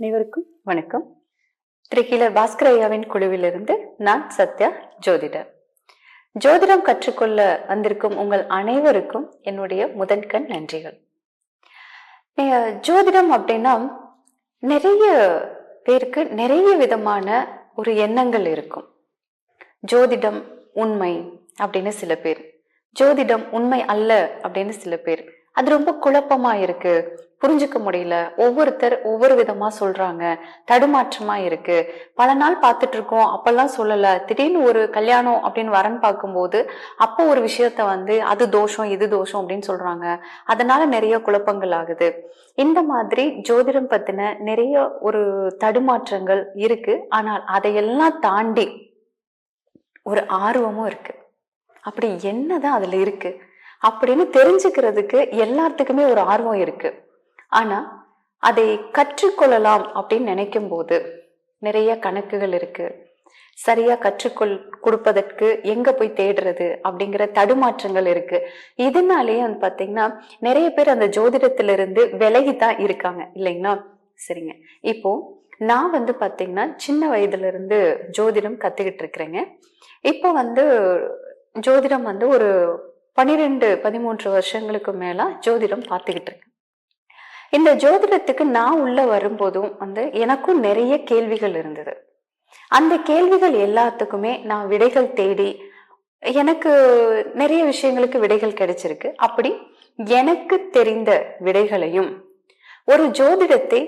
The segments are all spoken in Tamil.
அனைவருக்கும் வணக்கம். திரிகீலர் பாஸ்கர் ஐயாவின் குழுவிலிருந்து நான் சத்யா, ஜோதிடர். ஜோதிடம் கற்றுக்கொள்ள வந்திருக்கும் உங்கள் அனைவருக்கும் என்னுடைய முதன்கண் நன்றிகள். ஜோதிடம் அப்படின்னா நிறைய பேருக்கு நிறைய விதமான ஒரு எண்ணங்கள் இருக்கும். ஜோதிடம் உண்மை அப்படின்னு சில பேர், ஜோதிடம் உண்மை அல்ல அப்படின்னு சில பேர். அது ரொம்ப குழப்பமா இருக்கு, புரிஞ்சுக்க முடியல, ஒவ்வொருத்தர் ஒவ்வொரு விதமா சொல்றாங்க, தடுமாற்றமா இருக்கு, பல நாள் பார்த்துட்டு இருக்கோம், அப்பெல்லாம் சொல்லல, திடீர்னு ஒரு கல்யாணம் அப்படின்னு வரன்னு பார்க்கும்போது அப்போ ஒரு விஷயத்த அது தோஷம் இது தோஷம் அப்படின்னு சொல்றாங்க. அதனால நிறைய குழப்பங்கள் ஆகுது. இந்த மாதிரி ஜோதிடம் பத்தின நிறைய ஒரு தடுமாற்றங்கள் இருக்கு. ஆனால் அதையெல்லாம் தாண்டி ஒரு ஆர்வமும் இருக்கு. அப்படி என்னதான் அதுல இருக்கு அப்படின்னு தெரிஞ்சுக்கிறதுக்கு எல்லாத்துக்குமே ஒரு ஆர்வம் இருக்கு. ஆனா அதை கற்றுக்கொள்ளலாம் அப்படின்னு நினைக்கும் போது நிறைய கணக்குகள் இருக்கு. சரியா கொடுப்பதற்கு எங்க போய் தேடுறது அப்படிங்கிற தடுமாற்றங்கள் இருக்கு. இதனாலேயே பாத்தீங்கன்னா நிறைய பேர் அந்த ஜோதிடத்திலிருந்து விலகிதான் இருக்காங்க இல்லைங்களா? சரிங்க, இப்போ நான் பாத்தீங்கன்னா சின்ன வயதுல இருந்து ஜோதிடம் கத்துக்கிட்டு இருக்கிறேங்க. இப்போ ஜோதிடம் ஒரு 12-13 வருஷங்களுக்கு மேல ஜோதிடம் பார்த்துக்கிட்டு இருக்கேன். இந்த ஜோதிடத்துக்கு நான் உள்ள வரும்போதும் எனக்கும் நிறைய கேள்விகள் இருந்தது. அந்த கேள்விகள் எல்லாத்துக்குமே நான் விடைகள் தேடி எனக்கு நிறைய விஷயங்களுக்கு விடைகள் கிடைச்சிருக்கு. அப்படி எனக்கு தெரிந்த விடைகளையும் ஒரு ஜோதிடத்தை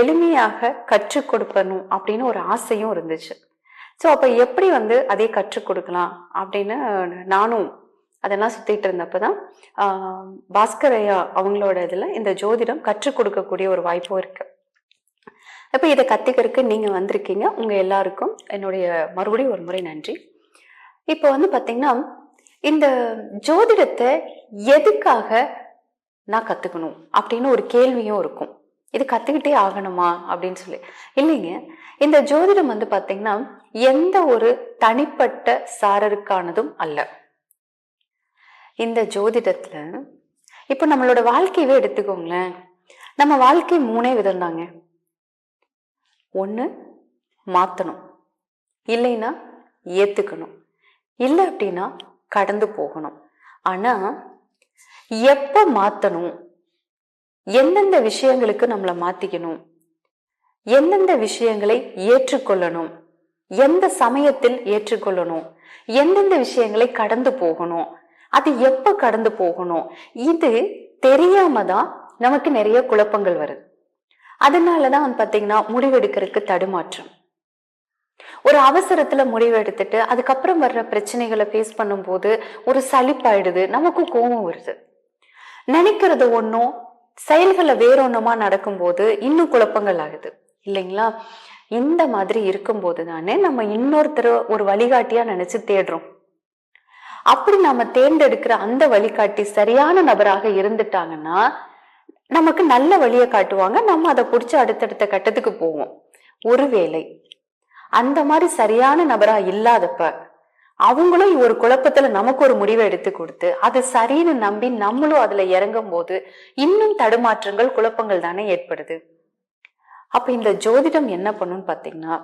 எளிமையாக கற்றுக் கொடுக்கணும் அப்படின்னு ஒரு ஆசையும் இருந்துச்சு. ஸோ அப்ப எப்படி அதை கற்றுக் கொடுக்கலாம் அப்படின்னு நானும் அதெல்லாம் சுத்திட்டு இருந்தப்பதான் பாஸ்கர் ஐயா அவங்களோட இதுல இந்த ஜோதிடம் கற்றுக் கொடுக்கக்கூடிய ஒரு வாய்ப்பும் இருக்கு. இப்ப இதை கத்துக்கிறதுக்கு நீங்க வந்திருக்கீங்க. உங்க எல்லாருக்கும் என்னுடைய மறுபடியும் ஒரு முறை நன்றி. இப்போ பாத்தீங்கன்னா இந்த ஜோதிடத்தை எதுக்காக நான் கத்துக்கணும் அப்படின்னு ஒரு கேள்வியும் இருக்கும். இது கத்துக்கிட்டே ஆகணுமா அப்படின்னு சொல்லி. இல்லைங்க, இந்த ஜோதிடம் பாத்தீங்கன்னா எந்த ஒரு தனிப்பட்ட சாரருக்கானதும் அல்ல. இந்த ஜோதிடத்துல இப்ப நம்மளோட வாழ்க்கையவே எடுத்துக்கோங்களேன். நம்ம வாழ்க்கை 3 விதம் தாங்க. ஒண்ணு மாத்தணும், இல்லைன்னா ஏத்துக்கணும், இல்லை அப்படின்னா கடந்து போகணும். ஆனா எப்ப மாத்தணும், எந்தெந்த விஷயங்களுக்கு நம்மளை மாத்திக்கணும், எந்தெந்த விஷயங்களை ஏற்றுக்கொள்ளணும், எந்த சமயத்தில் ஏற்றுக்கொள்ளணும், எந்தெந்த விஷயங்களை கடந்து போகணும், அது எப்ப கடந்து போகணும், இது தெரியாம தான் நமக்கு நிறைய குழப்பங்கள் வருது. அதனாலதான் பாத்தீங்கன்னா முடிவெடுக்கிறதுக்கு தடுமாற்றம். ஒரு அவசரத்துல முடிவு எடுத்துட்டு அதுக்கப்புறம் வர்ற பிரச்சனைகளை ஃபேஸ் பண்ணும் போது ஒரு சலிப்பாயிடுது, நமக்கும் கோபம் வருது. நினைக்கிறது ஒன்னும் செயல்களை வேறொன்னுமா நடக்கும்போது இன்னும் குழப்பங்கள் ஆகுது இல்லைங்களா? இந்த மாதிரி இருக்கும்போது தானே நம்ம இன்னொருத்தர் ஒரு வழிகாட்டியா நினைச்சு தேடுறோம். அப்படி நாம தேர்ந்தெடுக்கிற அந்த வழிகாட்டி சரியான நபராக இருந்துட்டாங்கன்னா நமக்கு நல்ல வழியை காட்டுவாங்க, நம்ம அதை பிடிச்சி அடுத்தடுத்த கட்டத்துக்கு போவோம். ஒருவேளை அந்த மாதிரி சரியான நபரா இல்லாதப்ப அவங்களும் ஒரு குழப்பத்துல நமக்கு ஒரு முடிவை எடுத்து கொடுத்து அது சரின்னு நம்பி நம்மளும் அதுல இறங்கும் போது இன்னும் தடுமாற்றங்கள் குழப்பங்கள் தானே ஏற்படுது. அப்ப இந்த ஜோதிடம் என்ன பண்ணுன்னு பாத்தீங்கன்னா,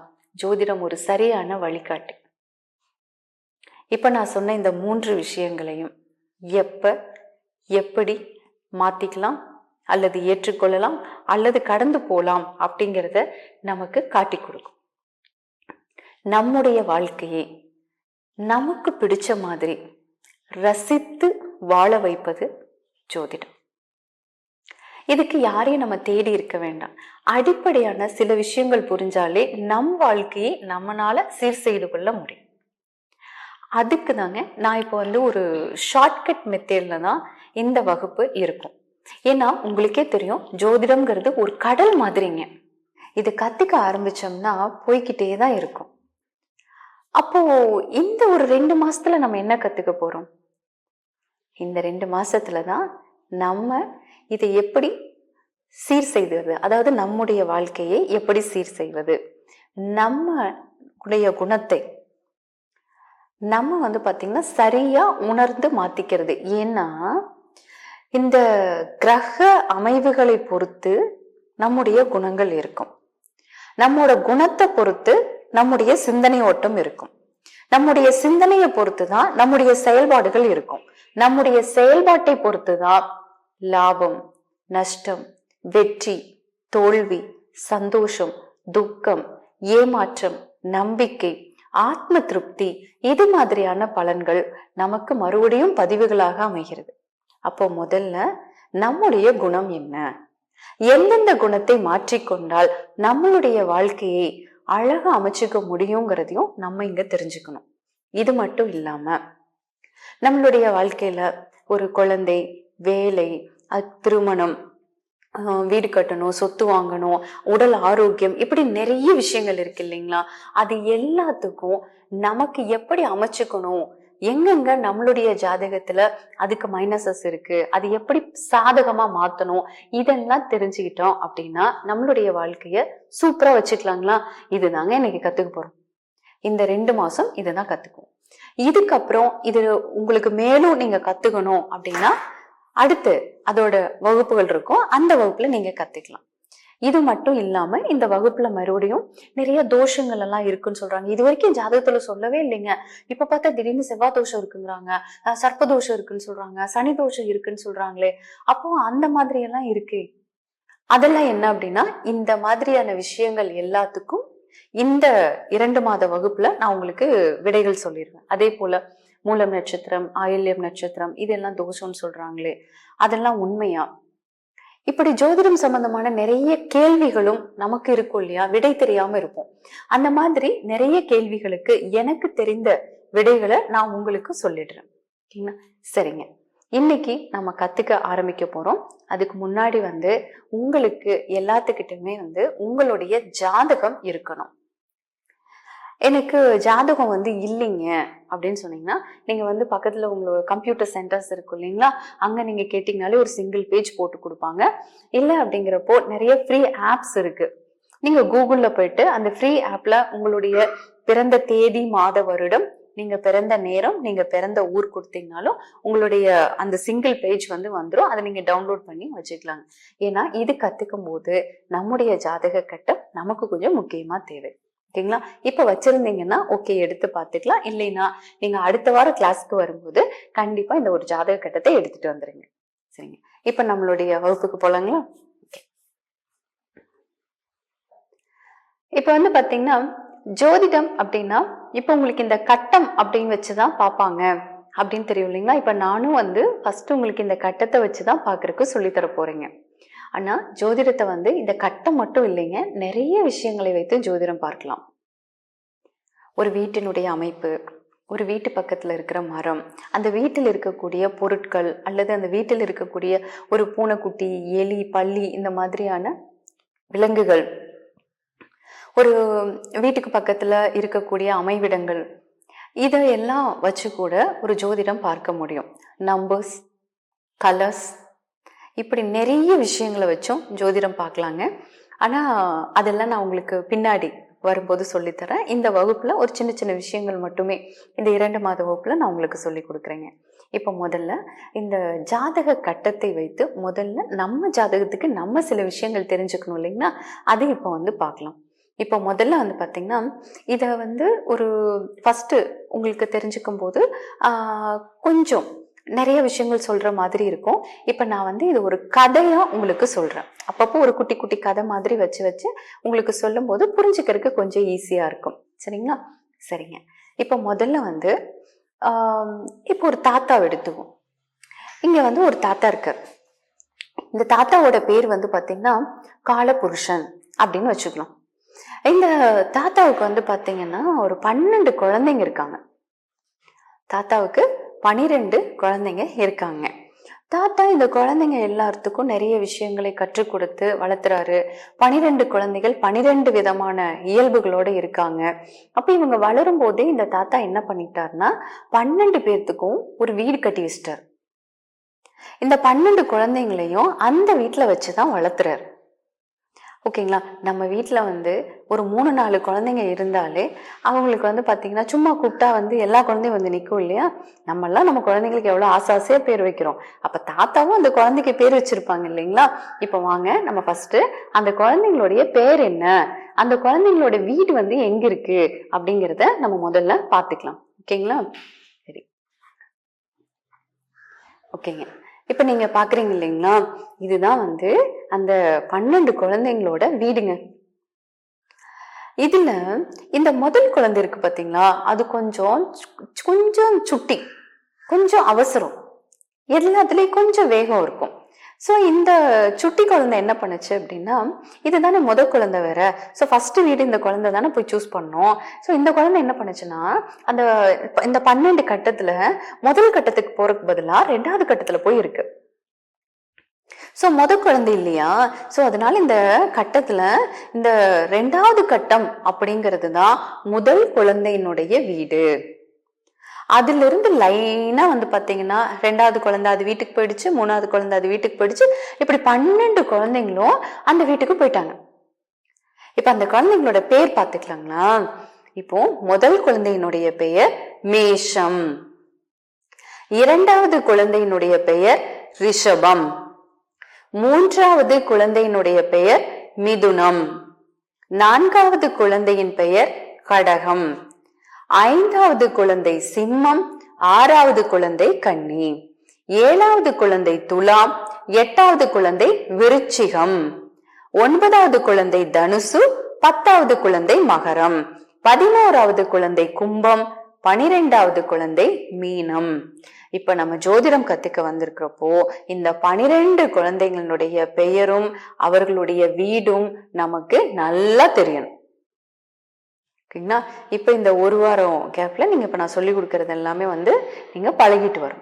ஜோதிடம் ஒரு சரியான வழிகாட்டி. இப்ப நான் சொன்ன இந்த 3 விஷயங்களையும் எப்ப எப்படி மாத்திக்கலாம், அல்லது ஏற்றுக்கொள்ளலாம், அல்லது கடந்து போலாம் அப்படிங்கிறத நமக்கு காட்டி கொடுக்கும். நம்முடைய வாழ்க்கையை நமக்கு பிடிச்ச மாதிரி ரசித்து வாழ வைப்பது ஜோதிடம். இதுக்கு யாரையும் நம்ம தேடி இருக்க வேண்டாம். அடிப்படையான சில விஷயங்கள் புரிஞ்சாலே நம் வாழ்க்கையை நம்மளால சீர் செய்து கொள்ள முடியும். அதுக்கு தாங்க நான் இப்போ ஒரு ஷார்ட்கட் மெத்தேட்ல தான் இந்த வகுப்பு இருக்கும். ஏன்னா உங்களுக்கே தெரியும், ஜோதிடம்ங்கிறது ஒரு கடல் மாதிரிங்க. இது கத்துக்க ஆரம்பிச்சோம்னா போய்கிட்டே தான் இருக்கும். அப்போ இந்த ஒரு 2 மாசத்துல நம்ம என்ன கத்துக்க போறோம்? இந்த 2 மாசத்துலதான் நம்ம இதை எப்படி சீர் செய்வது, அதாவது நம்முடைய வாழ்க்கையை எப்படி சீர் செய்வது, நம்முடைய குணத்தை நம்ம பாத்தீங்கன்னா சரியா உணர்ந்து மாத்திக்கிறது. ஏன்னா இந்த கிரக அமைவுகளை பொறுத்து நம்முடைய குணங்கள் இருக்கும். நம்மோட குணத்தை பொறுத்து நம்முடைய சிந்தனை ஓட்டம் இருக்கும். நம்முடைய சிந்தனையை பொறுத்துதான் நம்முடைய செயல்பாடுகள் இருக்கும். நம்முடைய செயல்பாட்டை பொறுத்துதான் லாபம், நஷ்டம், வெற்றி, தோல்வி, சந்தோஷம், துக்கம், ஏமாற்றம், நம்பிக்கை, ஆத்ம திருப்தி, இது மாதிரியான பலன்கள் நமக்கு மறுபடியும் பதிவுகளாக அமைகிறது. அப்போ முதல்ல நம்முடைய குணம் என்ன, எந்தெந்த குணத்தை மாற்றிக்கொண்டால் நம்மளுடைய வாழ்க்கையை அழகா அமைச்சுக்க முடியுங்கிறதையும் நம்ம இங்க தெரிஞ்சுக்கணும். இது மட்டும் இல்லாம நம்மளுடைய வாழ்க்கையில ஒரு குழந்தை, வேலை, திருமணம், வீடு கட்டணும், சொத்து வாங்கணும், உடல் ஆரோக்கியம், இப்படி நிறைய விஷயங்கள் இருக்கு இல்லைங்களா? அது எல்லாத்துக்கும் நமக்கு எப்படி அமைச்சுக்கணும், எங்கெங்க நம்மளுடைய ஜாதகத்துல அதுக்கு மைனஸஸ் இருக்கு, அது எப்படி சாதகமா மாத்தணும், இதெல்லாம் தெரிஞ்சுக்கிட்டோம் அப்படின்னா நம்மளுடைய வாழ்க்கைய சூப்பரா வச்சுக்கலாங்களா? இதுதாங்க இன்னைக்கு கத்துக்க போறோம். இந்த 2 மாசம் இதுதான் கத்துக்குவோம். இதுக்கப்புறம் இது உங்களுக்கு மேலும் நீங்க கத்துக்கணும் அப்படின்னா அடுத்து அதோட வகுப்புகள் இருக்கும், அந்த வகுப்புல நீங்க கத்துக்கலாம். இது மட்டும் இல்லாம இந்த வகுப்புல மறுபடியும் நிறைய தோஷங்கள் எல்லாம் இருக்குன்னு சொல்றாங்க. இது வரைக்கும் ஜாதகத்துல சொல்லவே இல்லைங்க. இப்ப பார்த்தா திடீர்னு செவ்வாய் தோஷம் இருக்குங்கிறாங்க, சர்ப்ப தோஷம் இருக்குன்னு சொல்றாங்க, சனி தோஷம் இருக்குன்னு சொல்றாங்களே. அப்போ அந்த மாதிரி எல்லாம் இருக்கு. அதெல்லாம் என்ன அப்படின்னா இந்த மாதிரியான விஷயங்கள் எல்லாத்துக்கும் இந்த 2 மாத வகுப்புல நான் உங்களுக்கு விடைகள் சொல்லிடுவேன். அதே போல மூலம் நட்சத்திரம், ஆயில்யம் நட்சத்திரம், இதெல்லாம் தோஷம்னு சொல்றாங்களே, அதெல்லாம் உண்மையா? இப்படி ஜோதிடம் சம்பந்தமான நிறைய கேள்விகளும் நமக்கு இருக்கும் இல்லையா? விடை தெரியாம இருப்போம். அந்த மாதிரி நிறைய கேள்விகளுக்கு எனக்கு தெரிந்த விடைகளை நான் உங்களுக்கு சொல்லிடுறேன். ஓகேங்களா? சரிங்க, இன்னைக்கு நம்ம கத்துக்க ஆரம்பிக்க போறோம். அதுக்கு முன்னாடி உங்களுக்கு எல்லாத்துக்கிட்டுமே உங்களுடைய ஜாதகம் இருக்கணும். எனக்கு ஜாதகம் இல்லைங்க அப்படின்னு சொன்னீங்கன்னா நீங்க பக்கத்துல உங்களோட கம்ப்யூட்டர் சென்டர்ஸ் இருக்கும் இல்லைங்களா, அங்க நீங்க கேட்டீங்கனாலே ஒரு சிங்கிள் பேஜ் போட்டு கொடுப்பாங்க. இல்லை அப்படிங்கிறப்போ நிறைய ஃப்ரீ ஆப்ஸ் இருக்கு. நீங்க கூகுள்ல போயிட்டு அந்த ஃப்ரீ ஆப்ல உங்களுடைய பிறந்த தேதி, மாத, வருடம், நீங்க பிறந்த நேரம், நீங்க பிறந்த ஊர் கொடுத்தீங்கனாலும் உங்களுடைய அந்த சிங்கிள் பேஜ் வந்துடும். அதை நீங்க டவுன்லோட் பண்ணி வச்சுக்கலாங்க. ஏன்னா இது கத்துக்கும் போது நம்முடைய ஜாதக கட்டம் நமக்கு கொஞ்சம் முக்கியமா தேவை. ஓகேங்களா? இப்ப வச்சிருந்தீங்கன்னா ஓகே, எடுத்து பார்த்துக்கலாம். இல்லைன்னா நீங்க அடுத்த வாரம் கிளாஸ்க்கு வரும்போது கண்டிப்பா இந்த ஒரு ஜாதக கட்டத்தை எடுத்துட்டு வந்துருங்க. சரிங்க, இப்ப நம்மளுடைய வகுப்புக்கு போலாங்களா? இப்ப பாத்தீங்கன்னா ஜோதிடம் அப்படின்னா இப்ப உங்களுக்கு இந்த கட்டம் அப்படின்னு வச்சுதான் பார்ப்பாங்க அப்படின்னு தெரியும் இல்லைங்களா? இப்ப நானும் ஃபர்ஸ்ட் உங்களுக்கு இந்த கட்டத்தை வச்சுதான் பாக்குறதுக்கு சொல்லித்தர போறீங்க. ஆனா ஜோதிடத்தை இந்த கட்டம் மட்டும் இல்லைங்க, நிறைய விஷயங்களை வைத்து ஜோதிடம் பார்க்கலாம். ஒரு வீட்டினுடைய அமைப்பு, ஒரு வீட்டு பக்கத்துல இருக்கிற மரம், அந்த வீட்டில் இருக்கக்கூடிய பொருட்கள், அல்லது அந்த வீட்டில் இருக்கக்கூடிய ஒரு பூனைக்குட்டி, எலி, பல்லி, இந்த மாதிரியான விலங்குகள், ஒரு வீட்டுக்கு பக்கத்துல இருக்கக்கூடிய அமைவிடங்கள், இதையெல்லாம் வச்சு கூட ஒரு ஜோதிடம் பார்க்க முடியும். நம்பர்ஸ், கலர்ஸ், இப்படி நிறைய விஷயங்களை வச்சும் ஜோதிடம் பார்க்கலாங்க. ஆனா அதெல்லாம் நான் உங்களுக்கு பின்னாடி வரும்போது சொல்லித்தரேன். இந்த வகுப்புல ஒரு சின்ன சின்ன விஷயங்கள் மட்டுமே இந்த 2 மாத வகுப்புல நான் உங்களுக்கு சொல்லி கொடுக்குறேங்க. இப்ப முதல்ல இந்த ஜாதக கட்டத்தை வைத்து முதல்ல நம்ம ஜாதகத்துக்கு நம்ம சில விஷயங்கள் தெரிஞ்சுக்கணும் இல்லைங்களா? அது இப்ப பார்க்கலாம். இப்ப முதல்ல பாத்தீங்கன்னா இத ஒரு ஃபர்ஸ்ட் உங்களுக்கு தெரிஞ்சுக்கும் போது கொஞ்சம் நிறைய விஷயங்கள் சொல்ற மாதிரி இருக்கும். இப்ப நான் இது ஒரு கதையா உங்களுக்கு சொல்றேன். அப்பப்போ ஒரு குட்டி குட்டி கதை மாதிரி வச்சு வச்சு உங்களுக்கு சொல்லும் போது புரிஞ்சுக்கிறதுக்கு கொஞ்சம் ஈஸியா இருக்கும். சரிங்களா? சரிங்க, இப்ப முதல்ல இப்போ ஒரு தாத்தாவை எடுத்துவோம். இங்க ஒரு தாத்தா இருக்கார். இந்த தாத்தாவோட பேர் பாத்தீங்கன்னா காலபுருஷன் அப்படின்னு வச்சுக்கலாம். இந்த தாத்தாவுக்கு பாத்தீங்கன்னா ஒரு 12 குழந்தைங்க இருக்காங்க. தாத்தாவுக்கு 12 குழந்தைங்க இருக்காங்க. தாத்தா இந்த குழந்தைங்க எல்லாத்துக்கும் நிறைய விஷயங்களை கற்றுக் கொடுத்து வளர்த்துறாரு. 12 குழந்தைகள் 12 விதமான இயல்புகளோட இருக்காங்க. அப்ப இவங்க வளரும் போதே இந்த தாத்தா என்ன பண்ணிட்டாருன்னா 12 பேர்த்துக்கும் ஒரு வீடு கட்டி வச்சிட்டாரு. இந்த 12 குழந்தைங்களையும் அந்த வீட்டுல வச்சுதான் வளர்த்துறாரு. ஓகேங்களா? நம்ம வீட்டுல ஒரு 3-4 குழந்தைங்க இருந்தாலே அவங்களுக்கு பாத்தீங்கன்னா சும்மா கூப்பிட்டா எல்லா குழந்தையும் நிக்கும் இல்லையா? நம்மெல்லாம் நம்ம குழந்தைங்களுக்கு எவ்வளவு ஆசையா பேர் வைக்கிறோம். அப்ப தாத்தாவும் அந்த குழந்தைக்கு பேர் வச்சிருப்பாங்க இல்லைங்களா? இப்ப வாங்க நம்ம ஃபர்ஸ்ட் அந்த குழந்தைங்களுடைய பேர் என்ன அந்த குழந்தைங்களோட வீடு வந்து எங்க இருக்கு அப்படிங்கிறத நம்ம முதல்ல பாத்துக்கலாம். ஓகேங்களா? சரி, ஓகேங்க. இப்ப நீங்க பாக்குறீங்க இல்லைங்களா, இதுதான் வந்து அந்த 12 குழந்தைங்களோட வீடுங்க. இதுல இந்த முதல் குழந்தை இருக்கு பாத்தீங்களா, அது கொஞ்சம் கொஞ்சம் சுட்டி, கொஞ்சம் அவசரம், எல்லாத்துலயும் கொஞ்சம் வேகம் இருக்கும். ஸோ இந்த சுட்டி குழந்தை என்ன பண்ணுச்சு அப்படின்னா, இதுதானே முதல் குழந்தை வேற, ஸோ ஃபர்ஸ்ட் வீடு இந்த குழந்தை தானே போய் சூஸ் பண்ணோம். ஸோ இந்த குழந்தை என்ன பண்ணுச்சுன்னா, அந்த இந்த 12 கட்டத்துல முதல் கட்டத்துக்கு போறதுக்கு பதிலா 2வது கட்டத்துல போய் இருக்கு. ஸோ முதல் குழந்தை இல்லையா, ஸோ அதனால இந்த கட்டத்துல இந்த 2வது கட்டம் அப்படிங்கிறது தான் முதல் குழந்தையினுடைய வீடு. அதுல இருந்து லைனா வந்து பாத்தீங்கன்னா 2வது குழந்தை அது வீட்டுக்கு போயிடுச்சு, 3வது குழந்தை அது வீட்டுக்கு போயிடுச்சு, இப்படி 12 குழந்தைங்களும் அந்த வீட்டுக்கு போயிட்டாங்க. இப்ப அந்த குழந்தைங்களோட பேர் பாத்துக்கலாங்களா. இப்போ முதல் குழந்தையினுடைய பெயர் மேஷம், 2வது குழந்தையினுடைய பெயர் ரிஷபம், 3வது குழந்தையினுடைய பெயர் மிதுனம், 4வது குழந்தையின் பெயர் கடகம், 5வது குழந்தை சிம்மம், 6வது குழந்தை கன்னி, 7வது குழந்தை துலாம், 8வது குழந்தை விருச்சிகம், 9வது குழந்தை தனுசு, 10வது குழந்தை மகரம், 11வது குழந்தை கும்பம், 12வது குழந்தை மீனம். இப்ப நம்ம ஜோதிடம் கத்துக்க வந்திருக்கிறப்போ இந்த 12 குழந்தைங்களுடைய பெயரும் அவர்களுடைய வீடும் நமக்கு நல்லா தெரியணும். ஓகேங்களா? இப்ப இந்த ஒரு வாரம் கேப்ல நீங்க இப்ப நான் சொல்லி கொடுக்கறது எல்லாமே வந்து நீங்க பழகிட்டு வரும்.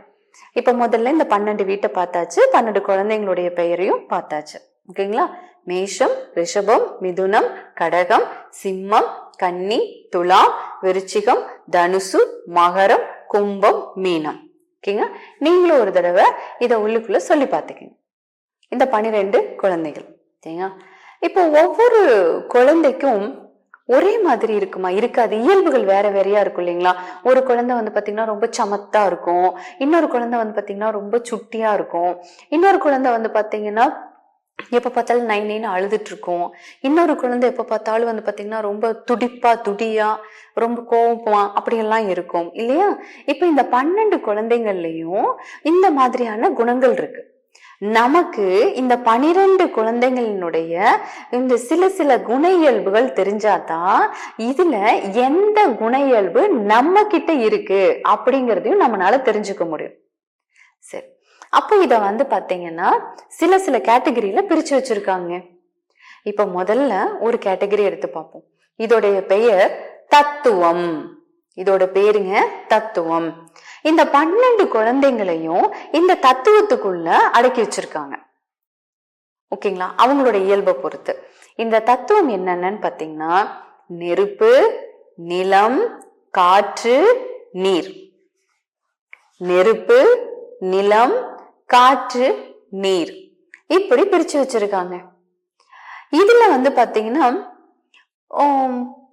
இப்ப முதல்ல இந்த 12 வீட்டை பார்த்தாச்சு, 12 குழந்தைங்களுடைய பெயரையும் பார்த்தாச்சு. ஓகேங்களா? மேஷம், ரிஷபம், மிதுனம், கடகம், சிம்மம், கன்னி, துலாம், விருச்சிகம், தனுசு, மகரம், கும்பம், மீனம். ஓகேங்களா? நீங்களும் ஒரு தடவை இதை உள்ளுக்குள்ள சொல்லி பார்த்துக்கீங்க. இந்த 12 குழந்தைகள். சரிங்களா? இப்போ ஒவ்வொரு குழந்தைக்கும் ஒரே மாதிரி இருக்குமா? இருக்காது. இயல்புகள் வேற வேறையா இருக்கும் இல்லைங்களா? ஒரு குழந்தை வந்து பாத்தீங்கன்னா ரொம்ப சமத்தா இருக்கும், இன்னொரு குழந்தை வந்து பாத்தீங்கன்னா ரொம்ப சுட்டியா இருக்கும், இன்னொரு குழந்தை வந்து பாத்தீங்கன்னா எப்ப பார்த்தாலும் நைன்னு அழுதுட்டு இருக்கும், இன்னொரு குழந்தை எப்ப பார்த்தாலும் வந்து பாத்தீங்கன்னா ரொம்ப துடியா ரொம்ப கோபமா அப்படியெல்லாம் இருக்கும் இல்லையா? இப்ப இந்த 12 குழந்தைங்கள்லயும் இந்த மாதிரியான குணங்கள் இருக்கு. நமக்கு இந்த 12 குழந்தைகளினுடைய இந்த சில குண இயல்புகள் தெரிஞ்சாதான் இதுல எந்த குண இயல்பு நம்ம கிட்ட இருக்கு அப்படிங்கிறதையும் நம்மளால தெரிஞ்சுக்க முடியும். சரி, அப்போ இத வந்து பாத்தீங்கன்னா சில கேட்டகரியில பிரிச்சு வச்சிருக்காங்க. இப்ப முதல்ல ஒரு கேட்டகரி எடுத்து பார்ப்போம். இதோடைய பெயர் தத்துவம். இதோட பேருங்க தத்துவம். இந்த 12 குழந்தைங்களையும் இந்த தத்துவத்துக்குள்ள அடக்கி வச்சிருக்காங்க. ஓகேங்களா? அவங்களோட இயல்பை பொறுத்து இந்த தத்துவம் என்னன்னு பாத்தீங்கன்னா நெருப்பு, நிலம், காற்று, நீர். நெருப்பு, நிலம், காற்று, நீர், இப்படி பிரிச்சு வச்சிருக்காங்க. இதுல வந்து பாத்தீங்கன்னா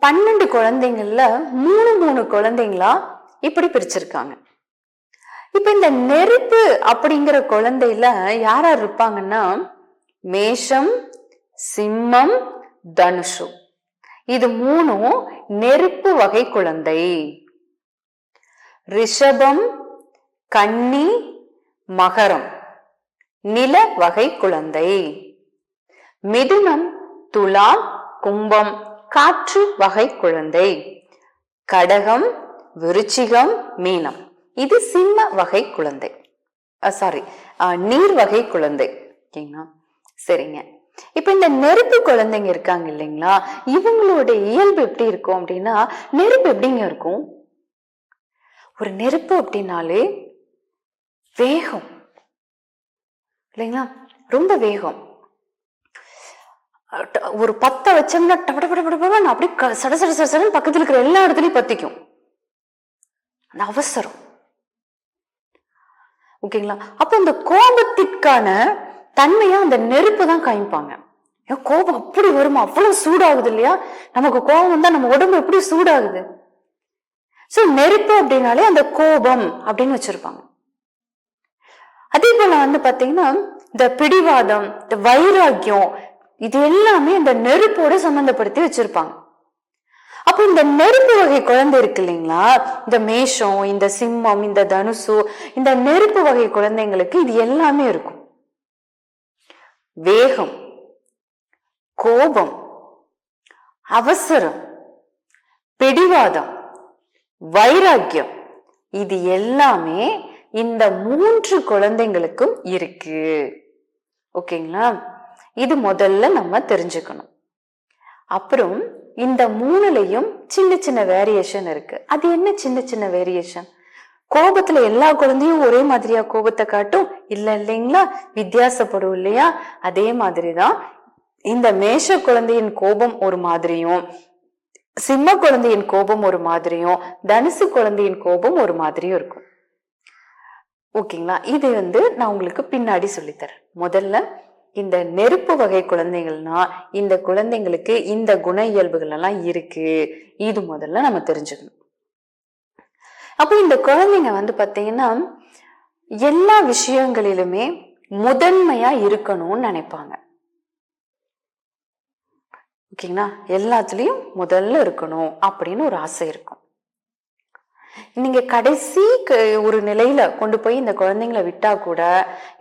12 குழந்தைங்கள்ல 3 குழந்தைங்களா இப்படி பிரிச்சிருக்காங்க. இப்ப இந்த நெருப்பு அப்படிங்கிற குழந்தையில யார் யார் இருப்பாங்கன்னா மேஷம், சிம்மம், தனுஷு. இது 3 நெருப்பு வகை குழந்தை. ரிஷபம், கன்னி, மகரம் நில வகை குழந்தை. மிதுனம், துலாம், கும்பம் காற்று வகை குழந்தை. கடகம், விருச்சிகம், மீனம் இது சிம்ம வகை குழந்தை. நீர் வகை குழந்தை. ஓகேங்களா? சரிங்க. இப்ப இந்த நெருப்பு குழந்தைங்க இருக்காங்க இல்லைங்களா, இவங்களோட இயல்பு எப்படி இருக்கும் அப்படின்னா, நெருப்பு எப்படிங்க இருக்கும்? ஒரு நெருப்பு அப்படின்னாலே வேகம் இல்லைங்களா? ரொம்ப வேகம். ஒரு 10 வச்சோம்னா அப்படி சடசட பக்கத்துல இருக்கிற எல்லா இடத்துலயும் பத்திக்கும். அந்த அவசரம். ஓகேங்களா? அப்ப அந்த கோபத்திற்கான தன்மையா அந்த நெருப்பு தான் காமிப்பாங்க. கோபம் அப்படி வருமா? அவ்வளவு சூடாகுது இல்லையா? நமக்கு கோபம் வந்தா நம்ம உடம்பு எப்படி சூடாகுது. சோ நெருப்பு அப்படின்னாலே அந்த கோபம் அப்படின்னு வச்சிருப்பாங்க. அதே போல வந்து பாத்தீங்கன்னா இந்த பிடிவாதம், இந்த வைராக்கியம், இது எல்லாமே இந்த நெருப்போட சம்பந்தப்படுத்தி வச்சிருப்பாங்க. அப்ப இந்த நெருப்பு வகை குழந்தை இருக்கு இல்லைங்களா, இந்த மேஷம், இந்த சிம்மம், இந்த தனுசு, இந்த நெருப்பு வகை குழந்தைங்களுக்கு இது எல்லாமே இருக்கும். வேகம், கோபம், அவசரம், பிடிவாதம், வைராக்கியம், இது எல்லாமே இந்த 3 குழந்தைங்களுக்கும் இருக்கு. ஓகேங்களா? இது முதல்ல நம்ம தெரிஞ்சுக்கணும். அப்புறம் இந்த 3லயும் சின்ன சின்ன வேரியேஷன் இருக்கு. அது என்ன சின்ன சின்ன வேரியேஷன்? கோபத்துல எல்லா குழந்தையும் ஒரே மாதிரியா கோபத்தை காட்டும்? இல்லைங்களா, வித்தியாசப்படும் இல்லையா? அதே மாதிரிதான் இந்த மேஷ குழந்தையின் கோபம் ஒரு மாதிரியும், சிம்ம குழந்தையின் கோபம் ஒரு மாதிரியும், தனுசு குழந்தையின் கோபம் ஒரு மாதிரியும் இருக்கும். ஓகேங்களா? இது நான் உங்களுக்கு பின்னாடி சொல்லித்தரேன். முதல்ல இந்த நெருப்பு வகை குழந்தைகள்னா இந்த குழந்தைங்களுக்கு இந்த குண இயல்புகள் எல்லாம் இருக்கு. இது முதல்ல நம்ம தெரிஞ்சுக்கணும். அப்போ இந்த குழந்தைங்க பாத்தீங்கன்னா எல்லா விஷயங்களிலுமே முதன்மையா இருக்கணும்னு நினைப்பாங்க. ஓகேங்களா? எல்லாத்துலயும் முதல்ல இருக்கணும் அப்படின்னு ஒரு ஆசை இருக்கும். நீங்க கடைசி ஒரு நிலையில கொண்டு போய் இந்த குழந்தைங்களை விட்டா கூட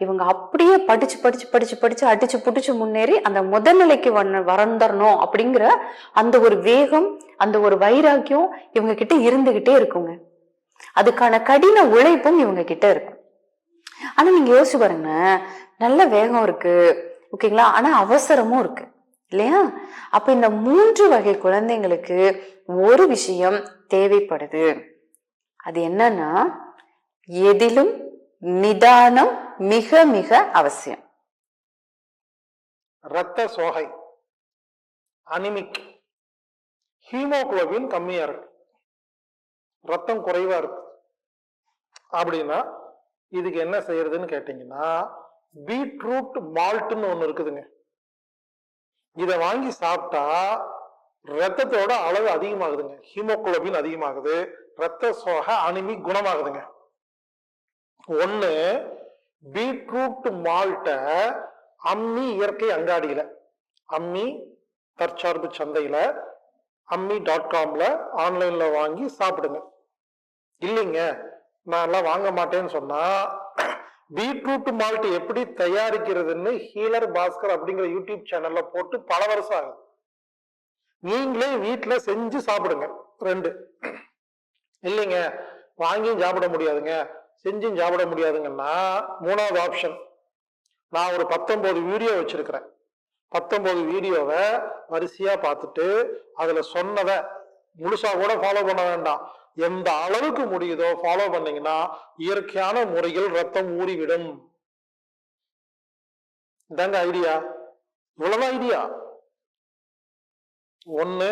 இவங்க அப்படியே படிச்சு படிச்சு படிச்சு படிச்சு அடிச்சு புடிச்சு முன்னேறி அந்த முதல் நிலைக்கு வரந்துடணும் அப்படிங்கிற அந்த ஒரு வேகம், அந்த ஒரு வைராக்கியம் இவங்க கிட்ட இருந்துகிட்டே இருக்குங்க. அதுக்கான கடின உழைப்பும் இவங்க கிட்ட இருக்கும். ஆனா நீங்க யோசிச்சு பாருங்க, நல்ல வேகம் இருக்கு, ஓகேங்களா, ஆனா அவசரமும் இருக்கு இல்லையா? அப்ப இந்த 3 வகை குழந்தைங்களுக்கு ஒரு விஷயம் தேவைப்படுது. அது என்னன்னா, எதிலும் நிதானம் மிக மிக அவசியம். இரத்த சோகை, அனிமிக், ஹீமோகுளோபின் கம்மியா இருக்கு, ரத்தம் குறைவா இருக்கு அப்படின்னா இதுக்கு என்ன செய்யறதுன்னு கேட்டீங்கன்னா, பீட்ரூட் மால்ட்னு ஒண்ணு இருக்குதுங்க. இத வாங்கி சாப்பிட்டா ரத்தத்தோட அளவு அதிகமாகுதுங்க, ஹீமோகுளோபின் அதிகமாகுது, ரத்த சோகை அனிமிக் குணமாகுதுங்க. ஒண்ணு, பீட்ரூட் மால்ட்ட அம்மி இயற்கை அங்காடியில, அம்மி தற்சார்பு சந்தையில, அம்மி.comல ஆன்லைன்ல வாங்கி சாப்பிடுங்க. இல்லைங்க நான் எல்லாம் வாங்க மாட்டேன்னு சொன்னா, பீட்ரூட் மால்ட் எப்படி தயாரிக்கிறதுன்னு ஹீலர் பாஸ்கர் அப்படிங்கிற யூடியூப் சேனல்ல போட்டு பல வருஷம் ஆகுது. நீங்களே வீட்டுல செஞ்சு சாப்பிடுங்க. 2. இல்லைங்க வாங்கியும் சாப்பிட முடியாதுங்க, செஞ்சும் சாப்பிட முடியாதுங்கன்னா, 3வது ஆப்ஷன், நான் ஒரு 19 வீடியோ வச்சிருக்கிறேன். 19 வீடியோவை வரிசையா பார்த்துட்டு அதுல சொன்னதை முழுசா கூட ஃபாலோ பண்ண வேண்டாம், எந்த அளவுக்கு முடியுதோ ஃபாலோ பண்ணீங்கன்னா இயற்கையான முறையில் ரத்தம் ஊறிவிடும். இதாங்க ஐடியா, இவ்வளவுதான் ஐடியா. ஒண்ணு,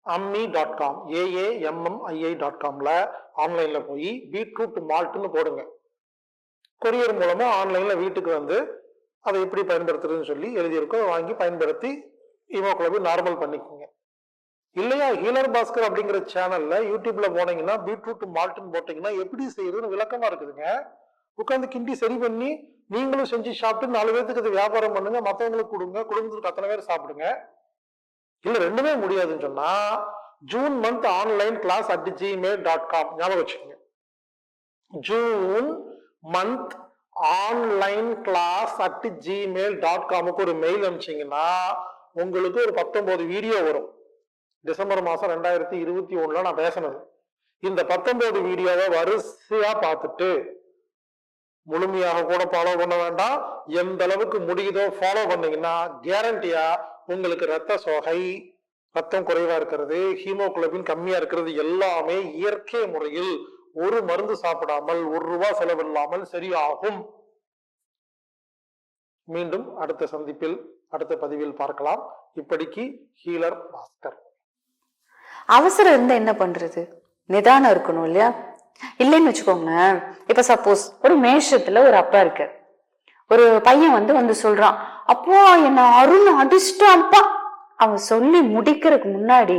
அம்மி.com, AAMMII.comல ஆன்லைன்ல போய் பீட்ரூட் மால்ட்னு போடுங்க. கொரியர் மூலமா ஆன்லைன்ல வீட்டுக்கு அதை எப்படி பயன்படுத்துறதுன்னு சொல்லி எழுதியிருக்கோம், வாங்கி பயன்படுத்தி ஹீமோகுளோபின் நார்மல் பண்ணிக்கோங்க. இல்லையா, ஹீலர் பாஸ்கர் அப்படிங்கிற சேனல்ல யூடியூப்ல போனீங்கன்னா பீட்ரூட் மால்ட்னு போட்டீங்கன்னா எப்படி செய்யறதுன்னு விளக்கமா இருக்குதுங்க. உட்காந்து கிண்டி சரி பண்ணி நீங்களும் செஞ்சு சாப்பிட்டு 4 பேருக்கு அது வியாபாரம் பண்ணுங்க, மற்றவங்களுக்கு கொடுங்க, குடும்பத்துக்கு அத்தனை பேர் சாப்பிடுங்க. இல்ல 2மே முடியாதுன்னு சொன்னா June month online class @gmail.com ஞாபகம் வச்சுக்கோங்க. ஜூன் மந்த் ஆன்லைன் கிளாஸ் @gmail.comக்கு ஒரு மெயில் அனுப்பிச்சீங்கன்னா உங்களுக்கு ஒரு 19 வீடியோ வரும். டிசம்பர் மாசம் 2021 நான் பேசினது. இந்த 19 வீடியோவை வரிசையா பார்த்துட்டு முழுமையாக கூட ஃபாலோ பண்ண வேண்டாம், எந்த அளவுக்கு முடியுதோ ஃபாலோ பண்ணீங்கன்னா கேரண்டியா உங்களுக்கு ரத்த சோகை, ரத்தம் குறைவா இருக்கிறது, ஹீமோகுளோபின் கம்மியா இருக்கிறது எல்லாமே இயற்கை முறையில் ஒரு மருந்து சாப்பிடாமல் 1 ரூபாய் செலவில்லாமல் சரியாகும். மீண்டும் அடுத்த சந்திப்பில் அடுத்த பதிவில் பார்க்கலாம். இப்படிக்கு ஹீலர் பாஸ்கர். அவசரம் இருந்தா என்ன பண்றது? நிதானம் இருக்கணும் இல்லையா? இல்லைன்னு வச்சுக்கோங்களேன், இப்ப சப்போஸ் ஒரு மேஷத்துல ஒரு அப்பா இருக்கு, ஒரு பையன் வந்து சொல்றான், அப்பா என்ன அருண் அடிச்சுட்டான் அப்பா. அவன் சொல்லி முடிக்கிறதுக்கு முன்னாடி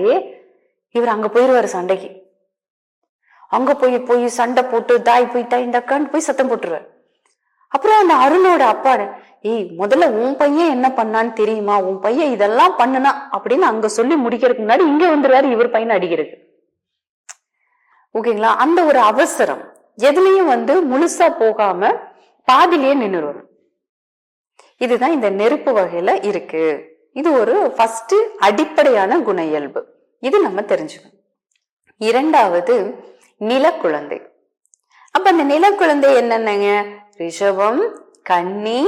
இவர் அங்க போயிருவாரு சண்டைக்கு. அங்க போய் சண்டை போட்டு தாய் போய் தாய் தக்கான்னு போய் சத்தம் போட்டுருவாரு. அப்புறம் அந்த அருணோட அப்பா, ஏய் முதல்ல உன் பையன் என்ன பண்ணான்னு தெரியுமா, உன் பையன் இதெல்லாம் பண்ணுனா அப்படின்னு அங்க சொல்லி முடிக்கிறதுக்கு முன்னாடி இங்க வந்துருவாரு இவர் பையனை அடிக்கிறது. ஓகேங்களா? அந்த ஒரு அவசரம் எதுலயும் முழுசா போகாம பாதிலேயே நின்னுருவாரு. இதுதான் இந்த நெருப்பு வகையில இருக்கு. இது ஒரு ஃபர்ஸ்ட் அடிப்படையான குண இயல்பு. இது நம்ம தெரிஞ்சுக்கணும். இரண்டாவது நிலக்குழந்தை. அப்ப அந்த நிலக்குழந்தை என்னென்னங்க? ரிஷபம், கன்னி,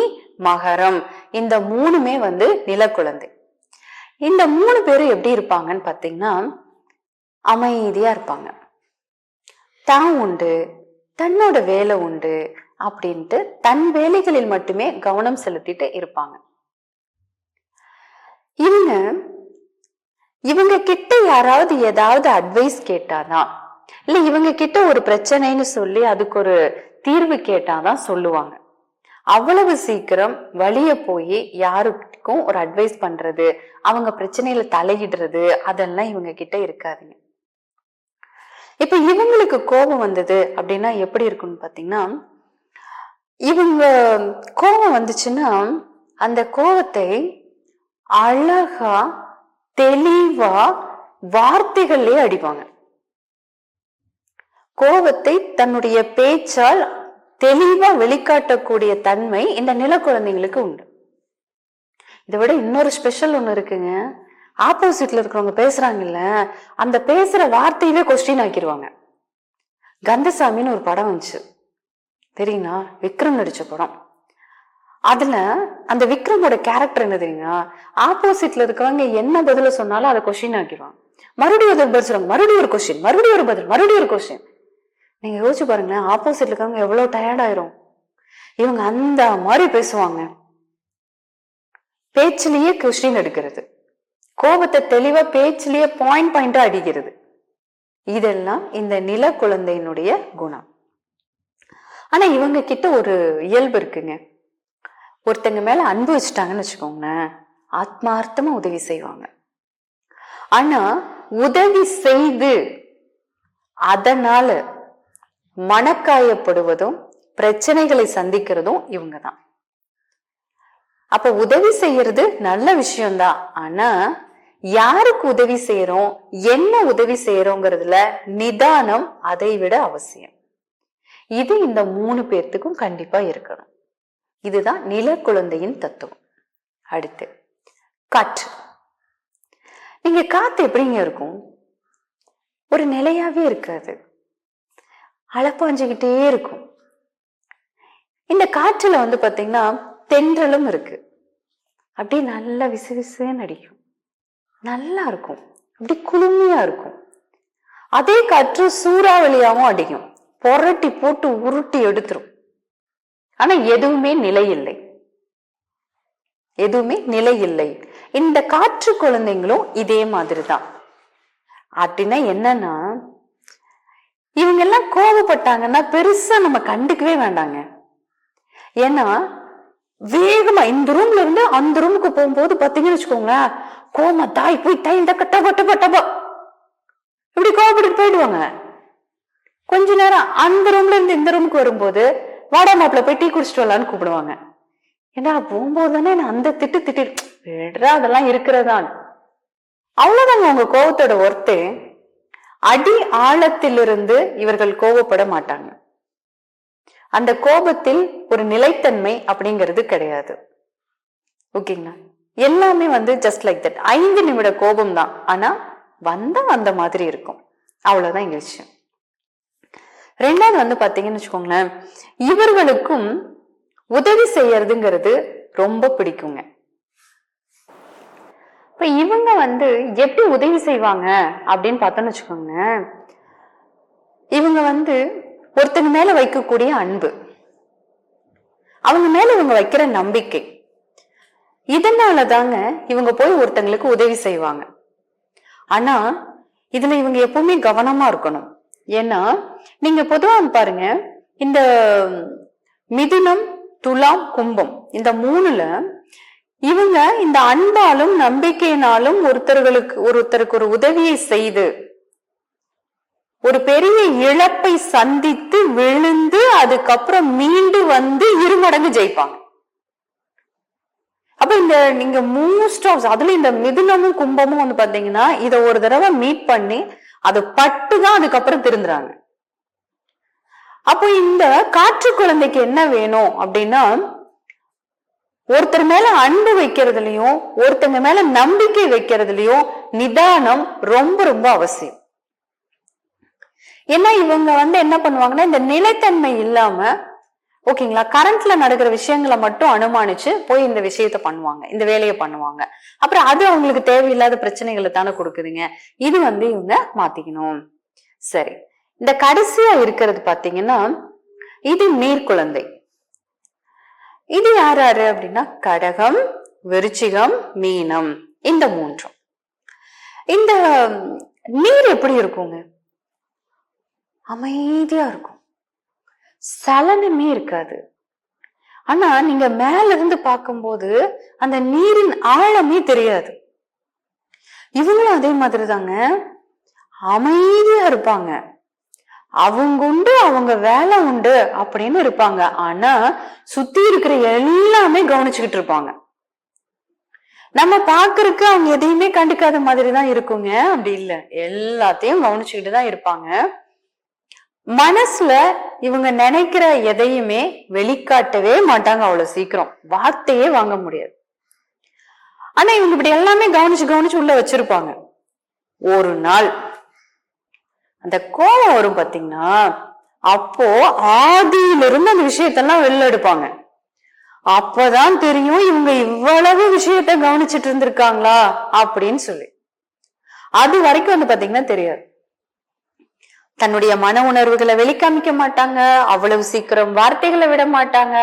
மகரம், இந்த மூணுமே நிலக்குழந்தை. இந்த 3 பேரும் எப்படி இருப்பாங்கன்னு பாத்தீங்கன்னா, அமைதியா இருப்பாங்க. தான் உண்டு, தன்னோட வேலை உண்டு அப்படின்ட்டு தன் வேலைகளில் மட்டுமே கவனம் செலுத்திட்டு இருப்பாங்க. இவங்க கிட்ட யாராவது ஏதாவது அட்வைஸ் கேட்டாதான், இல்ல இவங்க கிட்ட ஒரு பிரச்சனைன்னு சொல்லி அதுக்கு ஒரு தீர்வு கேட்டாதான் சொல்லுவாங்க. அவ்வளவு சீக்கிரம் வழிய போய் யாருக்கும் ஒரு அட்வைஸ் பண்றது, அவங்க பிரச்சனையில தலையிடுறது, அதெல்லாம் இவங்க கிட்ட இருக்காதுங்க. இப்ப இவங்களுக்கு கோபம் வந்தது அப்படின்னா எப்படி இருக்குன்னு பாத்தீங்கன்னா, இவங்க கோபம் வந்துச்சுன்னா அந்த கோபத்தை அழகா தெளிவா வார்த்தைகள்லயே அடிப்பாங்க. கோபத்தை தன்னுடைய பேச்சால் தெளிவா வெளிக்காட்டக்கூடிய தன்மை இந்த நிலக்குழந்தைங்களுக்கு உண்டு. இதை விட இன்னொரு ஸ்பெஷல் ஒண்ணு இருக்குங்க. ஆப்போசிட்ல இருக்கிறவங்க பேசுறாங்கல்ல, அந்த பேசுற வார்த்தையவே கொஸ்டின் ஆக்கிடுவாங்க. கந்தசாமின்னு ஒரு படம் வந்துச்சு தெரியுங்களா? விக்ரம் நடிச்ச படம். அதுல அந்த விக்ரமோட கேரக்டர் என்ன தெரியுங்களா? ஆப்போசிட்ல இருக்கிறவங்க என்ன பதில சொன்னாலும் அதை கொஸ்டின் ஆக்கிடுவாங்க. மறுபடியும் ஒரு பதில் சொல்லுவாங்க, மறுபடியும் ஒரு கொஸ்டின், மறுபடியும் ஒரு பதில், மறுபடியும் ஒரு கொஸ்டின். நீங்க யோசிச்சு பாருங்களேன், ஆப்போசிட்ல இருக்கவங்க எவ்வளவு டயர்ட் ஆயிரும். இவங்க அந்த மாதிரி பேசுவாங்க. பேச்சிலேயே கொஸ்டின் எடுக்கிறது, கோபத்தை தெளிவா பேச்சிலேயே பாயிண்டா அடிக்கிறது. இதெல்லாம் இந்த நில குழந்தையினுடைய குணம். ஆனா இவங்க கிட்ட ஒரு இயல்பு இருக்குங்க. ஒருத்தங்க மேல அன்பு வச்சுட்டாங்கன்னு வச்சுக்கோங்களேன், ஆத்மார்த்தமா உதவி செய்வாங்க. ஆனா உதவி செய்து அதனால மனக்காயப்படுவதும் பிரச்சனைகளை சந்திக்கிறதும் இவங்கதான். அப்ப உதவி செய்யறது நல்ல விஷயம்தான். ஆனா யாருக்கு உதவி செய்யறோம், என்ன உதவி செய்யறோங்கிறதுல நிதானம் அதை விட அவசியம். இது இந்த 3 பேர்த்துக்கும் கண்டிப்பா இருக்கணும். இதுதான் நில குழந்தையின் தத்துவம். அடுத்து காற்று. நீங்க காத்து எப்படிங்க இருக்கும்? ஒரு நிலையாவே இருக்காது, அலப்பாஞ்சுக்கிட்டே இருக்கும். இந்த காற்றுல பாத்தீங்கன்னா தென்றலும் இருக்கு. அப்படியே நல்லா விசுவிசுன்னு அடிக்கும், நல்லா இருக்கும், அப்படி குளுமையா இருக்கும். அதே காற்று சூறாவளியாவும் அடிக்கும், புரட்டி போட்டு உருட்டி எடுத்துரும். ஆனா எதுவுமே நிலை இல்லை, எதுவுமே நிலை இல்லை. இந்த காற்று குழந்தைங்களும் இதே மாதிரிதான். அப்படின்னா என்னன்னா, இவங்க எல்லாம் கோபப்பட்டாங்கன்னா பெருசா நம்ம கண்டுக்கவே வேண்டாங்க. ஏன்னா வேகமா இந்த ரூம்ல இருந்து அந்த ரூமுக்கு போகும்போது பாத்தீங்கன்னு வச்சுக்கோங்களேன், கோமா தாய் போய் தாய் இந்த கட்டப்பட்டப்பட்டப்பா இப்படி கோபப்பட்டு போயிடுவாங்க. கொஞ்ச நேரம் அந்த ரூம்ல இருந்து இந்த ரூமுக்கு வரும்போது வாடா மாப்பிள்ள போய் டீ குடிச்சிட்டு வரலான்னு கூப்பிடுவாங்க. ஏன்னா போகும்போது தானே நான் அந்த திட்டு அதெல்லாம் இருக்கிறதான். அவ்வளவுதாங்க உங்க கோபத்தோட ஒர்த்து. அடி ஆழத்திலிருந்து இவர்கள் கோபப்பட மாட்டாங்க. அந்த கோபத்தில் ஒரு நிலைத்தன்மை அப்படிங்கிறது கிடையாது. ஓகேங்களா? எல்லாமே ஜஸ்ட் லைக் தட். 5 நிமிட கோபம் தான், ஆனா வந்தா அந்த மாதிரி இருக்கும். அவ்வளவுதான் இங்க விஷயம். ரெண்டாவது பாத்தீங்கன்னு வச்சுக்கோங்களேன், இவர்களுக்கும் உதவி செய்யறதுங்கிறது ரொம்ப பிடிக்குங்க. இப்ப இவங்க எப்படி உதவி செய்வாங்க அப்படின்னு பார்த்தோன்னு வச்சுக்கோங்க, இவங்க ஒருத்தங்க மேல வைக்கக்கூடிய அன்பு, அவங்க மேல இவங்க வைக்கிற நம்பிக்கை, இதனாலதாங்க இவங்க போய் ஒருத்தங்களுக்கு உதவி செய்வாங்க. ஆனா இதுல இவங்க எப்பவுமே கவனமா இருக்கணும். ஏன்னா நீங்க பொதுவா பாருங்க, இந்த மிதுனம், துலாம், கும்பம், இந்த 3ல இவங்க இந்த அன்பாலும் நம்பிக்கையினாலும் ஒருத்தருக்கு ஒரு உதவியை செய்து ஒரு பெரிய இழப்பை சந்தித்து விழுந்து அதுக்கப்புறம் மீண்டு வந்து இருமடங்கு ஜெயிப்பாங்க. அப்ப இந்த நீங்க மோஸ்ட் ஆஃப் அதுல இந்த மிதுனமும் கும்பமும் வந்து பாத்தீங்கன்னா இத ஒரு தடவை மீட் பண்ணி அது பட்டுதான் அதுக்கப்புறம் திருந்துறாங்க. அப்போ இந்த காற்று குழந்தைக்கு என்ன வேணும் அப்படின்னா, ஒருத்தர் மேல அன்பு வைக்கிறதுலயும் ஒருத்தங்க மேல நம்பிக்கை வைக்கிறதுலயும் நிதானம் ரொம்ப ரொம்ப அவசியம். ஏன்னா இவங்க வந்து என்ன பண்ணுவாங்கன்னா, இந்த நிலைத்தன்மை இல்லாம ஓகேங்களா, கரண்ட்ல நடக்கிற விஷயங்களை மட்டும் அனுமானிச்சு போய் இந்த விஷயத்த பண்ணுவாங்க, இந்த வேலையை பண்ணுவாங்க. அப்புறம் அது அவங்களுக்கு தேவையில்லாத பிரச்சனைகளை தானே கொடுக்குதுங்க. இது வந்து இவங்க மாத்திக்கணும். சரி, இந்த கடைசியா இருக்கிறது பாத்தீங்கன்னா இது நீர் குழந்தை. இது யார் யாரு அப்படின்னா கடகம், விருச்சிகம், மீனம், இந்த மூன்றும். இந்த நீர் எப்படி இருக்குங்க? அமைதியா இருக்கும், சலனமே இருக்காது. ஆனா நீங்க மேல இருந்து பார்க்கும்போது அந்த நீரின் ஆழமே தெரியாது. இவங்களும் அதே மாதிரி தாங்க, அமைதியா இருப்பாங்க, அவங்க உண்டு அவங்க வேலை உண்டு அப்படின்னு இருப்பாங்க. ஆனா சுத்தி இருக்கிற எல்லாமே கவனிச்சுக்கிட்டு இருப்பாங்க. நம்ம பாக்குறதுக்கு அவங்க எதையுமே கண்டுக்காத மாதிரிதான் இருக்குங்க, அப்படி இல்லை, எல்லாத்தையும் கவனிச்சுக்கிட்டு தான் இருப்பாங்க. மனசுல இவங்க நினைக்கிற எதையுமே வெளிக்காட்டவே மாட்டாங்க அவ்வளவு சீக்கிரம், வார்த்தையே வாங்க முடியாது. ஆனா இவங்க இப்படி எல்லாமே கவனிச்சு கவனிச்சு உள்ள வச்சிருப்பாங்க. ஒரு நாள் அந்த கோபம் வரும் பாத்தீங்கன்னா, அப்போ ஆதியிலிருந்து அந்த விஷயத்தெல்லாம் வெளில எடுப்பாங்க. அப்பதான் தெரியும் இவங்க இவ்வளவு விஷயத்த கவனிச்சுட்டு இருந்திருக்காங்களா அப்படின்னு சொல்லி. அது வரைக்கும் வந்து பாத்தீங்கன்னா தெரியாது. தன்னுடைய மன உணர்வுகளை வெளிக்காமிக்க மாட்டாங்க, அவ்வளவு சீக்கிரம் வார்த்தைகளை விட மாட்டாங்க,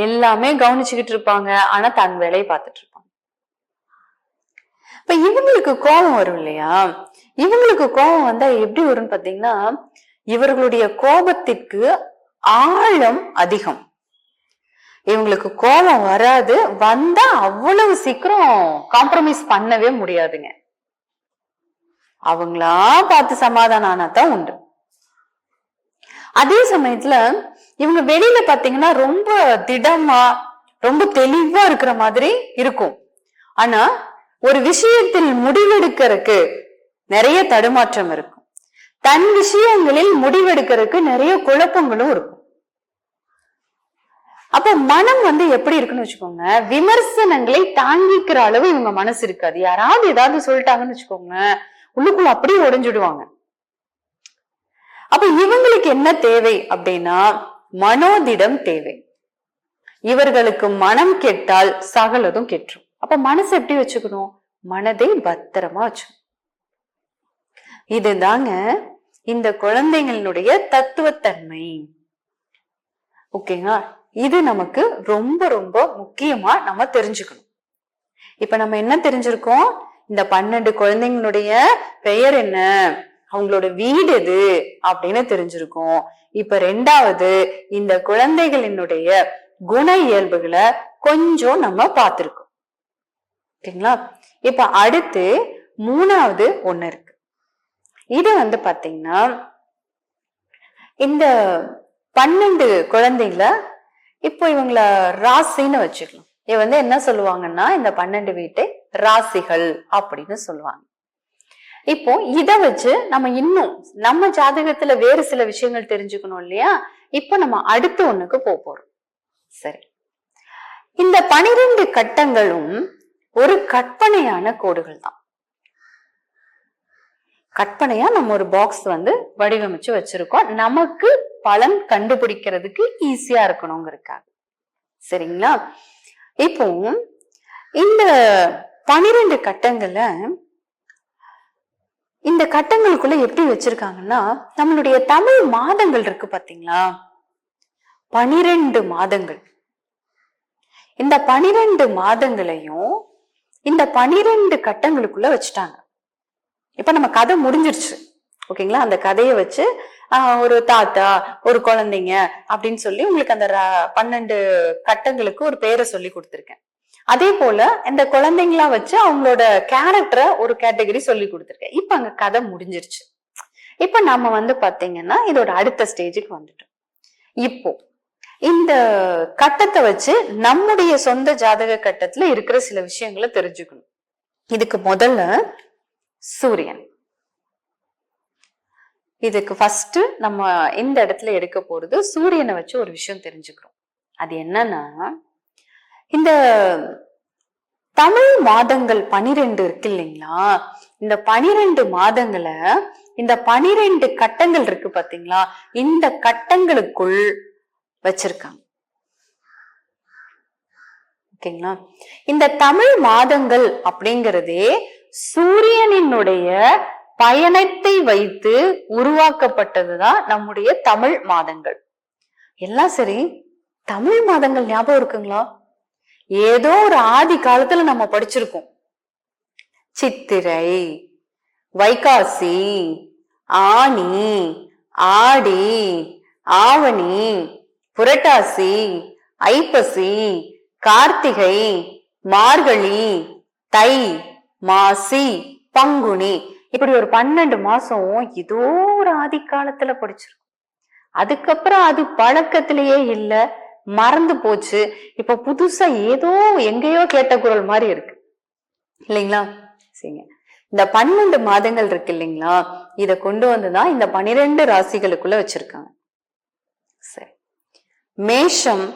எல்லாமே கவனிச்சுக்கிட்டு இருப்பாங்க. ஆனா தன் வேலையை பார்த்துட்டு இருப்பாங்க. இப்ப இவங்களுக்கு கோபம் வரும் இல்லையா, இவங்களுக்கு கோபம் வந்தா எப்படி வரும்னு பாத்தீங்கன்னா, இவர்களுடைய கோபத்திற்கு ஆழம் அதிகம். இவங்களுக்கு கோபம் வராது, வந்தா அவ்வளவு சீக்கிரம் காம்ப்ரமைஸ் பண்ணவே முடியாதுங்க. அவங்களா பார்த்து சமாதானம் ஆனாதான் உண்டு. அதே சமயத்துல இவங்க வெளியில பாத்தீங்கன்னா ரொம்ப திடமா ரொம்ப தெளிவா இருக்கிற மாதிரி இருக்கும். ஆனா ஒரு விஷயத்தில் முடிவெடுக்கிறதுக்கு நிறைய தடுமாற்றம் இருக்கும். தன் விஷயங்களில் முடிவெடுக்கிறதுக்கு நிறைய குழப்பங்களும் இருக்கும். அப்ப மனம் வந்து எப்படி இருக்குன்னு வச்சுக்கோங்க, விமர்சனங்களை தாங்கிக்கிற அளவு இவங்க மனசு இருக்காது. யாராவது ஏதாவது சொல்லிட்டாங்கன்னு வச்சுக்கோங்க, உள்ளுக்குள்ள அப்படியே உடைஞ்சிடுவாங்க. அப்ப இவங்களுக்கு என்ன தேவை அப்படின்னா, மனோதிடம் தேவை. இவர்களுக்கு மனம் கெட்டால் சகலதும் கெட்டுரும். அப்ப மனசு எப்படி வச்சுக்கணும்? மனதை பத்திரமா வச்சுக்கணும். இதுதாங்க இந்த குழந்தைங்களுடைய தத்துவத்தன்மை. ஓகேங்களா? இது நமக்கு ரொம்ப ரொம்ப முக்கியமா நம்ம தெரிஞ்சுக்கணும். இப்ப நம்ம என்ன தெரிஞ்சிருக்கோம்? இந்த 12 குழந்தைங்களுடைய பெயர் என்ன, அவங்களோட வீடு எது அப்படின்னு தெரிஞ்சிருக்கோம். இப்ப ரெண்டாவது இந்த குழந்தைகளினுடைய குண இயல்புகளை கொஞ்சம் நம்ம பார்த்திருக்கோம். ஓகேங்களா? இப்ப அடுத்து மூணாவது ஒண்ணு இருக்கு. இது வந்து பாத்தீங்கன்னா, இந்த 12 குழந்தைங்கள இப்போ இவங்கள ராசின்னு வச்சுக்கலாம். இது வந்து என்ன சொல்லுவாங்கன்னா, இந்த 12 வீட்டை ராசிகள் அப்படின்னு சொல்லுவாங்க. இப்போ இத வச்சு நம்ம இன்னும் நம்ம ஜாதகத்துல வேறு சில விஷயங்கள் தெரிஞ்சுக்கணும் இல்லையா? இப்போ நம்ம அடுத்த ஒண்ணுக்கு போறோம். சரி, இந்த 12 கட்டங்களும் ஒரு கற்பனையான கோடுகள் தான். கற்பனையா நம்ம ஒரு பாக்ஸ் வந்து வடிவமைச்சு வச்சிருக்கோம், நமக்கு பலன் கண்டுபிடிக்கிறதுக்கு ஈஸியா இருக்கணுங்கிறதுக்காக. சரிங்களா? இப்போ இந்த 12 கட்டங்களை இந்த கட்டங்களுக்குள்ள எப்படி வச்சிருக்காங்கன்னா, நம்மளுடைய தமிழ் மாதங்கள் இருக்கு பாத்தீங்களா, 12 மாதங்கள். இந்த 12 மாதங்களையும் இந்த 12 கட்டங்களுக்குள்ள வச்சுட்டாங்க. இப்ப நம்ம கதை முடிஞ்சிருச்சு. ஓகேங்களா? அந்த கதையை வச்சு ஒரு தாத்தா ஒரு குழந்தைங்க அப்படின்னு சொல்லி உங்களுக்கு அந்த 12 கட்டங்களுக்கு ஒரு பேரை சொல்லி கொடுத்துருக்கேன். அதே போல இந்த குழந்தைங்களா வச்சு அவங்களோட கேரக்டரை ஒரு கேட்டகரி சொல்லி கொடுத்துருக்கேன். இப்ப அங்க கதை முடிஞ்சிருச்சு. இப்ப நம்ம பாத்தீங்கன்னா இதோட அடுத்த ஸ்டேஜுக்கு வந்துட்டோம். இப்போ இந்த கட்டத்தை வச்சு நம்முடைய சொந்த ஜாதக கட்டத்துல இருக்கிற சில விஷயங்களை தெரிஞ்சுக்கணும். இதுக்கு முதல்ல சூரியன். இதுக்கு ஃபர்ஸ்ட் நம்ம இந்த இடத்துல எடுக்க போறது சூரியனை வச்சு ஒரு விஷயம் தெரிஞ்சுக்கிறோம். அது என்னன்னா, இந்த தமிழ் மாதங்கள் 12 இருக்கு இல்லைங்களா, இந்த 12 மாதங்களை இந்த 12 கட்டங்கள் இருக்கு பாத்தீங்களா, இந்த கட்டங்களுக்குள் வச்சிருக்காங்க. ஓகேங்களா? இந்த தமிழ் மாதங்கள் அப்படிங்கிறதே சூரியனினுடைய பயணத்தை வைத்து உருவாக்கப்பட்டதுதான் நம்முடைய தமிழ் மாதங்கள். எல்லாம் சரி, தமிழ் மாதங்கள் ஞாபகம் இருக்குங்களா? ஏதோ ஒரு ஆதி காலத்துல நம்ம படிச்சிருக்கோம். சித்திரை, வைகாசி, ஆனி, ஆடி, ஆவணி, புரட்டாசி, ஐப்பசி, கார்த்திகை, மார்கழி, தை, மாசி, பங்குனி, இப்படி ஒரு 12 மாசம் ஏதோ ஒரு ஆதி காலத்துல படிச்சிருக்கோம். அதுக்கப்புறம் அது பழக்கத்திலேயே இல்ல, மறந்து போச்சு. இப்ப புதுசா ஏதோ எங்கேயோ கேட்ட குரல் மாதிரி இருக்கு இல்லைங்களா? சரிங்க, இந்த 12 மாதங்கள் இருக்கு இல்லைங்களா, இத கொண்டு வந்துதான் இந்த 12 ராசிகளுக்குள்ள வச்சிருக்காங்க. சரி, மேஷம்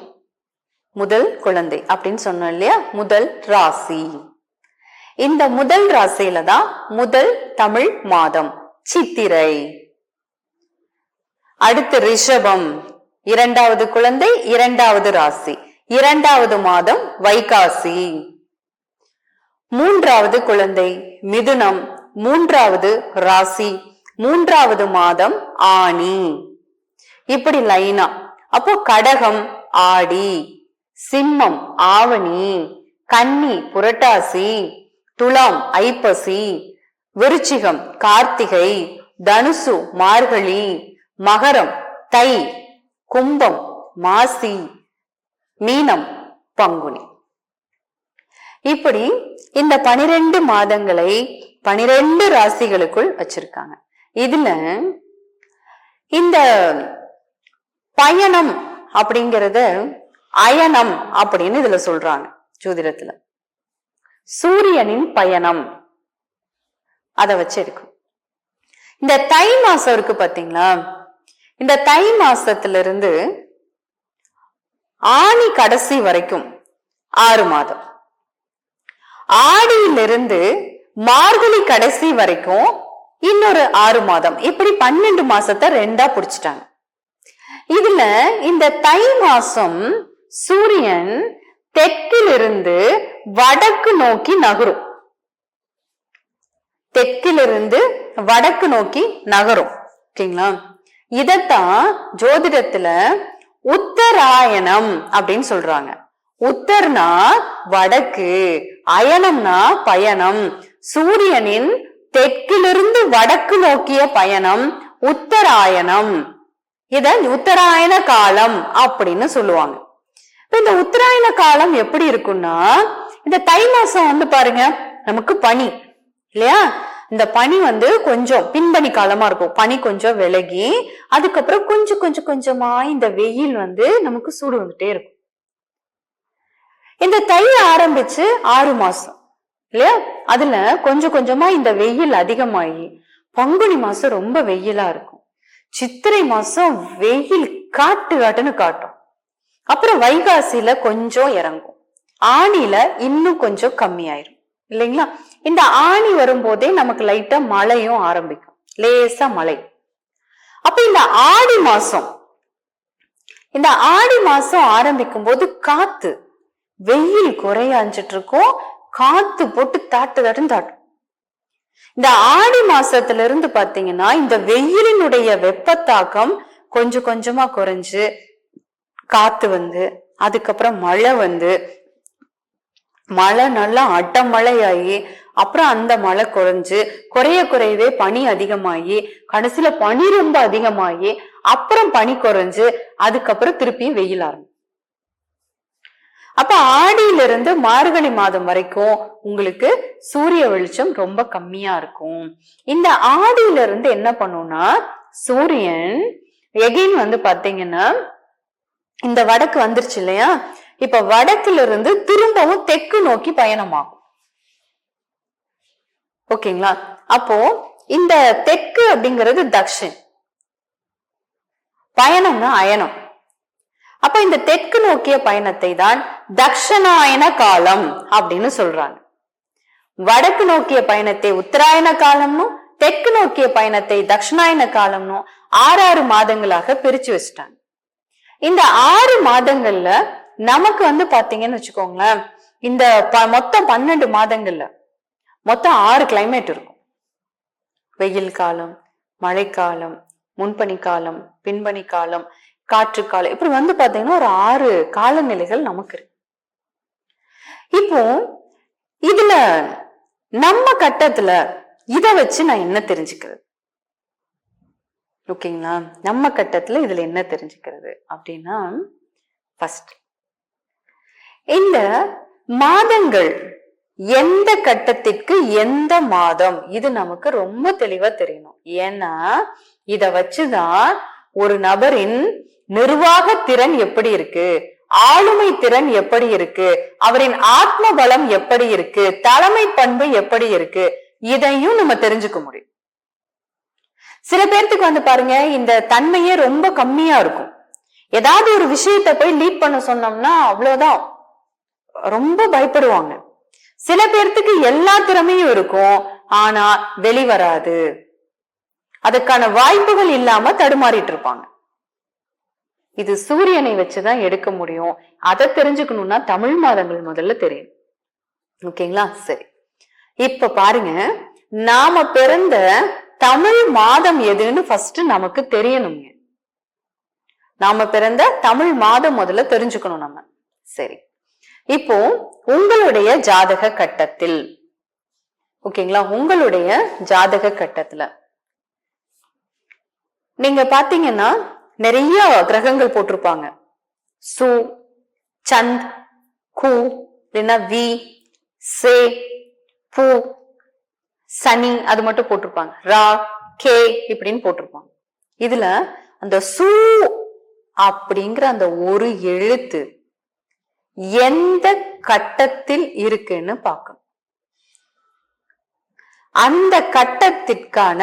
முதல் குழந்தை அப்படின்னு சொன்னோம் இல்லையா, முதல் ராசி. இந்த முதல் ராசியில தான் முதல் தமிழ் மாதம் சித்திரை. அடுத்து ரிஷபம், இரண்டாவது குழந்தை, இரண்டாவது ராசி, இரண்டாவது மாதம் வைகாசி. மூன்றாவது குழந்தை மிதுனம், மூன்றாவது ராசி, மூன்றாவது மாதம் ஆனி. இப்படி லைனா. அப்போ கடகம் ஆடி, சிம்மம் ஆவணி, கன்னி புரட்டாசி, துலாம் ஐப்பசி, விருச்சிகம் கார்த்திகை, தனுசு மார்கழி, மகரம் தை, கும்பம் மாசி, மீனம் பங்குனி. இப்படி இந்த 12 மாதங்களை 12 ராசிகளுக்குள் வச்சிருக்காங்க. இதுல இந்த பயணம் அப்படிங்கறத அயனம் அப்படின்னு இதுல சொல்றாங்க ஜோதிடத்துல. சூரியனின் பயணம் அத வச்சு இருக்கும். இந்த தை மாசம் இருக்கு பாத்தீங்களா, இந்த தை மாசத்துல இருந்து ஆனி கடைசி வரைக்கும் 6 மாதம், ஆடியிலிருந்து மார்கழி கடைசி வரைக்கும் இன்னொரு 6 மாதம், இப்படி 12 மாசத்தை ரெண்டா புடிச்சிட்டாங்க. இதுல இந்த தை மாசம் சூரியன் தெற்கிலிருந்து வடக்கு நோக்கி நகரும். தெற்கிலிருந்து வடக்கு நோக்கி நகரும். ஓகேங்களா? இதத்தான் ஜோதிடத்துல உத்தராயணம் அப்படின்னு சொல்றாங்க. உத்தர்னா வடக்கு, அயனம்னா பயணம். சூரியனின் தெற்கிலிருந்து வடக்கு நோக்கிய பயணம் உத்தராயணம். இத உத்தராயண காலம் அப்படின்னு சொல்லுவாங்க. இந்த உத்தராயண காலம் எப்படி இருக்கும்னா, இந்த தை மாசம் பாருங்க, நமக்கு பனி இல்லையா, இந்த பனி கொஞ்சம் பின்பனி காலமா இருக்கும். பனி கொஞ்சம் விலகி அதுக்கப்புறம் கொஞ்சம் கொஞ்சம் கொஞ்சமா இந்த வெயில் நமக்கு சூடு வந்துட்டே இருக்கும். இந்த தை ஆரம்பிச்சு 6 மாசம் இல்லையா, அதுல கொஞ்சம் கொஞ்சமா இந்த வெயில் அதிகமாகி பங்குனி மாசம் ரொம்ப வெயிலா இருக்கும். சித்திரை மாசம் வெயில் காட்டுன்னு காட்டும். அப்புறம் வைகாசியில கொஞ்சம் இறங்கும், ஆணில இன்னும் கொஞ்சம் கம்மியாயிரும் இல்லைங்களா. இந்த ஆணி வரும்போதே நமக்கு லைட்டா மழையும் ஆரம்பிக்கும், லேசா மழை. அப்ப இந்த ஆடி மாசம் ஆரம்பிக்கும் போது காத்து, வெயில் குறையாஞ்சிட்டு இருக்கும், காத்து போட்டு தாட்டுன்னு தாட்டும். இந்த ஆடி மாசத்துல இருந்து பாத்தீங்கன்னா இந்த வெயிலினுடைய வெப்பத்தாக்கம் கொஞ்சம் கொஞ்சமா குறைஞ்சு காத்து அதுக்கப்புறம் மழை நல்லா அட்டமழையாகி, அப்புறம் அந்த மழை குறைஞ்சு குறையவே பனி அதிகமாகி, கடைசியில பனி ரொம்ப அதிகமாகி, அப்புறம் பனி குறைஞ்சு அதுக்கப்புறம் திருப்பியும் வெயில் ஆரம்பிக்கும். அப்ப ஆடியிலிருந்து மார்கழி மாதம் வரைக்கும் உங்களுக்கு சூரிய வெளிச்சம் ரொம்ப கம்மியா இருக்கும். இந்த ஆடியிலிருந்து என்ன பண்ணும்னா சூரியன் எகைன் வந்து பாத்தீங்கன்னா இந்த வடக்கு வந்துருச்சு இல்லையா, இப்ப வடக்குல இருந்து திரும்பவும் தெற்கு நோக்கி பயணமாகும். ஓகேங்களா? அப்போ இந்த தெற்கு அப்படிங்கிறது தக்ஷின், பயணம்னா அயனம். அப்ப இந்த தெற்கு நோக்கிய பயணத்தை தான் தக்ஷணாயன காலம் அப்படின்னு சொல்றாங்க. வடக்கு நோக்கிய பயணத்தை உத்தராயண காலம்னும் தெற்கு நோக்கிய பயணத்தை தக்ஷணாயன காலம்னும் 6 மாதங்களாக பிரிச்சு வச்சுட்டாங்க. இந்த 6 மாதங்கள்ல நமக்கு வந்து பாத்தீங்கன்னு வச்சுக்கோங்களேன், இந்த மொத்தம் 12 மாதங்கள்ல மொத்தம் 6 கிளைமேட் இருக்கும். வெயில் காலம், மழைக்காலம், முன்பனி காலம், பின்பனி காலம், காற்று காலம், இப்படி வந்து பாத்தீங்கன்னா ஒரு 6 காலநிலைகள் நமக்கு இருக்கு. இப்போ இதுல நம்ம கட்டத்துல இத வச்சு நான் என்ன தெரிஞ்சுக்கிறது? ஓகேங்களா? நம்ம கட்டத்துல இதுல என்ன தெரிஞ்சுக்கிறது அப்படின்னா, ஃபர்ஸ்ட் இந்த மாதங்கள் எந்த கட்டத்திற்கு எந்த மாதம், இது நமக்கு ரொம்ப தெளிவா தெரியணும். ஏன்னா இத வச்சுதான் ஒரு நபரின் நிர்வாக திறன் எப்படி இருக்கு, ஆளுமை திறன் எப்படி இருக்கு, அவரின் ஆத்ம பலம் எப்படி இருக்கு, தலைமை பண்பு எப்படி இருக்கு, இதையும் நம்ம தெரிஞ்சுக்க முடியும். சில பேர்த்துக்கு வந்து பாருங்க இந்த தன்மையே ரொம்ப கம்மியா இருக்கும். ஏதாவது ஒரு விஷயத்த போய் லீட் பண்ண சொன்னோம்னா அவ்வளவுதான், ரொம்ப பயப்படுவாங்க. சில பேர்த்துக்கு எல்லா திறமையும் இருக்கும், ஆனா வெளிவராது, அதுக்கான வாய்ப்புகள் இல்லாம தடுமாறிட்டு இருப்பாங்க. இது சூரியனை வச்சுதான் எடுக்க முடியும். அதை தெரிஞ்சுக்கணும்னா தமிழ் மாதங்கள் முதல்ல தெரியும். ஓகேங்களா? சரி, இப்ப பாருங்க, நாம பிறந்த தமிழ் மாதம் எதுன்னு ஃபர்ஸ்ட் நமக்கு தெரியணுங்க. நாம பிறந்த தமிழ் மாதம் முதல்ல தெரிஞ்சுக்கணும் நம்ம. சரி, இப்போ உங்களுடைய ஜாதக கட்டத்தில், ஓகேங்களா, உங்களுடைய ஜாதக கட்டத்துல நீங்க பாத்தீங்கன்னா நிறைய கிரகங்கள் போட்டிருப்பாங்க. சு, சந்த், கு, இல்லைன்னா வி, சே, பூ, சனி, அது மட்டும் போட்டிருப்பாங்க. ரா, கே இப்படின்னு போட்டிருப்பாங்க. இதுல அந்த சு அப்படிங்கிற அந்த ஒரு எழுத்து எந்த கட்டத்தில் இருக்குன்னு பார்க்கணும். அந்த கட்டத்திற்கான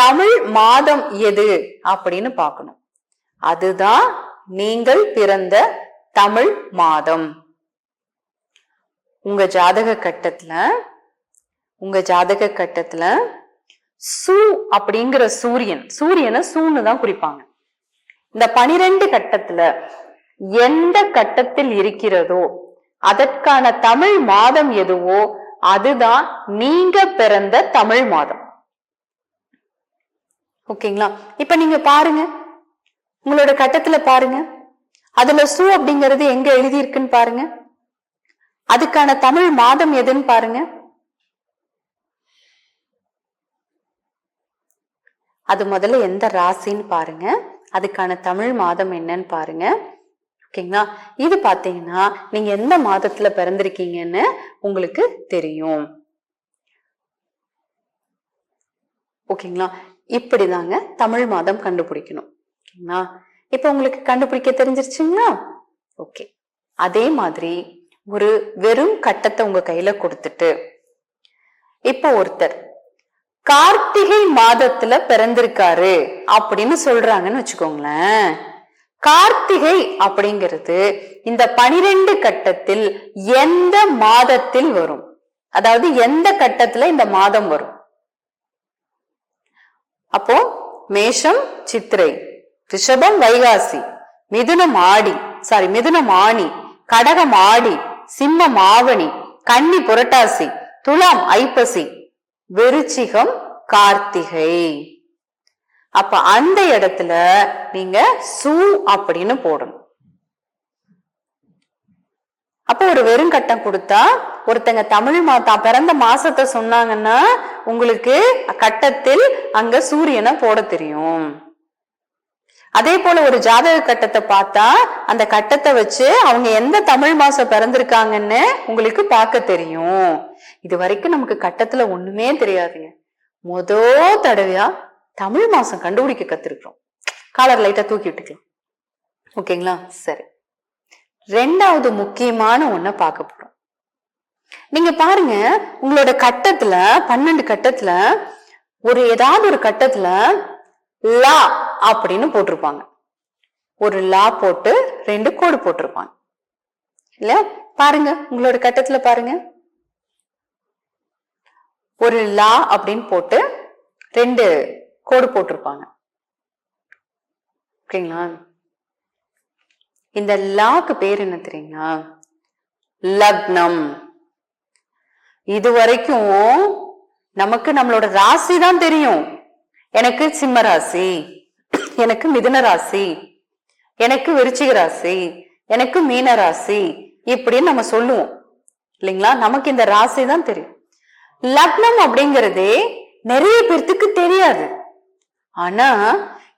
தமிழ் மாதம் எது அப்படின்னு பார்க்கணும். அதுதான் நீங்கள் பிறந்த தமிழ் மாதம். உங்க ஜாதக கட்டத்துல சு அப்படிங்கிற சூரியனை சூன்னு தான் குறிப்பாங்க. இந்த 12 கட்டத்துல எந்த கட்டத்தில் இருக்கிறதோ அதற்கான தமிழ் மாதம் எதுவோ அதுதான் நீங்க பிறந்த தமிழ் மாதம். ஓகேங்களா? இப்ப நீங்க பாருங்க, உங்களோட கட்டத்துல பாருங்க, அதுல சு அப்படிங்கிறது எங்க எழுதி இருக்குன்னு பாருங்க, அதுக்கான தமிழ் மாதம் எதுன்னு பாருங்க. அது முதல்ல எந்த ராசின்னு பாருங்க, அதுக்கான தமிழ் மாதம் என்னன்னு பாருங்க. ஓகேங்களா? இது பாத்தீங்கன்னா நீங்க எந்த மாதத்துல பிறந்திருக்கீங்கன்னு உங்களுக்கு தெரியும். ஓகேங்களா? இப்படிதாங்க தமிழ் மாதம் கண்டுபிடிக்கணும். ஓகேங்களா? இப்ப உங்களுக்கு கண்டுபிடிக்க தெரிஞ்சிருச்சுங்களா? ஓகே, அதே மாதிரி ஒரு வெறும் கட்டத்தை உங்க கையில கொடுத்துட்டு, இப்ப ஒருத்தர் கார்த்திகை மாதத்துல பிறந்திருக்காரு அப்படின்னு சொல்றாங்கன்னு வச்சுக்கோங்களேன். கார்த்திகை அப்படிங்கிறது இந்த 12 கட்டத்தில் எந்த மாதத்தில் வரும், அதாவது எந்த கட்டத்துல இந்த மாதம் வரும்? அப்போ மேஷம் சித்திரை, ரிஷபம் வைகாசி, மிதுனம் ஆணி, கடகம் ஆடி, சிம்மம் ஆவணி, கன்னி புரட்டாசி, துலாம் ஐப்பசி, விருச்சிகம் கார்த்திகை. அப்ப அந்த இடத்துல நீங்க சு அப்படின்னு போடணும். அப்ப ஒரு வெறும் கட்டம் கொடுத்தா ஒருத்தங்க தமிழ் பிறந்த மாசத்தை சொன்னாங்கன்னா உங்களுக்கு கட்டத்தில் அங்க சூரியனை போட தெரியும். அதே போல ஒரு ஜாதக கட்டத்தை பார்த்தா அந்த கட்டத்தை வச்சு அவங்க எந்த தமிழ் மாசம் பிறந்திருக்காங்கன்னு உங்களுக்கு பார்க்க தெரியும். இது வரைக்கும் நமக்கு கட்டத்துல ஒண்ணுமே தெரியாதுங்க. தடவையா தமிழ் மாசம் கண்டுபிடிக்க கத்துருக்கோம். காலர் லைட்டா தூக்கி விட்டுக்கலாம். ஓகேங்களா? சரி, ரெண்டாவது முக்கியமான ஒண்ண பார்க்க போறோம். நீங்க பாருங்க, உங்களோட கட்டத்துல 12 கட்டத்துல ஏதாவது ஒரு கட்டத்துல லா அப்படின்னு போட்டிருப்பாங்க. ஒரு லா போட்டு 2 கோடு போட்டிருப்பாங்க இல்ல? பாருங்க, உங்களோட கட்டத்துல பாருங்க, ஒரு லா அப்படின்னு போட்டு 2 கோடு போட்டிருப்பாங்க. ஓகேங்களா? இந்த லாக்கு பேர் என்ன தெரியுங்களா? லக்னம். இது வரைக்கும் நமக்கு நம்மளோட ராசி தான் தெரியும். எனக்கு சிம்ம ராசி, எனக்கு மிதுன ராசி, எனக்கு விருச்சிக ராசி, எனக்கு மீன ராசி, இப்படின்னு நம்ம சொல்லுவோம் இல்லைங்களா? நமக்கு இந்த ராசி தான் தெரியும். லக்னம் அப்படிங்கிறதே நிறைய பேர்த்துக்கு தெரியாது. ஆனா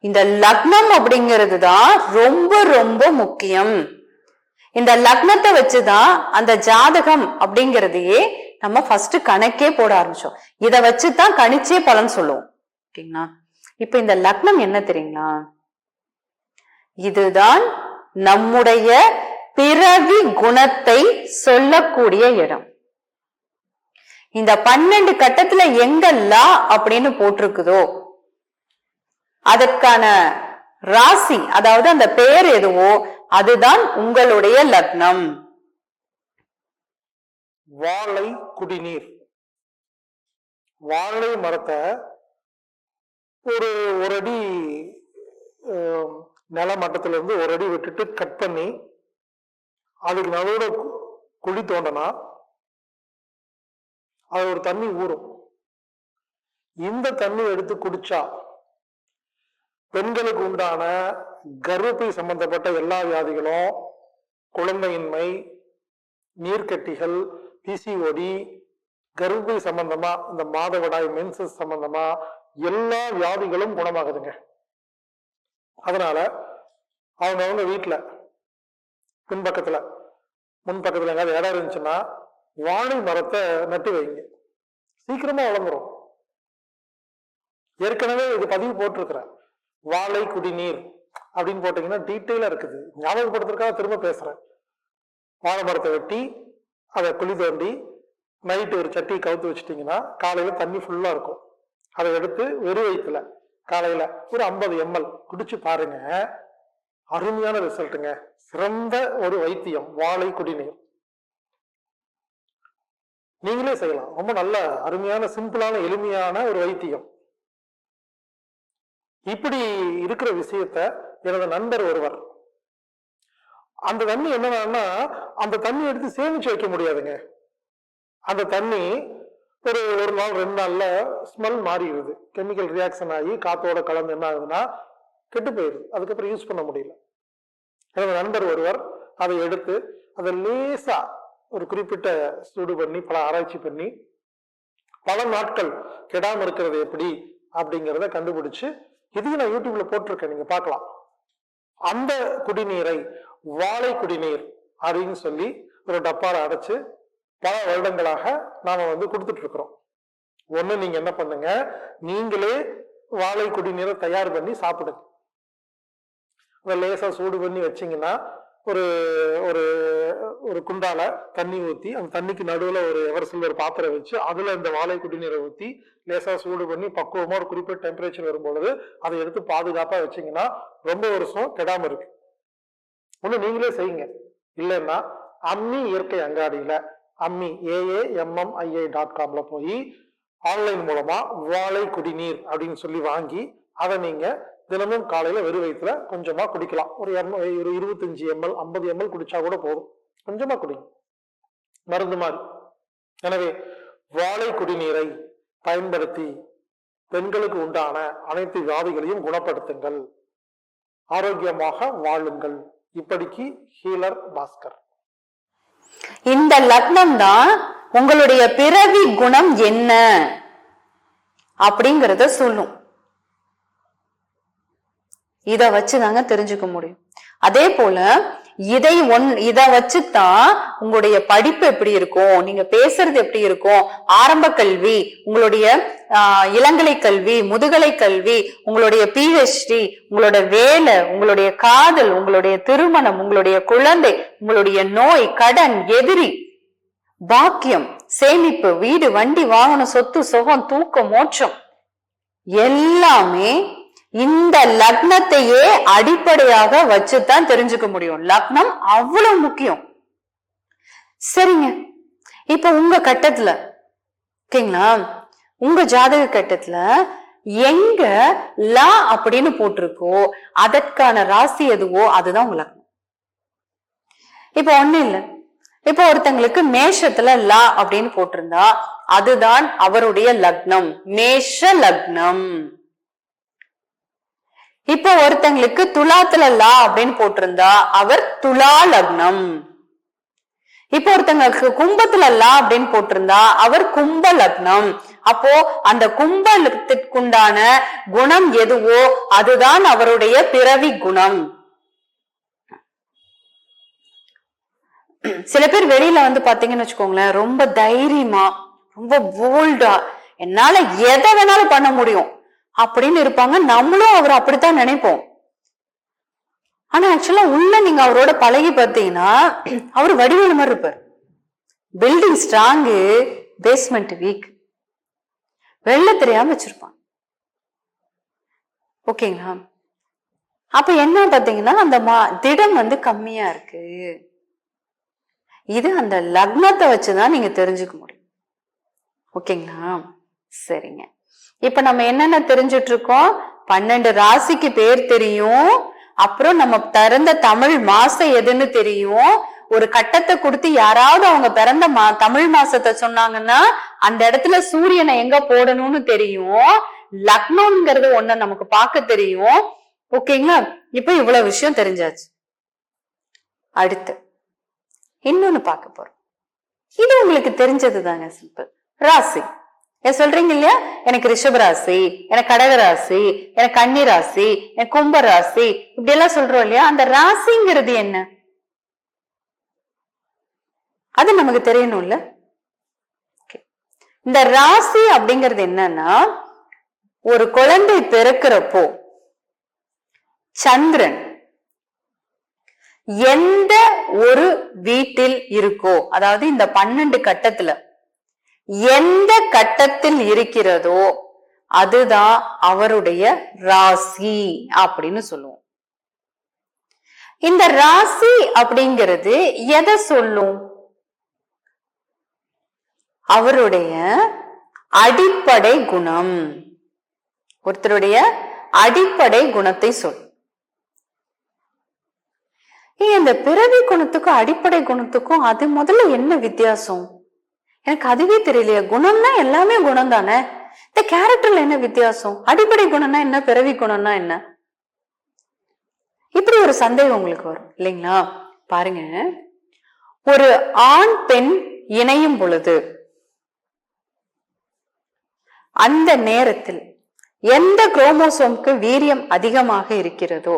இந்த லக்னம் அப்படிங்கிறது தான் ரொம்ப ரொம்ப முக்கியம். இந்த லக்னத்தை வச்சுதான் அந்த ஜாதகம் அப்படிங்கிறதையே நம்ம ஃபர்ஸ்ட் கணக்கே போட ஆரம்பிச்சோம். இத வச்சுதான் கணிச்சே பலன் சொல்லுவோம். ஓகேங்களா? இப்ப இந்த லக்னம் என்ன தெரியுங்களா? இதுதான் நம்முடைய பிறவி குணத்தை சொல்லக்கூடிய இடம். இந்த 12 கட்டத்துல எங்க லா அப்படின்னு போட்டிருக்குதோ அதற்கான ராசி, அதாவது அந்த பெயர் எதுவோ அதுதான் உங்களுடைய லக்னம். வாழை குடிநீர். வாழை மரத்தை ஒரு அடி நில மட்டத்துல இருந்து 1 அடி விட்டுட்டு கட் பண்ணி அதுக்கு நடுவோட குழி தோண்டனா அது ஒரு தண்ணி ஊறும். இந்த தண்ணி எடுத்து குடிச்சா பெண்களுக்கு உண்டான கர்ப்பப்பை சம்பந்தப்பட்ட எல்லா வியாதிகளும், குழந்தையின்மை, நீர்க்கட்டிகள், பிசிஓடி, கர்ப்பப்பை சம்பந்தமா இந்த மாதவிடாய் மென்சஸ் சம்பந்தமா எல்லா வியாதிகளும் குணமாகுதுங்க. அதனால அவங்க வீட்டுல பின்பக்கத்துல முன்பக்கத்துல எங்காவது இடம் இருந்துச்சுன்னா வாழை மரத்தை நட்டு வைங்க, சீக்கிரமா வளர்ந்துரும். ஏற்கனவே இது பதிவு போட்டிருக்கிறேன். வாழை குடிநீர் அப்படின்னு போட்டீங்கன்னா டீட்டெயிலா இருக்குது. ஞாபகப்படுத்துறதுக்காக திரும்ப பேசுறேன். வாழை மரத்தை வெட்டி அதை குழி தோண்டி நைட்டு ஒரு சட்டி கவுத்து வச்சுட்டீங்கன்னா காலையில தண்ணி ஃபுல்லா இருக்கும். அதை எடுத்து வெறும் வயிற்றுல காலையில ஒரு 50 ml குடிச்சு பாருங்க, அருமையான ரிசல்ட்டுங்க. சிறந்த ஒரு வைத்தியம் வாழை குடிநீர். நீங்களே செய்யலாம். ரொம்ப நல்ல அருமையான சிம்பிளான எளிமையான ஒரு வைத்தியம். இப்படி இருக்கிற விஷயத்த எனது நண்பர் ஒருவர், அந்த தண்ணி என்னன்னா அந்த தண்ணி எடுத்து சேமிச்சு வைக்க முடியாதுங்க. அந்த தண்ணி ஒரு நாள் 2 நாள்ல ஸ்மெல் மாறிடுது. கெமிக்கல் ரியாக்ஷன் ஆகி காத்தோட கலந்து என்ன ஆகுதுன்னா கெட்டு போயிடுது. அதுக்கப்புறம் யூஸ் பண்ண முடியல. எனது நண்பர் ஒருவர் அதை எடுத்து அதை லேசா ஒரு குறிப்பிட்ட சூடு பண்ணி பல ஆராய்ச்சி பண்ணி பல நாட்கள் கெடாம இருக்கிறது எப்படி அப்படிங்கிறத கண்டுபிடிச்சு இதையும் நான் யூடியூப்ல போட்டிருக்கேன், நீங்க பார்க்கலாம். அந்த குடிநீரை வாழை குடிநீர் அப்படின்னு சொல்லி ஒரு டப்பால அடைச்சு பல வருடங்களாக நாம கொடுத்துட்டு இருக்கிறோம். ஒண்ணு, நீங்க என்ன பண்ணுங்க, நீங்களே வாழை குடிநீரை தயார் பண்ணி சாப்பிடுங்க. அதை லேசா சூடு பண்ணி வச்சீங்கன்னா ஒரு ஒரு ஒரு குண்டால தண்ணி ஊத்தி அந்த தண்ணிக்கு நடுவுல ஒரு எவர்சில்வர் பாத்திரம் வச்சு அதுல இந்த வாழை குடிநீரை ஊத்தி லேசா சூடு பண்ணி பக்குவமா ஒரு குறிப்பிட்ட டெம்பரேச்சர் வரும்பொழுது அதை எடுத்து பாதுகாப்பா வச்சீங்கன்னா ரொம்ப வருஷம் கெடாம இருக்கு. ஒண்ணு நீங்களே செய்யுங்க. இல்லைன்னா அம்மி இயற்கை அங்காடியில அம்மி AAMMIA.com போய் ஆன்லைன் மூலமா வாழை குடிநீர் அப்படின்னு சொல்லி வாங்கி அதை நீங்க தினமும் காலையில வெறும் வயிற்றுல கொஞ்சமா குடிக்கலாம். ஒரு 25 ml 50 ml குடிச்சா கூட போதும். கொஞ்சமா குடிங்க, மருந்து மாதிரி. எனவே வாழை குடிநீரை பயன்படுத்தி பெண்களுக்கு உண்டான அனைத்து வியாதிகளையும் குணப்படுத்துங்கள், ஆரோக்கியமாக வாழுங்கள். இப்படிக்கு ஹீலர் பாஸ்கர். இந்த லக்னம் தான் உங்களுடைய பிறவி குணம் என்ன அப்படிங்கறத சொல்லும். இத வச்சுதாங்க தெரிஞ்சுக்க முடியும். அதே போல இத வச்சுதான் உங்களுடைய படிப்பு எப்படி இருக்கும், நீங்க பேசுறது எப்படி இருக்கும், ஆரம்ப கல்வி, உங்களுடைய இளங்கலை கல்வி, முதுகலை கல்வி, உங்களுடைய PhD, உங்களோட வேலை, உங்களுடைய காதல், உங்களுடைய திருமணம், உங்களுடைய குழந்தை, உங்களுடைய நோய், கடன், எதிரி, பாக்கியம், சேமிப்பு, வீடு, வண்டி, வாகனம், சொத்து, சுகம், தூக்கம், மோட்சம் எல்லாமே இந்த லக்னத்தையே அடிப்படையாக வச்சுதான் தெரிஞ்சுக்க முடியும். லக்னம் அவ்வளவு முக்கியம். சரிங்க, இப்ப உங்க கட்டத்துல ஓகேங்களா, உங்க ஜாதக கட்டத்துல எங்க லா அப்படின்னு போட்டிருக்கோ அதற்கான ராசி எதுவோ அதுதான் உங்க லக்னம். இப்ப ஒண்ணு இல்ல, இப்ப ஒருத்தங்களுக்கு மேஷத்துல லா அப்படின்னு போட்டிருந்தா அதுதான் அவருடைய லக்னம், மேஷ லக்னம். இப்ப ஒருத்தங்களுக்கு துலாத்துல லா அப்படின்னு போட்டிருந்தா அவர் துலா லக்னம். இப்ப ஒருத்தங்களுக்கு கும்பத்துல லா அப்படின்னு போட்டிருந்தா அவர் கும்ப லக்னம். அப்போ அந்த கும்பத்துக்குண்டான குணம் எதுவோ அதுதான் அவருடைய பிறவி குணம். சில பேர் வெளியில வந்து பாத்தீங்கன்னு வச்சுக்கோங்களேன், ரொம்ப தைரியமா, ரொம்ப போல்டா, என்னால எதை வேணாலும் பண்ண முடியும் அப்படின்னு இருப்பாங்க. நம்மளும் அவர் அப்படித்தான் நினைப்போம். ஆனா ஆக்சுவலா உள்ள நீங்க அவரோட பழகி பார்த்தீங்கன்னா அவர் வடிவேலு மாதிரி இருப்பார். பில்டிங் ஸ்ட்ராங்கு, பேஸ்மெண்ட் வீக், வெள்ள தெரியாம வச்சிருப்பான். ஓகேங்களா? அப்ப என்ன பாத்தீங்கன்னா அந்த திடம் வந்து கம்மியா இருக்கு. இது அந்த லக்னத்தை வச்சுதான் நீங்க தெரிஞ்சுக்க முடியும். ஓகேங்களா? சரிங்க, இப்ப நம்ம என்னென்ன தெரிஞ்சிட்டு இருக்கோம், 12 ராசிக்கு பேர் தெரியும், அப்புறம் நம்ம பிறந்த தமிழ் மாசம் எதுன்னு தெரியும். ஒரு கட்டத்தை கொடுத்து யாராவது அவங்க பிறந்த தமிழ் மாசத்தை சொன்னாங்கன்னா அந்த இடத்துல சூரியனை எங்க போடணும்னு தெரியும். லக்னம்ங்கிறது ஒண்ணு நமக்கு பார்க்க தெரியும். ஓகேங்களா? இப்ப இவ்வளவு விஷயம் தெரிஞ்சாச்சு. அடுத்து இன்னொன்னு பார்க்க போறோம். இது உங்களுக்கு தெரிஞ்சது தாங்க, சிம்பிள். ராசி சொல்றீங்க இல்லையா, எனக்கு ரிஷப ராசி, எனக்கு கடக ராசி, எனக்கு கன்னி ராசி, எனக்கு கும்ப ராசி, இப்படி எல்லாம் சொல்றோம் இல்லையா. அந்த ராசிங்கிறது என்ன, அது நமக்கு தெரியணும்ல. இந்த ராசி அப்படிங்கிறது என்னன்னா, ஒரு குழந்தை பிறக்கிறப்போ சந்திரன் எந்த ஒரு வீட்டில் இருக்கோ, அதாவது இந்த 12 கட்டத்துல எந்த கட்டத்தில் இருக்கிறதோ அதுதான் அவருடைய ராசி அப்படின்னு சொல்லுவோம். இந்த ராசி அப்படிங்கிறது எதை சொல்லும், அவருடைய அடிப்படை குணம், ஒருத்தருடைய அடிப்படை குணத்தை சொல்லும். இந்த பிறவி குணத்துக்கும் அடிப்படை குணத்துக்கும் அது முதல்ல என்ன வித்தியாசம், எனக்கு அதுவே தெரியலையா. குணம்னா எல்லாமே குணம் தானே, இந்த கேரக்டர்ல என்ன வித்தியாசம், அடிப்படை குணம்னா என்ன, பிறவி குணம்னா என்ன, இப்படி ஒரு சந்தேகம் உங்களுக்கு வரும் இல்லைங்களா. பாருங்க, ஒரு ஆண் பெண் இணையும் பொழுது அந்த நேரத்தில் எந்த குரோமோசோமுக்கு வீரியம் அதிகமாக இருக்கிறதோ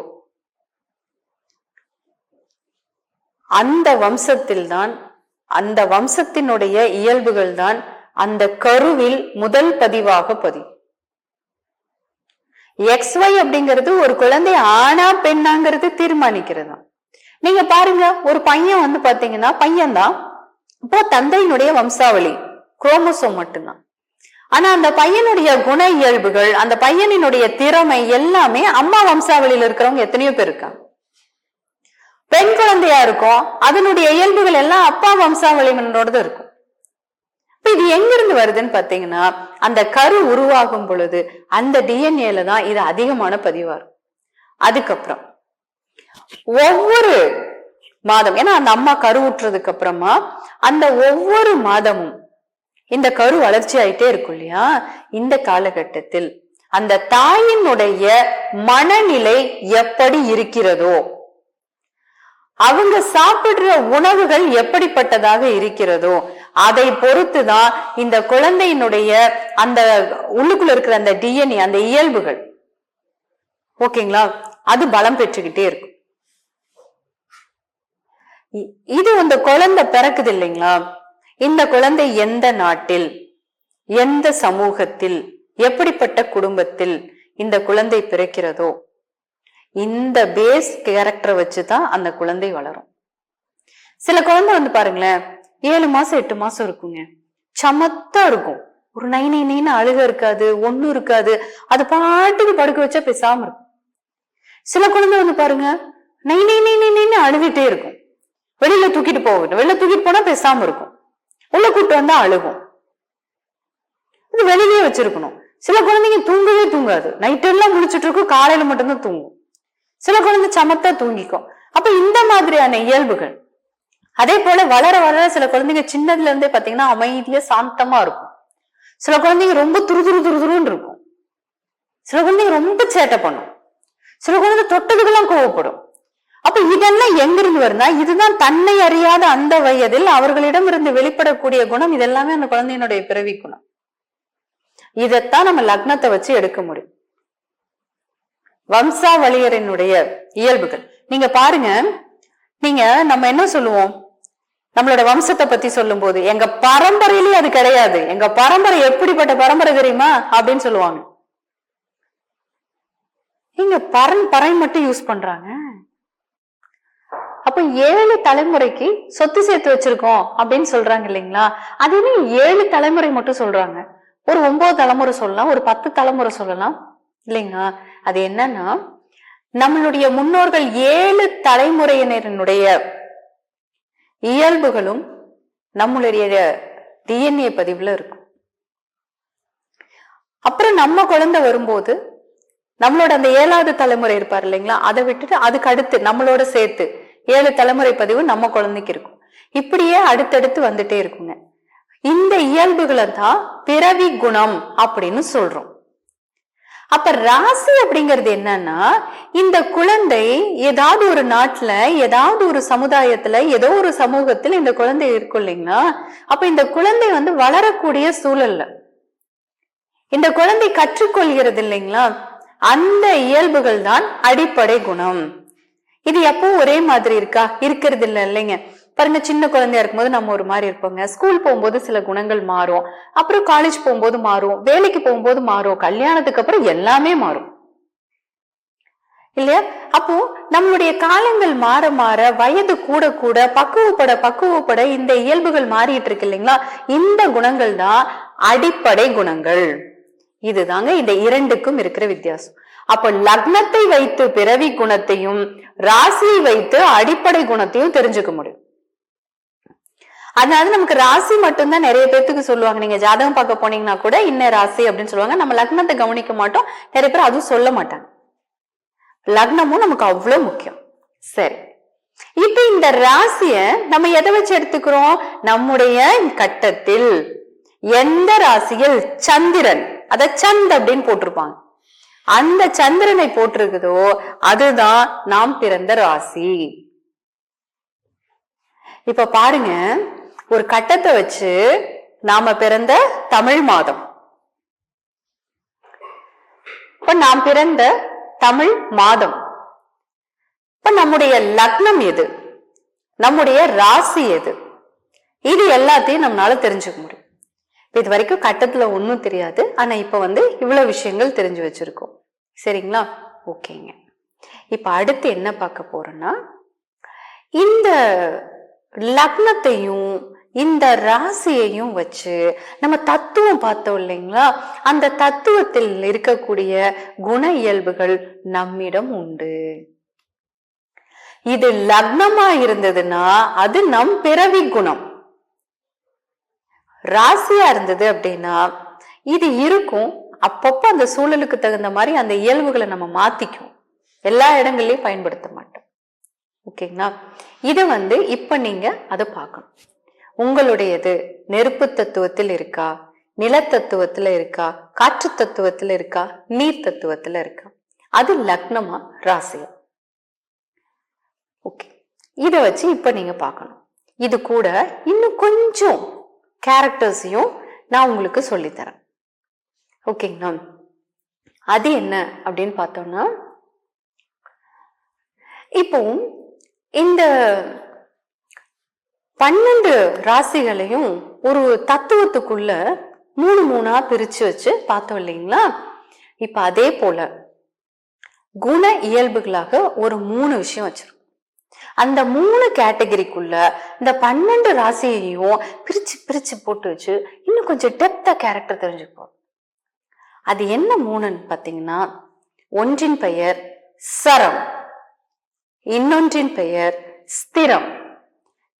அந்த வம்சத்தில் தான், அந்த வம்சத்தினுடைய இயல்புகள் தான் அந்த கருவில் முதல் பதிவாக பதியும். XY அப்படிங்கிறது ஒரு குழந்தை ஆணா பெண்ணாங்கிறது தீர்மானிக்கிறதா. நீங்க பாருங்க, ஒரு பையன் வந்து பாத்தீங்கன்னா பையன்தான், இப்போ தந்தையினுடைய வம்சாவளி குரோமோசோம் மட்டும்தான். ஆனா அந்த பையனுடைய குண இயல்புகள், அந்த பையனினுடைய திறமை எல்லாமே அம்மா வம்சாவளியில இருக்கிறவங்க எத்தனையோ பேர் இருக்காங்க. பெண் குழந்தையா இருக்கும், அதனுடைய இயல்புகள் எல்லாம் அப்பா வம்சாவளியினோடது இருக்கும். இது எங்க இருந்து வருதுன்னு பாத்தீங்கன்னா, அந்த கரு உருவாகும் பொழுது அந்த டிஎன்ஏல தான் இது அதிகமான பதிவா இருக்கும். அதுக்கப்புறம் ஒவ்வொரு மாதம், ஏன்னா அந்த அம்மா கரு ஊற்றுறதுக்கு அப்புறமா அந்த ஒவ்வொரு மாதமும் இந்த கரு வளர்ச்சி ஆயிட்டே இருக்கும் இல்லையா. இந்த காலகட்டத்தில் அந்த தாயினுடைய மனநிலை எப்படி இருக்கிறதோ, அவங்க சாப்பிடுற உணவுகள் எப்படிப்பட்டதாக இருக்கிறதோ அதை பொறுத்துதான் இந்த குழந்தையினுடைய அந்த உள்ளுக்குள்ள இருக்கிற அந்த டிஎன்ஏ, அந்த இயல்புகள். ஓகேங்களா? அது பலம் பெற்றுக்கிட்டே இருக்கும். இது அந்த குழந்தை பிறக்குது இல்லைங்களா, இந்த குழந்தை எந்த நாட்டில், எந்த சமூகத்தில், எப்படிப்பட்ட குடும்பத்தில் இந்த குழந்தை பிறக்கிறதோ இந்த பேஸ் கேரக்டரை வச்சுதான் அந்த குழந்தை வளரும். சில குழந்தை வந்து பாருங்களேன் 7 மாசம் 8 மாசம் இருக்குங்க, சமத்தா இருக்கும், ஒரு நைன்னு அழுக இருக்காது, ஒண்ணும் இருக்காது, அது பாட்டுக்கு படுக்க வச்சா பேசாம இருக்கும். சில குழந்தை வந்து பாருங்க நைன்னு அழுதுட்டே இருக்கும், வெளியில தூக்கிட்டு போகட்டும், வெளியில தூக்கிட்டு போனா பேசாம இருக்கும், உள்ள கூட்டு வந்தா அழுகும், இது வெளியிலேயே வச்சிருக்கணும். சில குழந்தைங்க தூங்கவே தூங்காது, நைட் எல்லாம் முடிச்சுட்டு இருக்கும், காலையில மட்டும்தான் தூங்கும். சில குழந்தை சமத்தா தூங்கிக்கும். அப்ப இந்த மாதிரியான இயல்புகள். அதே போல வளர வளர சில குழந்தைங்க சின்னதுல இருந்தே பாத்தீங்கன்னா அமைதியா சாந்தமா இருக்கும், சில குழந்தைங்க ரொம்ப துருதுருன்னு இருக்கும், சில குழந்தைங்க ரொம்ப சேட்டை பண்ணும், சில குழந்தை தொட்டதுக்கெல்லாம் கோவப்படும். அப்ப இதெல்லாம் எங்கிருந்து வருதா, இதுதான் தன்னை அறியாத அந்த வயதில் அவர்களிடம் இருந்து வெளிப்படக்கூடிய குணம். இதெல்லாமே அந்த குழந்தையினுடைய பிறவி குணம். இதைத்தான் நம்ம லக்னத்தை வச்சு எடுக்க முடியும். வம்சாவளியரினுடைய இயல்புகள் நீங்க பாருங்க. நீங்க நம்ம என்ன சொல்லுவோம், நம்மளோட வம்சத்தை பத்தி சொல்லும் போது எங்க பரம்பரையிலேயே அது கிடையாது, எங்க பரம்பரை எப்படிப்பட்ட பரம்பரை தெரியுமா அப்படின்னு சொல்லுவாங்க. நீங்க பரம்பரை மட்டும் யூஸ் பண்றாங்க. அப்ப 7 தலைமுறைக்கு சொத்து சேர்த்து வச்சிருக்கோம் அப்படின்னு சொல்றாங்க இல்லைங்களா, அது 7 தலைமுறை மட்டும் சொல்றாங்க. ஒரு 9 தலைமுறை சொல்லலாம், ஒரு 10 தலைமுறை சொல்லலாம் இல்லைங்களா. அது என்னன்னா நம்மளுடைய முன்னோர்கள் 7 தலைமுறையினருடைய இயல்புகளும் நம்மளுடைய டிஎன்ஏ பதிவுல இருக்கும். அப்புறம் நம்ம குழந்தை வரும்போது நம்மளோட அந்த 7வது தலைமுறை இருப்பார் இல்லைங்களா, அதை விட்டுட்டு அதுக்கு அடுத்து நம்மளோட சேர்த்து 7 தலைமுறை பதிவு நம்ம குழந்தைக்கு இருக்கும். இப்படியே அடுத்தடுத்து வந்துட்டே இருக்குங்க. இந்த இயல்புகளை தான் பிறவி குணம் அப்படின்னு சொல்றோம். அப்ப ராசி அப்படிங்கிறது என்னன்னா, இந்த குழந்தை ஏதாவது ஒரு நாட்டுல, ஏதாவது ஒரு சமுதாயத்துல, ஏதோ ஒரு சமூகத்தில் இந்த குழந்தை இருக்கும் இல்லைங்களா. அப்ப இந்த குழந்தை வந்து வளரக்கூடிய சூழல்ல இந்த குழந்தை கற்றுக்கொள்கிறது இல்லைங்களா, அந்த இயல்புகள் தான் அடிப்படை குணம். இது எப்பவும் ஒரே மாதிரி இருக்கா, இருக்கிறது இல்லை இல்லைங்க. பாருங்க, சின்ன குழந்தையா இருக்கும்போது நம்ம ஒரு மாதிரி இருப்போங்க, ஸ்கூல் போகும்போது சில குணங்கள் மாறும், அப்புறம் காலேஜ் போகும்போது மாறும், வேலைக்கு போகும்போது மாறும், கல்யாணத்துக்கு அப்புறம் எல்லாமே மாறும் இல்லையா. அப்போ நம்மளுடைய காலங்கள் மாற மாற, வயது கூட கூட, பக்குவப்பட இந்த இயல்புகள் மாறிட்டு இருக்கு இல்லைங்களா. இந்த குணங்கள் தான் அடிப்படை குணங்கள். இதுதாங்க இந்த இரண்டுக்கும் இருக்கிற வித்தியாசம். அப்ப லக்னத்தை வைத்து பிறவி குணத்தையும் ராசியை வைத்து அடிப்படை குணத்தையும் தெரிஞ்சுக்க முடியும். அதனால நமக்கு ராசி மட்டும்தான் நிறைய பேர்த்துக்கு சொல்லுவாங்க. நீங்க ஜாதகம் பார்க்க போனீங்கன்னா கூட இன்ன ராசி அப்படின்னு சொல்லுவாங்க. நம்ம லக்னத்தை கவனிக்க மாட்டோம், நிறைய பேர் அதுவும் சொல்ல மாட்டாங்க. லக்னமும் நமக்கு அவ்வளவு முக்கியம். சரி, இப்ப இந்த ராசிய நம்ம எதை வச்சு எடுத்துக்கிறோம், நம்முடைய கட்டத்தில் எந்த ராசியில் சந்திரன், அத சந்த் அப்படின்னு போட்டிருப்பாங்க, அந்த சந்திரனை போட்டிருக்குதோ அதுதான் நாம் பிறந்த ராசி. இப்ப பாருங்க, ஒரு கட்டத்தை வச்சு நாம பிறந்த தமிழ் மாதம், இப்ப நாம் பிறந்த தமிழ் மாதம், இப்ப நம்முடைய லக்னம் எது, நம்முடைய ராசி எது, இது எல்லாத்தையும் நம்மளால தெரிஞ்சுக்க முடியும். இது வரைக்கும் கட்டத்துல ஒன்னும் தெரியாது, ஆனா இப்ப வந்து இவ்வளவு விஷயங்கள் தெரிஞ்சு வச்சிருக்கோம். சரிங்களா, ஓகேங்க. இப்ப அடுத்து என்ன பார்க்க போறோம்னா, இந்த லக்னத்தையும் இந்த ராசியையும் வச்சு நம்ம தத்துவம் பார்த்தோம் இல்லைங்களா, அந்த தத்துவத்தில் இருக்கக்கூடிய குண இயல்புகள் நம்மிடம் உண்டு. இது லக்னமா இருந்ததுன்னா அது நம் பிறவி குணம், ராசியா இருந்தது அப்படின்னா இது இருக்கும். அப்பப்போ அந்த சூழலுக்கு தகுந்த மாதிரி அந்த இயல்புகளை நம்ம மாத்திக்கும், எல்லா இடங்கள்லயும் பயன்படுத்த மாட்டோம். ஓகேங்களா, இதை வந்து இப்ப நீங்க அதை பார்க்கணும். உங்களுடையது நெருப்பு தத்துவத்தில் இருக்கா, நில தத்துவத்துல இருக்கா, காற்று தத்துவத்துல இருக்கா, நீர் தத்துவத்துல இருக்கா, அது லக்னமா ராசியா. ஓகே, இதை வச்சு இப்ப நீங்க பார்க்கணும். இது கூட இன்னும் கொஞ்சம் கேரக்டர்ஸையும் நான் உங்களுக்கு சொல்லித்தரேன். ஓகேங்களா, அது என்ன அப்படின்னு பார்த்தோம்னா, இப்போ இந்த 12 ராசிகளையும் ஒரு தத்துவத்துக்குள்ள 3 பிரிச்சு வச்சு பார்த்தோம் இல்லைங்களா? இப்ப அதே போல குண இயல்புகளாக ஒரு 3 விஷயம் வச்சிருக்கோம். அந்த 3 கேட்டகரிக்குள்ள இந்த 12 ராசியையும் பிரிச்சு பிரிச்சு போட்டு வச்சு இன்னும் கொஞ்சம் டெப்தா கேரக்டர் தெரிஞ்சுப்போம். அது என்ன 3ன்னு பாத்தீங்கன்னா, ஒன்றின் பெயர் சரம், இன்னொன்றின் பெயர் ஸ்திரம்,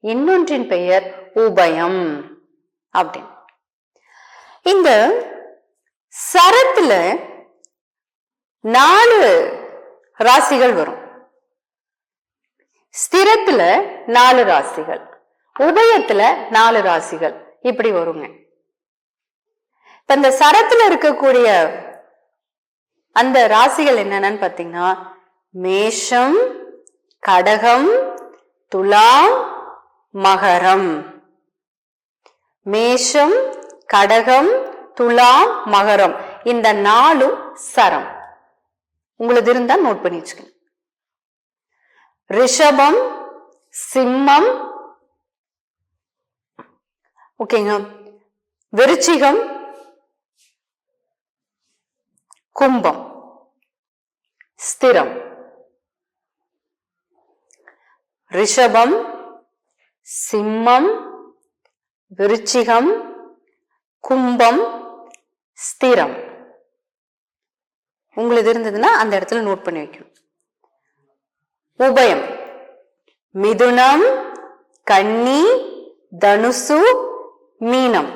இன்னொன்றின் பெயர் உபயம் அப்படின்னு. இந்த சரத்துல 4 ராசிகள் வரும், ஸ்திரத்துல 4 ராசிகள், உபயத்துல 4 ராசிகள், இப்படி வருங்க. இந்த சரத்துல இருக்கக்கூடிய அந்த ராசிகள் என்னன்னு பாத்தீங்கன்னா, மேஷம், கடகம், துலாம், மகரம். மேஷம், கடகம், துலாம், மகரம், இந்த 4 சரம். உங்களுக்கு இருந்தா நோட் பண்ணி வச்சுக்கணும். ரிஷபம், சிம்மம், ஓகேங்க, விருச்சிகம், கும்பம் ஸ்திரம். ரிஷபம், சிம்மம், விருச்சிகம், கும்பம், ஸ்திரம். உங்களுக்கு இருந்ததுன்னா அந்த இடத்துல நோட் பண்ணி வைக்கணும். உபயம் மிதுனம், கன்னி, தனுசு, மீனம்,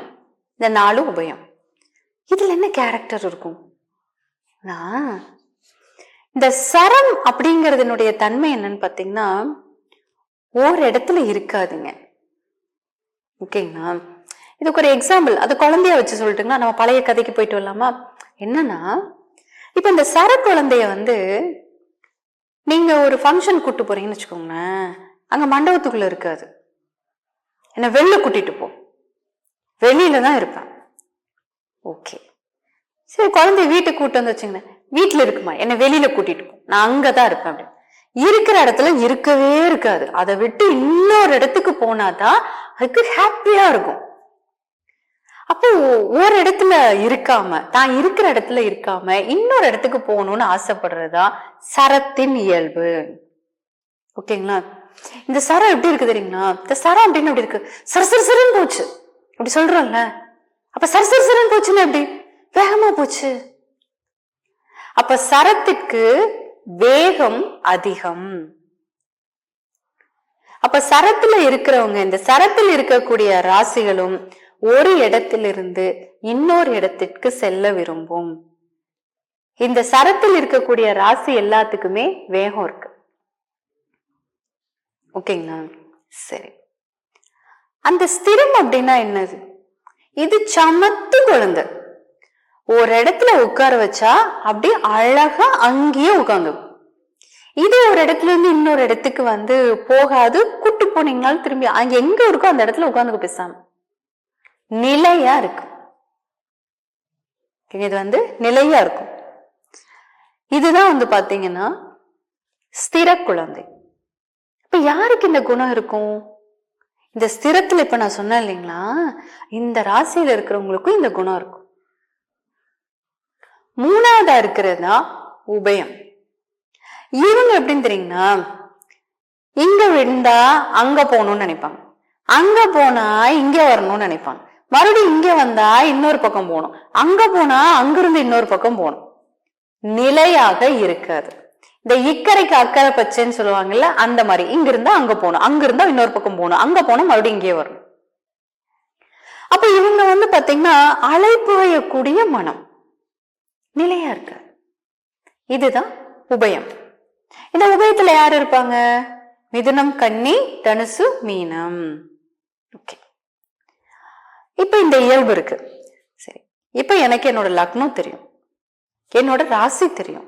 இந்த 4 உபயம். இதுல என்ன கேரக்டர் இருக்கும்? இந்த சரம் அப்படிங்கறதுனுடைய தன்மை என்னன்னு பாத்தீங்கன்னா, ஒரு இடத்துல இருக்காதுங்க. ஓகேங்களா? இதுக்கு ஒரு எக்ஸாம்பிள், அது குழந்தைய வச்சு சொல்லிட்டுங்களா, நம்ம பழைய கதைக்கு போயிட்டு வரலாமா? என்னன்னா, இப்ப இந்த சர குழந்தைய நீங்க ஒரு ஃபங்க்ஷன் கூட்டு போறீங்கன்னு வச்சுக்கோங்களேன், அங்க மண்டபத்துக்குள்ள இருக்காது, என்ன வெளில கூட்டிட்டு போ, வெளியில தான் இருப்பேன். ஓகே, சரி, குழந்தைய வீட்டுக்கு கூட்டு வந்து வச்சுங்க, வீட்டுல இருக்குமா, என்ன வெளியில கூட்டிட்டு போ, நான் அங்கதான் இருப்பேன் அப்படின்னு. இருக்கிற இடத்துல இருக்கவே இருக்காது, அதை விட்டு இன்னொரு இடத்துக்கு போனாதான் அதுக்கு ஹாப்பியா இருக்கும். அப்போ ஒரு இடத்துல இருக்காம, தான் இருக்கிற இடத்துல இருக்காம இன்னொரு இடத்துக்கு போகணும்னு ஆசைப்படுறதா சரத்தின் இயல்பு. ஓகேங்களா? இந்த சரம் எப்படி இருக்கு தெரியுங்களா? இந்த சரம் அப்படின்னு எப்படி இருக்கு, சரசரசரன்னு போச்சு அப்படி சொல்றோம்ல, அப்ப சரசரசரன்னு போச்சுன்னா எப்படி, வேகமா போச்சு. அப்ப சரத்துக்கு வேகம் அதிகம். அப்ப சரத்துல இருக்கிறவங்க, இந்த சரத்தில் இருக்கக்கூடிய ராசிகளும் ஒரு இடத்திலிருந்து இன்னொரு இடத்திற்கு செல்ல விரும்பும். இந்த சரத்தில் இருக்கக்கூடிய ராசி எல்லாத்துக்குமே வேகம் இருக்கு. ஓகேங்களா? சரி, அந்த ஸ்திரம் அப்படின்னா என்னது? இது சமத்து குழந்தை, ஒரு இடத்துல உட்கார வச்சா அப்படியே அழகா அங்கேயே உட்காந்து. இது ஒரு இடத்துல இருந்து இன்னொரு இடத்துக்கு போகாது, கூட்டு போனீங்கனாலும் திரும்பி அங்க எங்க இருக்கோ அந்த இடத்துல உட்காந்துக்க, பேசாம நிலையா இருக்கு. இது நிலையா இருக்கும். இதுதான் பாத்தீங்கன்னா ஸ்திர குழந்தை. இப்ப யாருக்கு இந்த குணம் இருக்கும்? இந்த ஸ்திரத்துல இப்ப நான் சொன்னேன் இல்லைங்களா, இந்த ராசியில இருக்கிறவங்களுக்கும் இந்த குணம் இருக்கும். 3வதா இருக்கிறதா உபயம். இவங்க எப்படின்னு தெரியுங்களா, இங்க விழுந்தா அங்க போகணும்னு நினைப்பாங்க, அங்க போனா இங்க வரணும்னு நினைப்பாங்க, மறுபடியும் இங்க வந்தா இன்னொரு பக்கம் போகணும், அங்க போனா அங்கிருந்து இன்னொரு பக்கம் போகணும். நிலையாக இருக்காது. இந்த இக்கரைக்கு அக்கறை பச்சைன்னு சொல்லுவாங்கல்ல, அந்த மாதிரி இங்க இருந்தா அங்க போகணும், அங்க இருந்தா இன்னொரு பக்கம் போகணும், அங்க போனா மறுபடியும் இங்கே வரணும். அப்ப இவங்க பாத்தீங்கன்னா அலைப்புகையக்கூடிய மனம், நிலையா இருக்க. இதுதான் உபயம். இந்த உபயத்துல யாரு இருப்பாங்க? மிதுனம், கன்னி, தனுசு, மீனம். ஓகே, இப்ப இந்த இயல்பு இருக்கு. சரி, இப்ப எனக்கு என்னோட லக்னம் தெரியும், என்னோட ராசி தெரியும்.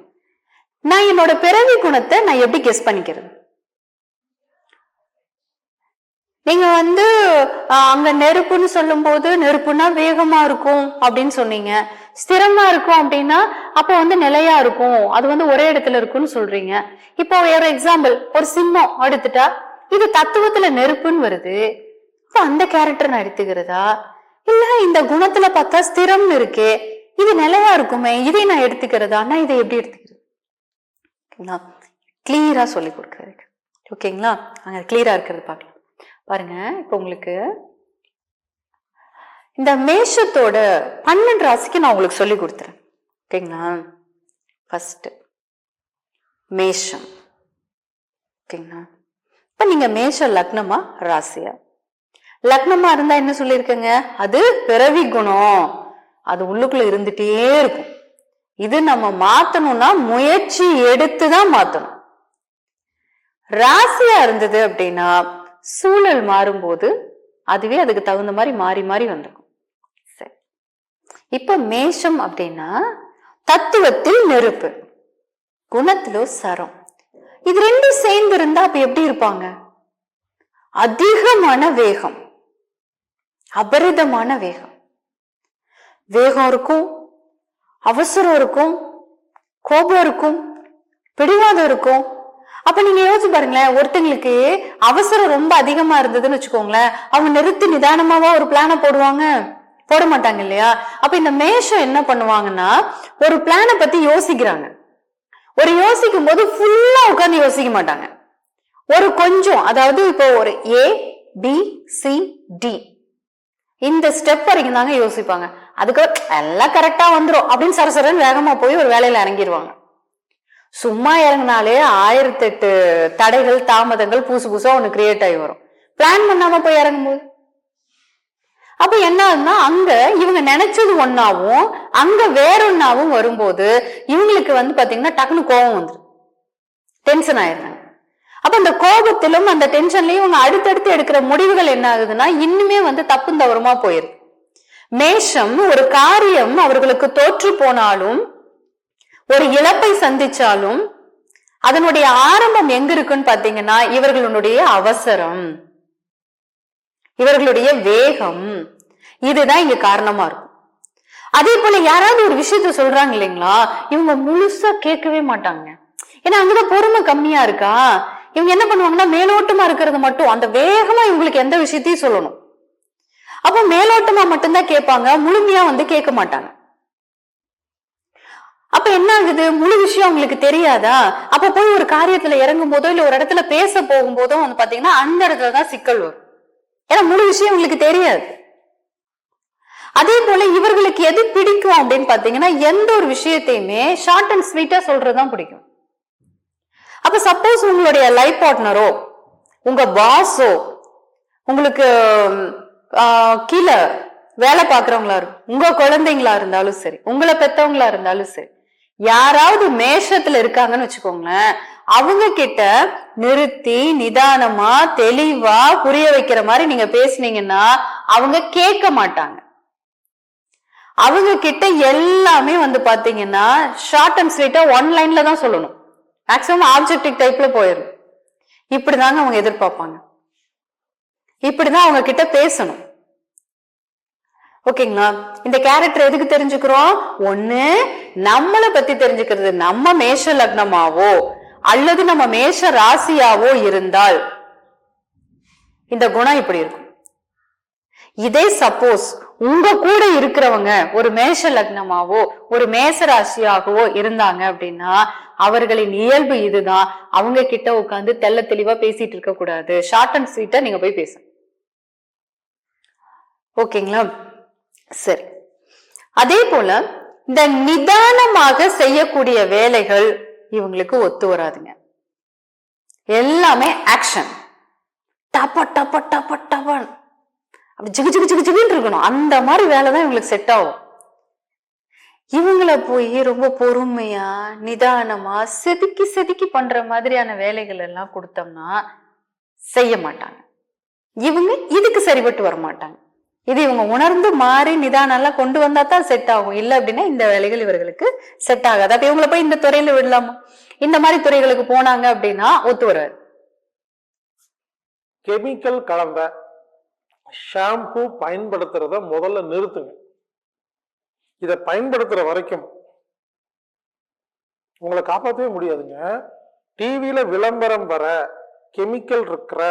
நான் என்னோட பிறவி குணத்தை நான் எப்படி கெஸ் பண்ணிக்கிறது? நீங்க வந்து அங்க நெருப்புன்னு சொல்லும் போது நெருப்புனா வேகமா இருக்கும் அப்படின்னு சொன்னீங்க. ஸ்திரமா இருக்கும் அப்படின்னா அப்ப வந்து நிலையா இருக்கும், அது வந்து ஒரே இடத்துல இருக்கும்னு சொல்றீங்க. இப்போ ஒரு எக்ஸாம்பிள், ஒரு சிம்மம் எடுத்துட்டா இது தத்துவத்துல நெருப்புன்னு வருது, அப்ப அந்த கேரக்டர் நான் எடுத்துக்கிறதா, இல்ல இந்த குணத்துல பார்த்தா ஸ்திரம்னு இருக்கே இது நிலையா இருக்குமே இதை நான் எடுத்துக்கிறதா, நான் இதை எப்படி எடுத்துக்கிறது? கிளியரா சொல்லி கொடுக்கறதுக்கு. ஓகேங்களா? அங்க கிளியரா இருக்கிறது பார்க்கலாம். பாருங்க, இப்ப உங்களுக்கு இந்த மேஷத்தோட 12 ராசிக்கு நான் உங்களுக்கு சொல்லி கொடுத்துறேன். ஓகேங்களா? ஃபர்ஸ்ட் மேஷம். ஓகேங்களா? இப்ப நீங்க மேஷ லக்னமா ராசியா? லக்னமா இருந்தா என்ன சொல்லியிருக்கேங்க, அது பிறவி குணம், அது உள்ளுக்குள்ள இருந்துட்டே இருக்கும். இது நம்ம மாத்தணும்னா முயற்சி எடுத்துதான் மாத்தணும். ராசியா இருந்தது அப்படின்னா சூழல் மாறும்போது அதுவே அதுக்கு தகுந்த மாதிரி மாறி மாறி வந்துடும். சரி, இப்ப மேஷம் அப்படின்னா தத்துவத்தில் நெருப்பு, குணத்திலோ சரம், இது ரெண்டும் சேர்ந்து இருந்தா அப்ப எப்படி இருப்பாங்க? அதிகமான வேகம், அபரிதமான வேகம். வேகம் இருக்கும், அவசரம் இருக்கும், கோபம் இருக்கும், பிடிவாதம் இருக்கும். அப்ப நீங்க யோசிச்சு பாருங்களேன், ஒருத்தங்களுக்கு அவசரம் ரொம்ப அதிகமா இருந்ததுன்னு வச்சுக்கோங்களேன், அவங்க நிறுத்தி நிதானமாவா ஒரு பிளான போடுவாங்க? போட மாட்டாங்க இல்லையா? அப்ப இந்த மேஷம் என்ன பண்ணுவாங்கன்னா, ஒரு பிளான பத்தி யோசிக்கிறாங்க. ஒரு யோசிக்கும் போது ஃபுல்லா உட்கார்ந்து யோசிக்க மாட்டாங்க, ஒரு கொஞ்சம், அதாவது இப்போ ஒரு A B C D இந்த ஸ்டெப் வரைக்கும் தாங்க யோசிப்பாங்க. அதுக்கு எல்லாம் கரெக்டா வந்துரும் அப்படின்னு சரசரன்னு வேகமா போய் ஒரு வேலையில இறங்கிடுவாங்க. சும்மா இறங்கினாலே 1008 தடைகள் தாமதங்கள் புதுசு புதுசா ஒண்ணு கிரியேட் ஆகி வரும், பிளான் பண்ணாம போய் இறங்கும்போது. அப்ப என்ன ஆகுதுன்னா, அங்க இவங்க நினைச்சது ஒன்னாவும் அங்க வேற ஒன்னாவும் வரும்போது இவங்களுக்கு வந்து பாத்தீங்கன்னா டக்குனு கோபம் வந்துடும், டென்ஷன் ஆயிடுறாங்க. அப்ப அந்த கோபத்திலும் அந்த டென்ஷன்லயும் இவங்க அடுத்தடுத்து எடுக்கிற முடிவுகள் என்ன ஆகுதுன்னா இன்னுமே வந்து தப்பு தவறுமா போயிருது. மேஷம் ஒரு காரியம் அவர்களுக்கு தோற்று போனாலும், ஒரு இழப்பை சந்திச்சாலும் அதனுடைய ஆரம்பம் எங்க இருக்குன்னு பாத்தீங்கன்னா இவர்களுடைய அவசரம், இவர்களுடைய வேகம், இதுதான் இங்க காரணமா இருக்கும். அதே போல யாராவது ஒரு விஷயத்த சொல்றாங்க இல்லைங்களா, இவங்க முழுசா கேட்கவே மாட்டாங்க. ஏன்னா அங்கதான் பொறுமை கம்மியா இருக்கா. இவங்க என்ன பண்ணுவாங்கன்னா மேலோட்டமா இருக்கிறது மட்டும், அந்த வேகமா இவங்களுக்கு எந்த விஷயத்தையும் சொல்லணும். அப்ப மேலோட்டமா மட்டும்தான் கேட்பாங்க, முழுமையா வந்து கேட்க மாட்டாங்க. அப்ப என்ன ஆகுது, முழு விஷயம் அவங்களுக்கு தெரியாதா? அப்ப போய் ஒரு காரியத்துல இறங்கும் போதோ இல்ல ஒரு இடத்துல பேச போகும் போதோ வந்து பாத்தீங்கன்னா அந்த இடத்துலதான் சிக்கல் வரும். ஏன்னா முழு விஷயம் உங்களுக்கு தெரியாது. அதே போல இவர்களுக்கு எது பிடிக்கும் அப்படின்னு பாத்தீங்கன்னா எந்த ஒரு விஷயத்தையுமே ஷார்ட் அண்ட் ஸ்வீட்டா சொல்றதுதான் பிடிக்கும். அப்ப சப்போஸ் உங்களுடைய லைஃப் பார்ட்னரோ, உங்க பாஸோ, உங்களுக்கு கீழே வேலை பாக்குறவங்களா இருக்கும், உங்க குழந்தைங்களா இருந்தாலும் சரி, உங்களை பெத்தவங்களா இருந்தாலும் சரி, யாராவது மேஷத்துல இருக்காங்கன்னு வச்சுக்கோங்களேன், அவங்க கிட்ட நிறுத்தி நிதானமா தெளிவா புரிய வைக்கிற மாதிரி நீங்க பேசுனீங்கன்னா அவங்க கேட்க மாட்டாங்க. அவங்க கிட்ட எல்லாமே வந்து பாத்தீங்கன்னா ஷார்ட் அண்ட் ஸ்வீட்டா ஒன் லைன்ல தான் சொல்லணும், மேக்சிமம் ஆப்ஜெக்டிவ் டைப்ல போயிடும். இப்படிதாங்க அவங்க எதிர்பார்ப்பாங்க, இப்படிதான் அவங்க கிட்ட பேசணும். ஓகேங்களா? இந்த கேரக்டர் எதுக்கு தெரிஞ்சுக்கிறோம்? ஒண்ணு நம்மளை பத்தி தெரிஞ்சுக்கிறது, நம்ம மேஷ லக்னமாவோ அல்லது நம்ம மேஷ ராசியாவோ இருந்தால் இந்த குணம் இப்படி இருக்கும். இதே சப்போஸ் உங்க கூட இருக்கிறவங்க ஒரு மேஷ லக்னமாவோ ஒரு மேஷ ராசியாகவோ இருந்தாங்க அப்படின்னா அவர்களின் இயல்பு இதுதான். அவங்க கிட்ட உட்காந்து தெள்ள தெளிவா பேசிட்டு இருக்க கூடாது, ஷார்ட் அண்ட் ஸ்வீட்டா நீங்க போய் பேச. ஓகேங்களா? சரி, அதே போல இந்த நிதானமாக செய்யக்கூடிய வேலைகள் இவங்களுக்கு ஒத்து வராதுங்க. எல்லாமே ஆக்ஷன், டப்ப டப்ப டப்ப டப்பன், அப்படி ஜிகு ஜிகு ஜிகு ஜிகுன்னு இருக்கணும். அந்த மாதிரி வேலைதான் இவங்களுக்கு செட் ஆகும். இவங்கள போய் ரொம்ப பொறுமையா நிதானமா செதுக்கி செதுக்கி பண்ற மாதிரியான வேலைகள் எல்லாம் கொடுத்தோம்னா செய்ய மாட்டாங்க. இவங்க இதுக்கு சரிபட்டு வர மாட்டாங்க. இது இவங்க உணர்ந்து மாறி நிதானம் எல்லாம் கொண்டு வந்தா தான் செட் ஆகும். இல்லை அப்படின்னா இந்த வேலைகள் இவர்களுக்கு செட் ஆகாது. அப்ப இவங்களை போய் இந்த துறையில விடலாமா? இந்த மாதிரி துறைகளுக்கு போனாங்க அப்படின்னா ஒத்து வராது. கெமிக்கல் கலந்த ஷாம்பு பயன்படுத்துறத முதல்ல நிறுத்துங்க. இதை பயன்படுத்துற வரைக்கும் உங்களை காப்பாற்றவே முடியாதுங்க. டிவியில விளம்பரம் வர கெமிக்கல் இருக்கிற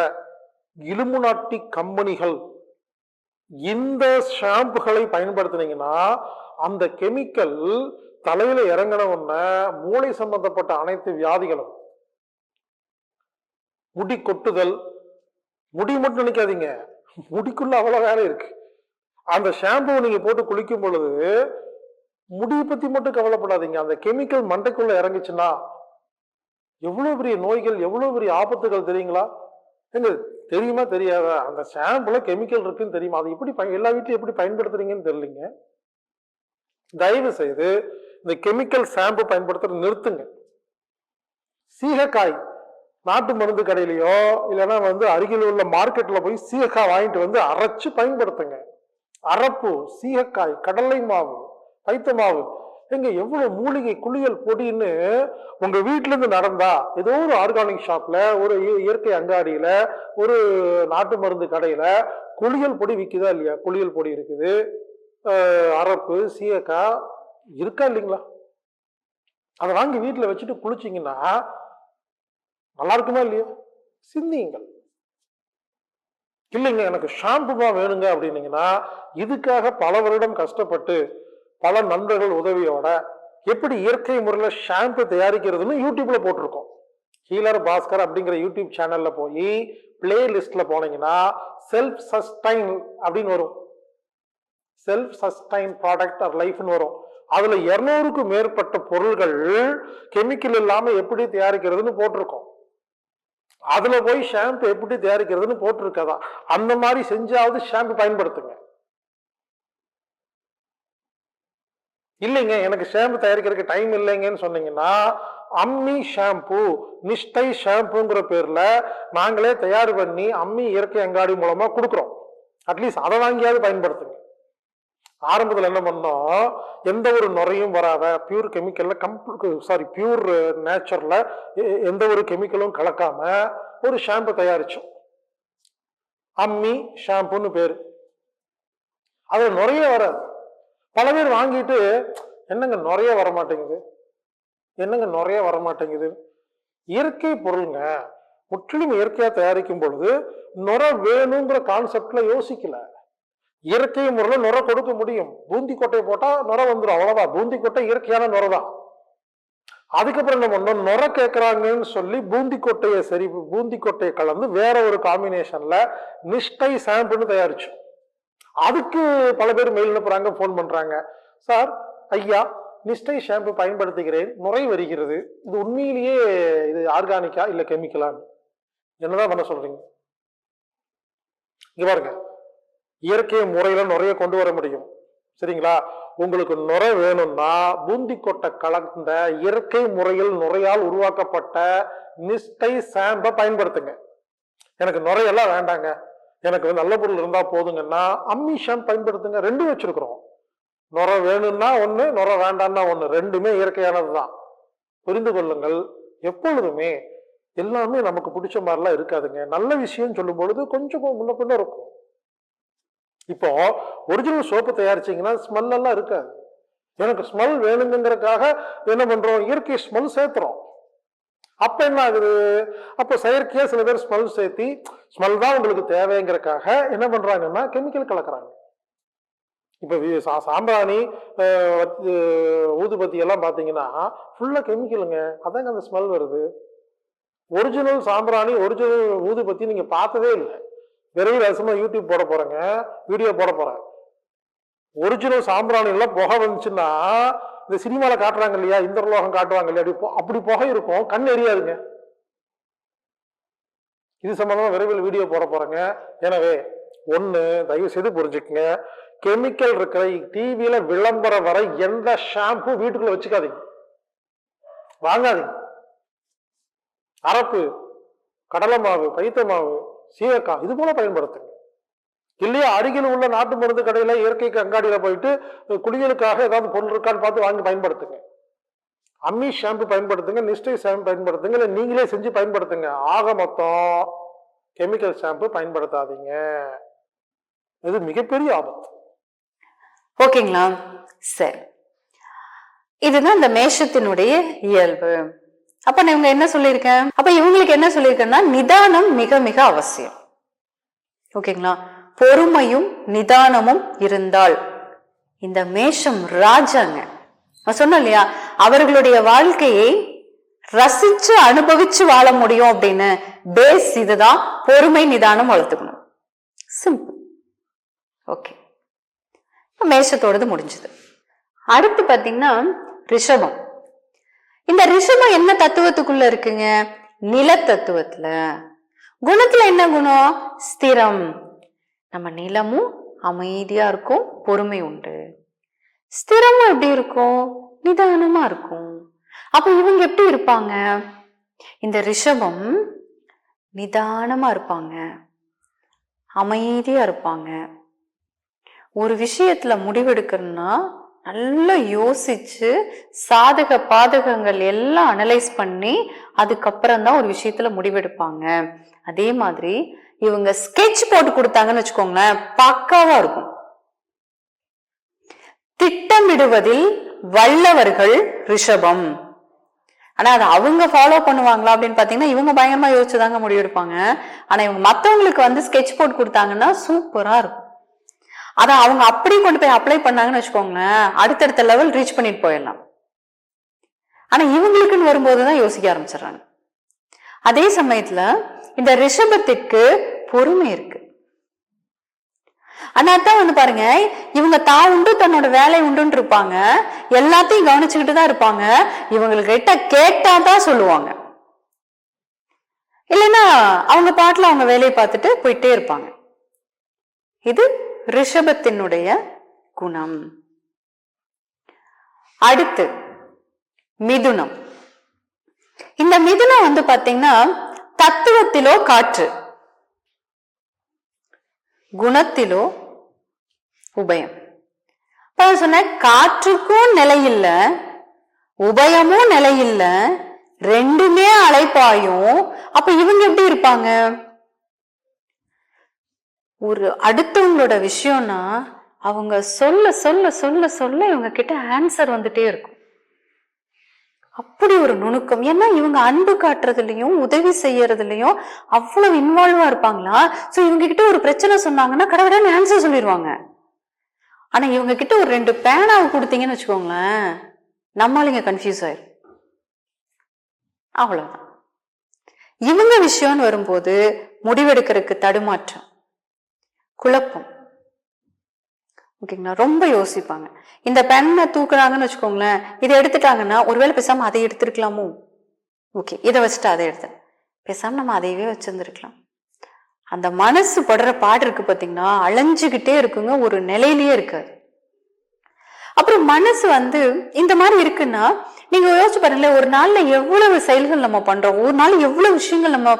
இலுமினாட்டி கம்பெனிகள் இந்த ஷாம்புகளை பயன்படுத்தினீங்கன்னா அந்த கெமிக்கல் தலையில இறங்கின உடனே மூளை சம்பந்தப்பட்ட அனைத்து வியாதிகளும், முடி கொட்டுதல், முடி மட்டும் நினைக்காதீங்க, முடிக்குள்ள அவ்வளவு வேலை இருக்கு. அந்த ஷாம்பு நீங்க போட்டு குளிக்கும் பொழுது முடியை பத்தி மட்டும் கவலைப்படாதீங்க, அந்த கெமிக்கல் மண்டைக்குள்ள இறங்குச்சுன்னா எவ்வளவு பெரிய நோய்கள், எவ்வளவு பெரிய ஆபத்துகள் தெரியுங்களா? எங்க தெரியுமா தெரியாதா? அந்த ஷாம்புல கெமிக்கல் இருக்குன்னு தெரியுமா? அது எப்படி எல்லா வீட்லயும் எப்படி பயன்படுத்துறீங்கன்னு தெரியலீங்க. தயவு செய்து இந்த கெமிக்கல் ஷாம்பு பயன்படுத்துறது நிறுத்துங்க. சீகக்காய் நாட்டு மருந்து கடையிலயோ இல்லைன்னா அருகில் உள்ள மார்க்கெட்ல போய் சீகக்காய் வாங்கிட்டு வந்து அரைச்சு பயன்படுத்துங்க. அரப்பு, சீகக்காய், கடலை மாவு, பைத்த மாவு, எங்க எவ்வளவு மூலிகை குளியல் பொடின்னு உங்க வீட்டுல இருந்து நடந்தா ஏதோ ஒரு ஆர்கானிக் ஷாப்ல, ஒரு இயற்கை அங்காடியில, ஒரு நாட்டு மருந்து கடையில குளியல் பொடி விக்குதா இல்லையா? குளியல் பொடி இருக்குது, அரப்பு, சீகக்காய் இருக்கா இல்லைங்களா? அதை வாங்கி வீட்டுல வச்சுட்டு குளிச்சிங்கன்னா நல்லா இருக்குமா இல்லையா? சிந்தியுங்கள். இல்லைங்க எனக்கு ஷாம்பு தான் வேணுங்க அப்படின்னீங்கன்னா இதுக்காக பல வருடம் கஷ்டப்பட்டு பல நண்பர்கள் உதவியோட எப்படி இயற்கை முறையில் ஷாம்பு தயாரிக்கிறதுன்னு யூடியூப்ல போட்டிருக்கோம். ஹீலர் பாஸ்கர் அப்படிங்கிற யூடியூப் சேனல்ல போய் பிளே லிஸ்ட்ல போனீங்கன்னா செல்ஃப் சஸ்டைன் அப்படின்னு வரும். செல்ஃப் சஸ்டைன் ப்ராடக்ட் ஆர் லைஃப்னு வரும். அதுல 200க்கும் மேற்பட்ட பொருள்கள் கெமிக்கல் இல்லாம எப்படி தயாரிக்கிறதுன்னு போட்டிருக்கோம். அதுல போய் ஷாம்பு எப்படி தயாரிக்கிறதுன்னு போட்டிருக்கதா. அந்த மாதிரி செஞ்சாவது ஷாம்பு பயன்படுத்துங்க. இல்லைங்க எனக்கு ஷாம்பு தயாரிக்கிறதுக்கு டைம் இல்லைங்கன்னு சொன்னீங்கன்னா அம்மி ஷாம்பு, நிஷ்டை ஷாம்புங்கிற பேர்ல நாங்களே தயார் பண்ணி அம்மி இயற்கை அங்காடி மூலமா கொடுக்குறோம். அட்லீஸ்ட் அதை வாங்கியாவது பயன்படுத்துங்க. ஆரம்பத்தில் என்ன பண்ணோம், எந்த ஒரு நுரையும் வராத பியூர் கெமிக்கல்ல பியூர் நேச்சர்ல எந்த ஒரு கெமிக்கலும் கலக்காம ஒரு ஷாம்பு தயாரிச்சோம். அம்மி ஷாம்புன்னு பேரு. அதுல நுரைய வராது. பல பேர் வாங்கிட்டு என்னங்க நுரைய வரமாட்டேங்குது, என்னங்க நுரைய வரமாட்டேங்குது. இயற்கை பொருளுங்க, முற்றிலும் இயற்கையா தயாரிக்கும் பொழுது நுரை வேணுங்கிற கான்செப்ட்ல யோசிக்கல. இயற்கை முறையில் நுரை கொடுக்க முடியும். பூந்தி கொட்டையை போட்டா நுரை வந்துடும், அவ்வளவுதான். பூந்தி கொட்டை இயற்கையான நுரை தான். அதுக்கப்புறம் என்ன பண்ணோம், நுரை கேட்கறாங்கன்னு சொல்லி பூந்தி கொட்டையை கலந்து வேற ஒரு காம்பினேஷன்ல நிஷ்டை ஷாம்புன்னு தயாரிச்சோம். அதுக்கு பல பேர் மெயில் அனுப்புறாங்க, போன் பண்றாங்க, சார் ஐயா நிஷ்டை ஷாம்பு பயன்படுத்துகிறேன், நுரை வருகிறது, இது உண்மையிலேயே இது ஆர்கானிக்கா இல்ல கெமிக்கலான்னு. என்னதான் பண்ண சொல்றீங்க? இங்க பாருங்க, இயற்கை முறையில நுரைய கொண்டு வர முடியும், சரிங்களா? உங்களுக்கு நுரை வேணும்னா பூந்தி கொட்டை கலந்த இயற்கை முறையில் நுரையால் உருவாக்கப்பட்ட நிஷ்டை ஷாம்பை பயன்படுத்துங்க. எனக்கு நுரையெல்லாம் வேண்டாங்க, எனக்கு நல்ல பொருள் இருந்தா போதுங்கன்னா அம்மி ஷாம்பு பயன்படுத்துங்க. ரெண்டும் வச்சிருக்கிறோம். நுரை வேணும்னா ஒண்ணு, நுரை வேண்டாம்னா ஒண்ணு, ரெண்டுமே இயற்கையானதுதான். புரிந்து கொள்ளுங்கள். எப்பொழுதுமே எல்லாமே நமக்கு பிடிச்ச மாதிரிலாம் இருக்காதுங்க. நல்ல விஷயம் சொல்லும் பொழுது கொஞ்சம் முன்ன பின்ன இருக்கும். இப்போ ஒரிஜினல் சோப்பு தயாரிச்சீங்கன்னா ஸ்மெல் எல்லாம் இருக்காது. எனக்கு ஸ்மெல் வேணுங்கிறதுக்காக என்ன பண்றோம், இயற்கை ஸ்மெல் சேர்த்துறோம். அப்ப என்ன ஆகுது, அப்ப செயற்கையா சில பேர் ஸ்மெல் சேர்த்தி ஸ்மெல் தான் உங்களுக்கு தேவைங்கிறதுக்காக என்ன பண்றாங்கன்னா கெமிக்கல் கலக்குறாங்க. இப்ப சாம்பிராணி, ஊதுபத்தி எல்லாம் பாத்தீங்கன்னா ஃபுல்லா கெமிக்கலுங்க, அதாங்க அந்த ஸ்மெல் வருது. ஒரிஜினல் சாம்பிராணி, ஒரிஜினல் ஊதுபத்தி நீங்க பார்த்ததே இல்லை. விரைவில் ரசமா யூடியூப் போட போறேங்க, வீடியோ போட போறேன். ஒரிஜினல் சாம்பிராணி எல்லாம் புகை வந்துச்சுன்னா இந்த சினிமால காட்டுறாங்க இல்லையா, இந்திரலோகம் காட்டுவாங்க இல்லையா, அப்படி புகை இருக்கும், கண் எரியாதுங்க. இது சம்பந்தமா விரைவில் வீடியோ போட போறேங்க. எனவே ஒண்ணு தயவு செய்து புரிஞ்சுக்குங்க, கெமிக்கல் இருக்கிற டிவியில விளம்பரம் வர எந்த ஷாம்பு வீட்டுக்குள்ள வச்சுக்காதீங்க, வாங்காதீங்க. அரப்பு, கடலை மாவு, பைத்த மாவு, சீயக்காய் இது போல பயன்படுத்துங்க. இல்லையா அருகில் உள்ள நாட்டு மருந்து கடையில இயற்கைக்கு அங்காடியில போயிட்டு குளியலுக்காக ஏதாவது பொருள் இருக்கான்னு பார்த்து வாங்கி பயன்படுத்துங்க. அம்மி ஷாம்பு பயன்படுத்துங்க, நிஷ்டை ஷாம்பு பயன்படுத்துங்க, இல்லை நீங்களே செஞ்சு பயன்படுத்துங்க. ஆக மொத்தம் கெமிக்கல் ஷாம்பு பயன்படுத்தாதீங்க. இது மிகப்பெரிய ஆபத்து. ஓகேங்களா? சரி, இதுதான் இந்த மேஷத்தினுடைய இயல்பு. அப்ப நான் இவங்க என்ன சொல்லியிருக்கேன், அப்ப இவங்களுக்கு என்ன சொல்லியிருக்கேன்னா நிதானம் மிக மிக அவசியம். ஓகேங்களா? பொறுமையும் நிதானமும் இருந்தால் இந்த மேஷம் ராஜாங்க. நான் சொன்னேன் இல்லையா, அவர்களுடைய வாழ்க்கையை ரசிச்சு அனுபவிச்சு வாழ முடியும் அப்படின்னு. பேஸ் இதுதான், பொறுமை நிதானம் வளர்த்துக்கணும். சிம்பிள். ஓகே, மேஷத்தோடது முடிஞ்சது. அடுத்து பாத்தீங்கன்னா ரிஷபம். இந்த ரிஷபம் என்ன தத்துவத்துக்குள்ள இருக்குங்க? நில தத்துவத்துல. குணத்துல என்ன குணம்? ஸ்திரம். நம்ம நிலமும் அமைதியா இருக்கும், பொறுமை உண்டு. ஸ்திரமும் எப்படி இருக்கும்? நிதானமா இருக்கும். அப்ப இவங்க எப்படி இருப்பாங்க? இந்த ரிஷபம் நிதானமா இருப்பாங்க, அமைதியா இருப்பாங்க. ஒரு விஷயத்துல முடிவெடுக்கணும்னா நல்லா யோசிச்சு சாதக பாதகங்கள் எல்லாம் அனலைஸ் பண்ணி அதுக்கப்புறம் தான் ஒரு விஷயத்துல முடிவெடுப்பாங்க. அதே மாதிரி இவங்க ஸ்கெட்ச் போட்டு கொடுத்தாங்கன்னு வச்சுக்கோங்களேன், பக்காவா இருக்கும். திட்டமிடுவதில் வல்லவர்கள் ரிஷபம். ஆனா அதை அவங்க ஃபாலோ பண்ணுவாங்களா அப்படின்னு பாத்தீங்கன்னா இவங்க பயங்கரமா யோசிச்சுதாங்க முடிவெடுப்பாங்க. ஆனா இவங்க மத்தவங்களுக்கு ஸ்கெட்ச் போட்டு கொடுத்தாங்கன்னா சூப்பரா இருக்கும். அதை அவங்க அப்படி கொண்டு போய் அப்ளை பண்ணாங்கன்னு வச்சுக்கோங்களேன், அடுத்தடுத்த லெவல் ரீச் பண்ணிட்டு போயிடலாம். ஆனா இவங்களுக்குன்னு வரும்போதுதான் யோசிக்க ஆரம்பிச்சிடறாங்க. அதே சமயத்துல இந்த ரிஷபத்திற்கு பொறுமை இருக்கு. ஆனாதான் பாருங்க, இவங்க தான் உண்டு தன்னோட வேலை உண்டுன்னு இருப்பாங்க, எல்லாத்தையும் கவனிச்சுக்கிட்டு தான் இருப்பாங்க. இவங்களுக்கு கிட்ட கேட்டாதான் சொல்லுவாங்க, இல்லைன்னா அவங்க பாட்டுல அவங்க வேலையை பார்த்துட்டு போயிட்டே இருப்பாங்க. இது ரிஷபத்தினுடைய குணம். அடுத்து மிதுனம். இந்த மிதுனம் பாத்தீங்கன்னா தத்துவத்திலோ காற்று, குணத்திலோ உபயம். சொன்ன காற்றுக்கும் நிலையில்ல, உபயமும் நிலையில்ல, ரெண்டுமே அலைப்பாயும். அப்ப இவங்க எப்படி இருப்பாங்க? ஒரு அடுத்தவங்களோட விஷயம்னா அவங்க சொல்ல சொல்ல சொல்ல சொல்ல இவங்க கிட்ட ஆன்சர் வந்துட்டே இருக்கும். அப்படி ஒரு நுணுக்கம். ஏன்னா இவங்க அன்பு காட்டுறதுலயும் உதவி செய்யறதுலயும் அவ்வளவு இன்வால்வா இருப்பாங்களா. சோ இவங்க கிட்ட ஒரு பிரச்சனை சொன்னாங்கன்னா கடவுடான்னு ஆன்சர் சொல்லிடுவாங்க. ஆனா இவங்க கிட்ட ஒரு 2 பேனாவை கொடுத்தீங்கன்னு வச்சுக்கோங்களேன், நம்மளுங்க கன்ஃபியூஸ் ஆயிரும். அவ்வளவுதான். இவங்க விஷயம்னு வரும்போது முடிவெடுக்கிறதுக்கு தடுமாற்றம், குழப்பம். ஓகேங்களா? ரொம்ப யோசிப்பாங்க. இந்த பெண்ணை தூக்குறாங்கன்னு வச்சுக்கோங்களேன், இதை எடுத்துட்டாங்கன்னா ஒருவேளை பேசாம அதை எடுத்துருக்கலாமோ, ஓகே இதை வச்சுட்டு அதை எடுத்த பேசாம நம்ம அதையவே வச்சிருந்துருக்கலாம். அந்த மனசு படுற பாடு இருக்கு பாத்தீங்கன்னா, அலைஞ்சுகிட்டே இருக்குங்க, ஒரு நிலையிலேயே இருக்காது. அப்புறம் மனசு இந்த மாதிரி இருக்குன்னா நீங்க யோசிச்சு பாருங்களேன், ஒரு நாள்ல எவ்வளவு செயல்கள் நம்ம பண்றோம், ஒரு நாள் எவ்வளவு விஷயங்கள் நம்ம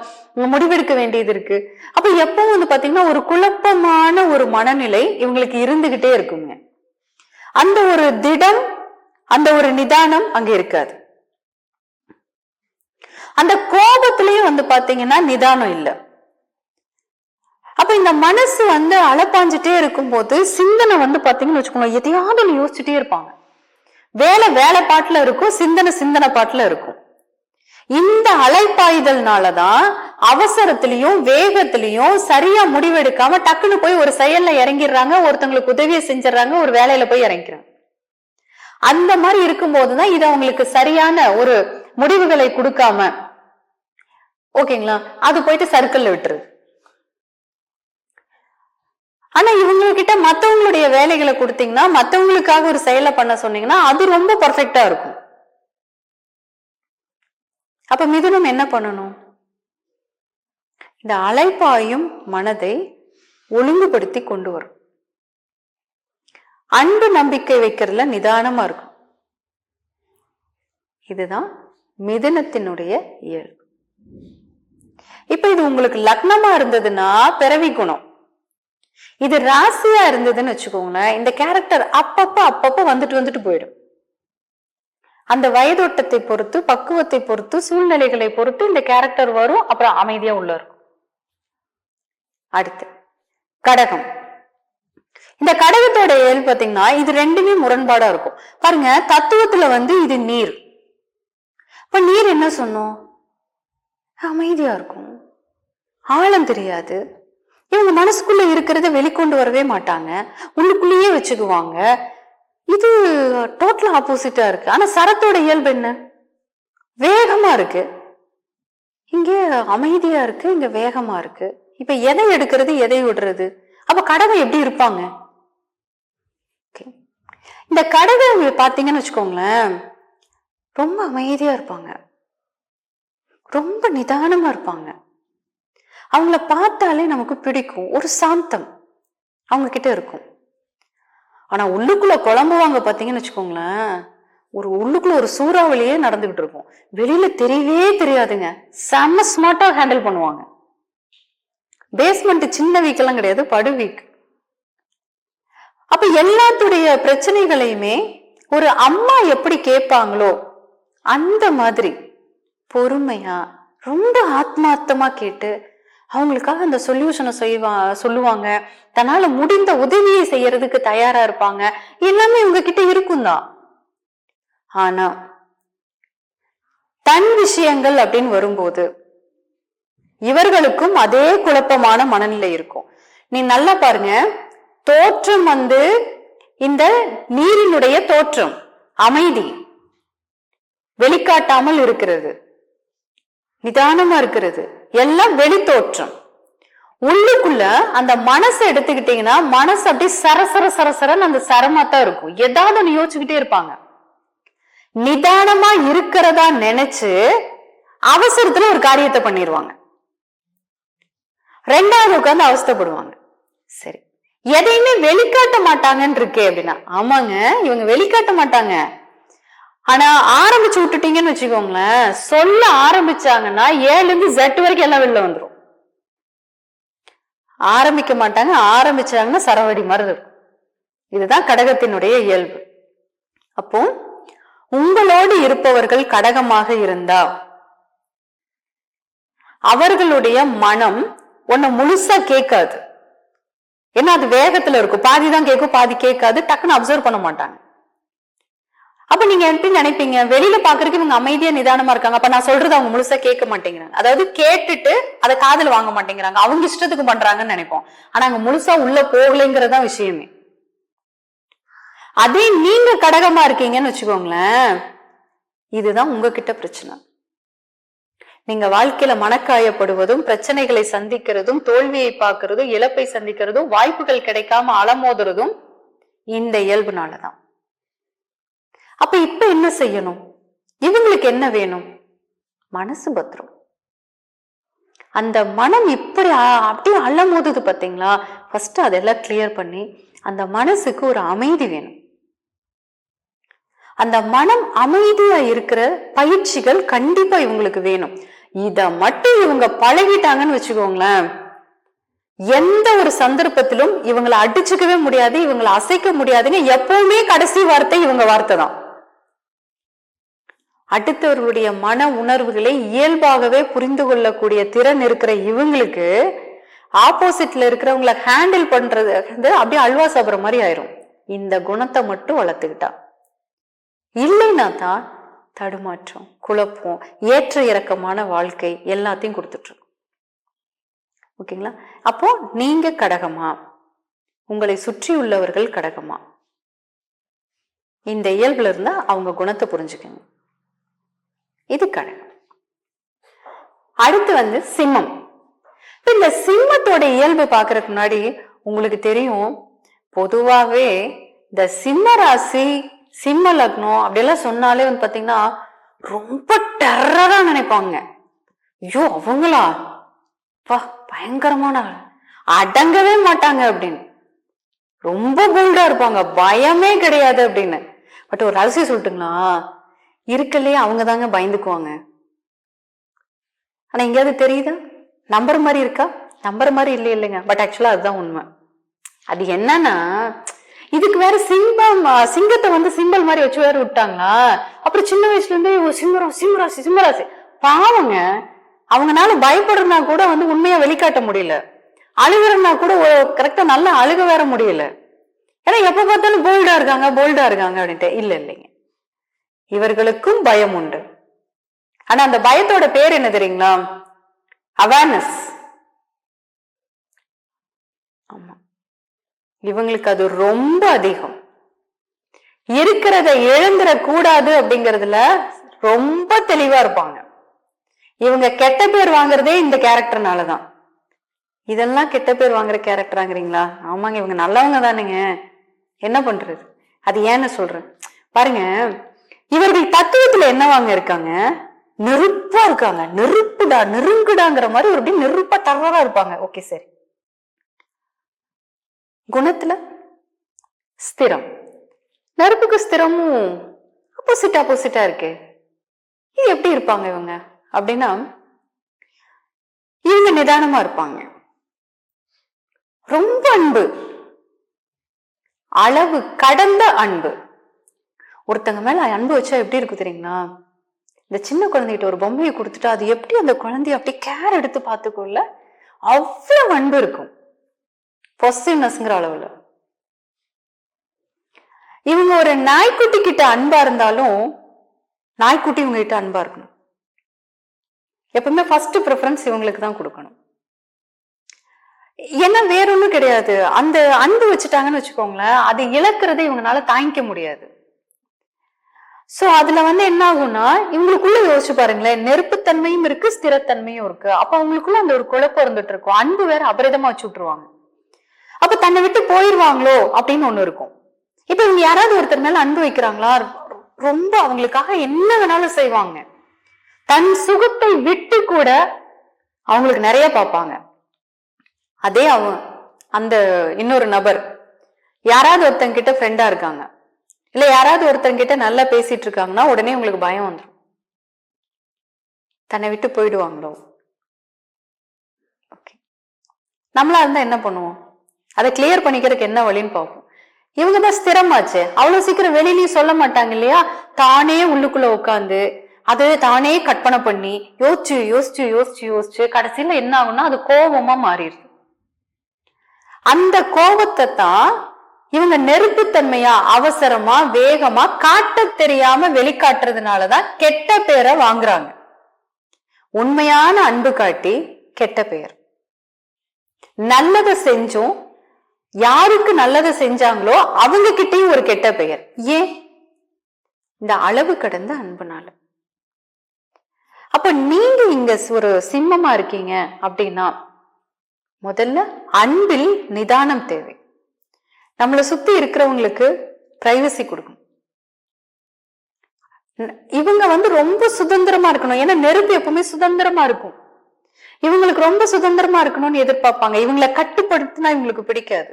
முடிவெடுக்க வேண்டியது இருக்கு. அப்ப எப்பவும் பாத்தீங்கன்னா ஒரு குழப்பமான ஒரு மனநிலை இவங்களுக்கு இருந்துகிட்டே இருக்குங்க. அந்த ஒரு திடம், அந்த ஒரு நிதானம் அங்க இருக்காது. அந்த கோபத்திலயும் பாத்தீங்கன்னா நிதானம் இல்லை. அப்ப இந்த மனசு அலப்பாஞ்சிட்டே இருக்கும் போது சிந்தனை பாத்தீங்கன்னு வச்சுக்கோங்க, எதையாவது யோசிச்சுட்டே இருப்பாங்க. வேலை பாட்டுல இருக்கும், சிந்தனை பாட்டுல இருக்கும். இந்த அலைப்பாய்தல்னாலதான் அவசரத்திலையும் வேகத்திலையும் சரியா முடிவெடுக்காம டக்குன்னு போய் ஒரு செயல்ல இறங்கிடுறாங்க, ஒருத்தங்களுக்கு உதவியை செஞ்சிடறாங்க, ஒரு வேலையில போய் இறங்கிறாங்க. அந்த மாதிரி இருக்கும் போதுதான் இது அவங்களுக்கு சரியான ஒரு முடிவுகளை கொடுக்காம, ஓகேங்களா, அது போயிட்டு சர்க்கிள்ல விட்டுருது. ஆனா இவங்க கிட்ட மத்தவங்களுடைய வேலைகளை கொடுத்தீங்கன்னா, மத்தவங்களுக்காக ஒரு செயலை பண்ண சொன்னீங்கன்னா அது ரொம்ப பர்ஃபெக்டா இருக்கும். அப்ப மிதுனம் என்ன பண்ணணும்? இந்த அலைப்பாயும் மனதை ஒழுங்குபடுத்தி கொண்டு வரும். அன்பு நம்பிக்கை வைக்கிறதுல நிதானமா இருக்கும். இதுதான் மிதுனத்தினுடைய இயல்பு. இப்ப இது உங்களுக்கு லக்னமா இருந்ததுன்னா பிறவி குணம். இது ராசியா இருந்ததுன்னு வச்சுக்கோங்களேன், இந்த கேரக்டர் அப்பப்ப வந்துட்டு போயிடும். அந்த வயதோட்டத்தை பொறுத்து, பக்குவத்தை பொறுத்து, சூழ்நிலைகளை பொறுத்து இந்த கேரக்டர் வரும், அப்புறம் அமைதியா உள்ள இருக்கும். அடுத்து கடகம். இந்த கடகத்தோட இயல்பு பாத்தீங்கன்னா இது ரெண்டுமே முரண்பாடா இருக்கும். பாருங்க, தத்துவத்துல இது நீர். இப்ப நீர் என்ன சொன்னோம்? அமைதியா இருக்கும், ஆழம் தெரியாது, இவங்க மனசுக்குள்ள இருக்கிறத வெளிக்கொண்டு வரவே மாட்டாங்க, உள்ளுக்குள்ளேயே வச்சுக்குவாங்க. இது டோட்டல் ஆப்போசிட்டா இருக்கு. ஆனா சரத்தோட இயல்பு என்ன? வேகமா இருக்கு. இங்க அமைதியா இருக்கு, இங்க வேகமா இருக்கு. இப்ப எதை எடுக்கிறது, எதை விடுறது? அப்ப கடகம் எப்படி இருப்பாங்க? இந்த கடகம் பாத்தீங்கன்னு வச்சுக்கோங்களேன், ரொம்ப அமைதியா இருப்பாங்க, ரொம்ப நிதானமா இருப்பாங்க. அவங்கள பார்த்தாலே நமக்கு பிடிக்கும். ஒரு சாந்தம் அவங்க கிட்ட இருக்கும். ஆனா உள்ளுக்குள்ள குழம்புவாங்க பாத்தீங்கன்னு வச்சுக்கோங்களேன், உள்ளுக்குள்ள ஒரு சூறாவளியே நடந்துகிட்டு இருக்கும். வெளியில தெரியவே தெரியாதுங்க. செம்ம ஸ்மார்ட்டா ஹேண்டில் பண்ணுவாங்க. பேஸ்மெண்ட் சின்ன வீக்கெல்லாம் கிடையாது, படு வீக். அப்ப எல்லாத்துடைய பிரச்சனைகளையுமே ஒரு அம்மா எப்படி கேட்பாங்களோ அந்த மாதிரி பொறுமையா ரொம்ப ஆத்மார்த்தமா கேட்டு அவங்களுக்காக அந்த சொல்யூஷனை சொல்லுவாங்க. தன்னால முடிந்த உதவியை செய்யறதுக்கு தயாரா இருப்பாங்க. எல்லாமே உங்ககிட்ட இருக்கும் தான். ஆனா தன் விஷயங்கள் அப்படின்னு வரும்போது இவர்களுக்கும் அதே குழப்பமான மனநிலை இருக்கும். நீ நல்லா பாருங்க, தோற்றம் இந்த நீரினுடைய தோற்றம் அமைதி, வெளிக்காட்டாமல் இருக்கிறது, நிதானமா இருக்கிறது, எல்லாம் வெளி தோற்றம். உள்ளுக்குள்ள அந்த மனசை எடுத்துக்கிட்டீங்கன்னா மனசு அப்படியே சரசர சரசரன்னு அந்த சரமாத்தான் இருக்கும். ஏதாவது ஒண்ணு யோசிச்சுக்கிட்டே இருப்பாங்க. நிதானமா இருக்கிறதா நினைச்சு அவசரத்துல ஒரு காரியத்தை பண்ணிடுவாங்க. ரெண்டாவது உட்கார்ந்து அவஸ்தைப்படுவாங்க. சரி, எதையுமே வெளிக்காட்ட மாட்டாங்கன்னு இருக்கே அப்படின்னா, ஆமாங்க, இவங்க வெளிக்காட்ட மாட்டாங்க. ஆனா ஆரம்பிச்சு விட்டுட்டீங்கன்னு வச்சுக்கோங்களேன், சொல்ல ஆரம்பிச்சாங்கன்னா 7 Z வரைக்கும் எல்லாம் வெளில வந்துடும். ஆரம்பிக்க மாட்டாங்க, ஆரம்பிச்சாங்கன்னா சரவடி மாதிரி இருக்கும். இதுதான் கடகத்தினுடைய இயல்பு. அப்போ உங்களோடு இருப்பவர்கள் கடகமாக இருந்தா அவர்களுடைய மனம் உன்னை முழுசா கேட்காது. ஏன்னா அது வேகத்துல இருக்கும். பாதிதான் கேட்கும், பாதி கேட்காது. டக்குன்னு அப்சர்வ் பண்ண மாட்டாங்க. அப்ப நீங்க எப்படி நினைப்பீங்க? வெளியில பாக்குறதுக்கு இவங்க அமைதியா நிதானமா இருக்காங்க, அப்ப நான் சொல்றது அவங்க முழுசா கேட்க மாட்டேங்கிறாங்க, அதாவது கேட்டுட்டு அதை காதுல வாங்க மாட்டேங்கிறாங்க, அவங்க இஷ்டத்துக்கு பண்றாங்கன்னு நினைப்போம். ஆனா அங்க முழுசா உள்ள போகலைங்கிறதா விஷயமே. அதே நீங்க கடகமா இருக்கீங்கன்னு வச்சுக்கோங்களேன், இதுதான் உங்ககிட்ட பிரச்சனை. நீங்க வாழ்க்கையில மனக்காயப்படுவதும், பிரச்சனைகளை சந்திக்கிறதும், தோல்வியை பார்க்கறதும், இழப்பை சந்திக்கிறதும், வாய்ப்புகள் கிடைக்காம அலமோதுறதும் இந்த இயல்புனாலதான். அப்ப இப்ப என்ன செய்யணும்? இவங்களுக்கு என்ன வேணும்? மனசு பத்திரம். அந்த மனம் இப்படி அப்படியே அலமோதுது பாத்தீங்களா? ஃபர்ஸ்ட் அதெல்லாம் கிளியர் பண்ணி அந்த மனசுக்கு ஒரு அமைதி வேணும். அந்த மனம் அமைதியா இருக்கிற பயிற்சிகள் கண்டிப்பா இவங்களுக்கு வேணும். இத மட்டும் இவங்க பழகிட்டாங்கன்னு வச்சுக்கோங்களேன், எந்த ஒரு சந்தர்ப்பத்திலும் இவங்களை அடிச்சுக்கவே முடியாது, இவங்களை அசைக்க முடியாதுங்க. எப்பவுமே கடைசி வார்த்தை இவங்க வார்த்தை தான். அடுத்தவர்களுடைய மன உணர்வுகளை இயல்பாகவே புரிந்து கொள்ளக்கூடிய திறன் இருக்கிற இவங்களுக்கு ஆப்போசிட்ல இருக்கிறவங்களை ஹேண்டில் பண்றது அப்படியே அல்வா சாப்பிட்ற மாதிரி ஆயிரும். இந்த குணத்தை மட்டும் வளர்த்துக்கிட்டா. இல்லைன்னா தான் தடுமாற்றம், குழப்பம், ஏற்ற இறக்கமான வாழ்க்கை எல்லாத்தையும் கொடுத்துட்டு இருக்கும். ஓகேங்களா? அப்போ நீங்க கடகமா, உங்களை சுற்றி உள்ளவர்கள் கடகமா, இந்த இயல்புல இருந்தா அவங்க குணத்தை புரிஞ்சுக்கணும். இது கடகம். அடுத்து சிம்மம். இந்த சிம்மத்தோட இயல்பு பாக்குறதுக்கு முன்னாடி உங்களுக்கு தெரியும், பொதுவாவே இந்த சிம்ம ராசி, சிம்ம லக்னம் அப்படியெல்லாம் சொன்னாலே பாத்தீங்கன்னா ரொம்ப டெரரா நினைப்பாங்க. ஐயோ அவங்களா பா பயங்கரமான அடங்கவே மாட்டாங்க அப்படின்னு, ரொம்ப போல்டா இருப்பாங்க, பயமே கிடையாது அப்படின்னு. பட் ஒரு ரகசியம் சொல்லட்டுங்களா, இருக்கலையே அவங்க தாங்க பயந்துக்குவாங்க. ஆனா எங்கேயாவது தெரியுதா? நம்புற மாதிரி இருக்கா? நம்புற மாதிரி இல்லைங்க. பட் ஆக்சுவலா அதுதான் உண்மை. அது என்னன்னா, இதுக்கு வேற சிங்கத்தை சிம்பல் மாதிரி வச்சு வேற விட்டாங்களா. அப்புறம் சின்ன வயசுல இருந்தே சிம்மராசி சிம்மராசி பாவங்க, அவங்கனால பயப்படுறதுனா கூட உண்மையா வெளிக்காட்ட முடியல. அழுகிறன்னா கூட கரெக்டா நல்லா அழுக வேற முடியல. ஏன்னா எப்ப பார்த்தாலும் போல்டா இருக்காங்க அப்படின்ட்டு. இல்லைங்க, இவர்களுக்கும் பயம் உண்டு. ஆனா அந்த பயத்தோட பேர் என்ன தெரியுங்களா? அவேர்னஸ். ஆமா, இவங்களுக்கு அது ரொம்ப அதிகம். இருக்கிறத இழந்துட கூடாது அப்படிங்கறதுல ரொம்ப தெளிவா இருப்பாங்க. இவங்க கெட்ட பேர் வாங்குறதே இந்த கேரக்டர்னாலதான். இதெல்லாம் கெட்ட பேர் வாங்குற கேரக்டராங்கிறீங்களா? ஆமாங்க, இவங்க நல்லவங்க தானுங்க, என்ன பண்றது? அது ஏன்னு சொல்றேன் பாருங்க. இவர்கள் தத்துவத்துல என்னவாங்க இருக்காங்க? நெருப்பா இருக்காங்க. நெருப்புடா நெருங்குடாங்கிற மாதிரி ஒரு நெருப்பா தரவா இருப்பாங்க. ஓகே சரி. குணத்துல ஸ்திரம். நெருப்புக்கு ஸ்திரமும் ஆப்போசிட்டா இருக்கு. இது எப்படி இருப்பாங்க இவங்க அப்படின்னா, இவங்க நிதானமா இருப்பாங்க. ரொம்ப அன்பு, அளவு கடந்த அன்பு. ஒருத்தங்க மேல அன்பு வச்சா எப்படி இருக்கு தெரியுங்களா? இந்த சின்ன குழந்தைகிட்ட ஒரு பொம்மையை கொடுத்துட்டா அது எப்படி அந்த குழந்தைய அப்படி கேர் எடுத்து பார்த்துக்கொள்ள அவ்வளவு அன்பு இருக்கும். பொசிவ்னஸ்ங்கிற அளவுல. இவங்க ஒரு நாய்க்குட்டி கிட்ட அன்பா இருந்தாலும் நாய்க்குட்டி இவங்க கிட்ட அன்பா இருக்கணும். எப்பவுமே ஃபர்ஸ்ட் ப்ரிஃபரன்ஸ் இவங்களுக்கு தான் கொடுக்கணும். ஏன்னா வேற ஒண்ணும் கிடையாது. அந்த அன்பு வச்சுட்டாங்கன்னு வச்சுக்கோங்களேன், அது இழக்கிறதை இவங்களால தாங்கிக்க முடியாது. சோ அதுல என்ன ஆகும்னா, இவங்களுக்குள்ள யோசிச்சு பாருங்களேன், நெருப்புத்தன்மையும் இருக்கு, ஸ்திரத்தன்மையும் இருக்கு. அப்ப அவங்களுக்குள்ள அந்த ஒரு குழப்பம் இருந்துட்டு இருக்கும். அன்பு வேற அபரிதமா வச்சு விட்டுருவாங்க. அப்ப தன்னை விட்டு போயிருவாங்களோ அப்படின்னு ஒண்ணு இருக்கும். இப்ப இவங்க யாராவது ஒருத்தர் மேல அன்பு வைக்கிறாங்களா, ரொம்ப அவங்களுக்காக என்ன வேணாலும் செய்வாங்க. தன் சுகத்தை விட்டு கூட அவங்களுக்கு நிறைய பார்ப்பாங்க. அதே அந்த இன்னொரு நபர் யாராவது ஒருத்தங்க கிட்ட ஃப்ரெண்டா இருக்காங்க, இல்ல யாராவது ஒருத்தங்க கிட்ட நல்லா பேசிட்டு இருக்காங்கன்னா உடனே உங்களுக்கு பயம் வந்துடும். தன்னை விட்டு போயிடுவாங்களோ. ஓகே, நம்மளா இருந்தா என்ன பண்ணுவோம்? அதை கிளியர் பண்ணிக்கிறதுக்கு என்ன வழின்னு பார்ப்போம். இவங்கதான் ஸ்திரமாச்சு, அவ்வளவு சீக்கிரம் வெளியிலயும் சொல்ல மாட்டாங்க இல்லையா? தானே உள்ளுக்குள்ள உட்காந்து அது தானே கற்பனை பண்ணி யோசிச்சு யோசிச்சு யோசிச்சு யோசிச்சு கடைசியில என்ன ஆகும்னா அது கோபமா மாறிடுது. அந்த கோபத்தை தான் இவங்க நெருப்புத்தன்மையா அவசரமா வேகமா காட்ட தெரியாம வெளிக்காட்டுறதுனாலதான் கெட்ட பேரை வாங்குறாங்க. உண்மையான அன்பு காட்டி கெட்ட பெயர். நல்லதை செஞ்சும் யாருக்கு நல்லதை செஞ்சாங்களோ அவங்க கிட்டயும் ஒரு கெட்ட பெயர். ஏன்? இந்த அளவு கடந்த அன்புனால. அப்ப நீங்க இங்க ஒரு சிம்மமா இருக்கீங்க அப்படின்னா முதல்ல அன்பில் நிதானம் தேவை. நம்மளை சுத்தி இருக்கிறவங்களுக்கு பிரைவசி கொடுக்கணும். இவங்க ரொம்ப சுதந்திரமா இருக்கணும். ஏன்னா நெருப்பு எப்பவுமே சுதந்திரமா இருக்கும். இவங்களுக்கு ரொம்ப சுதந்திரமா இருக்கணும்னு எதிர்பார்ப்பாங்க. இவங்களை கட்டுப்படுத்தினா இவங்களுக்கு பிடிக்காது.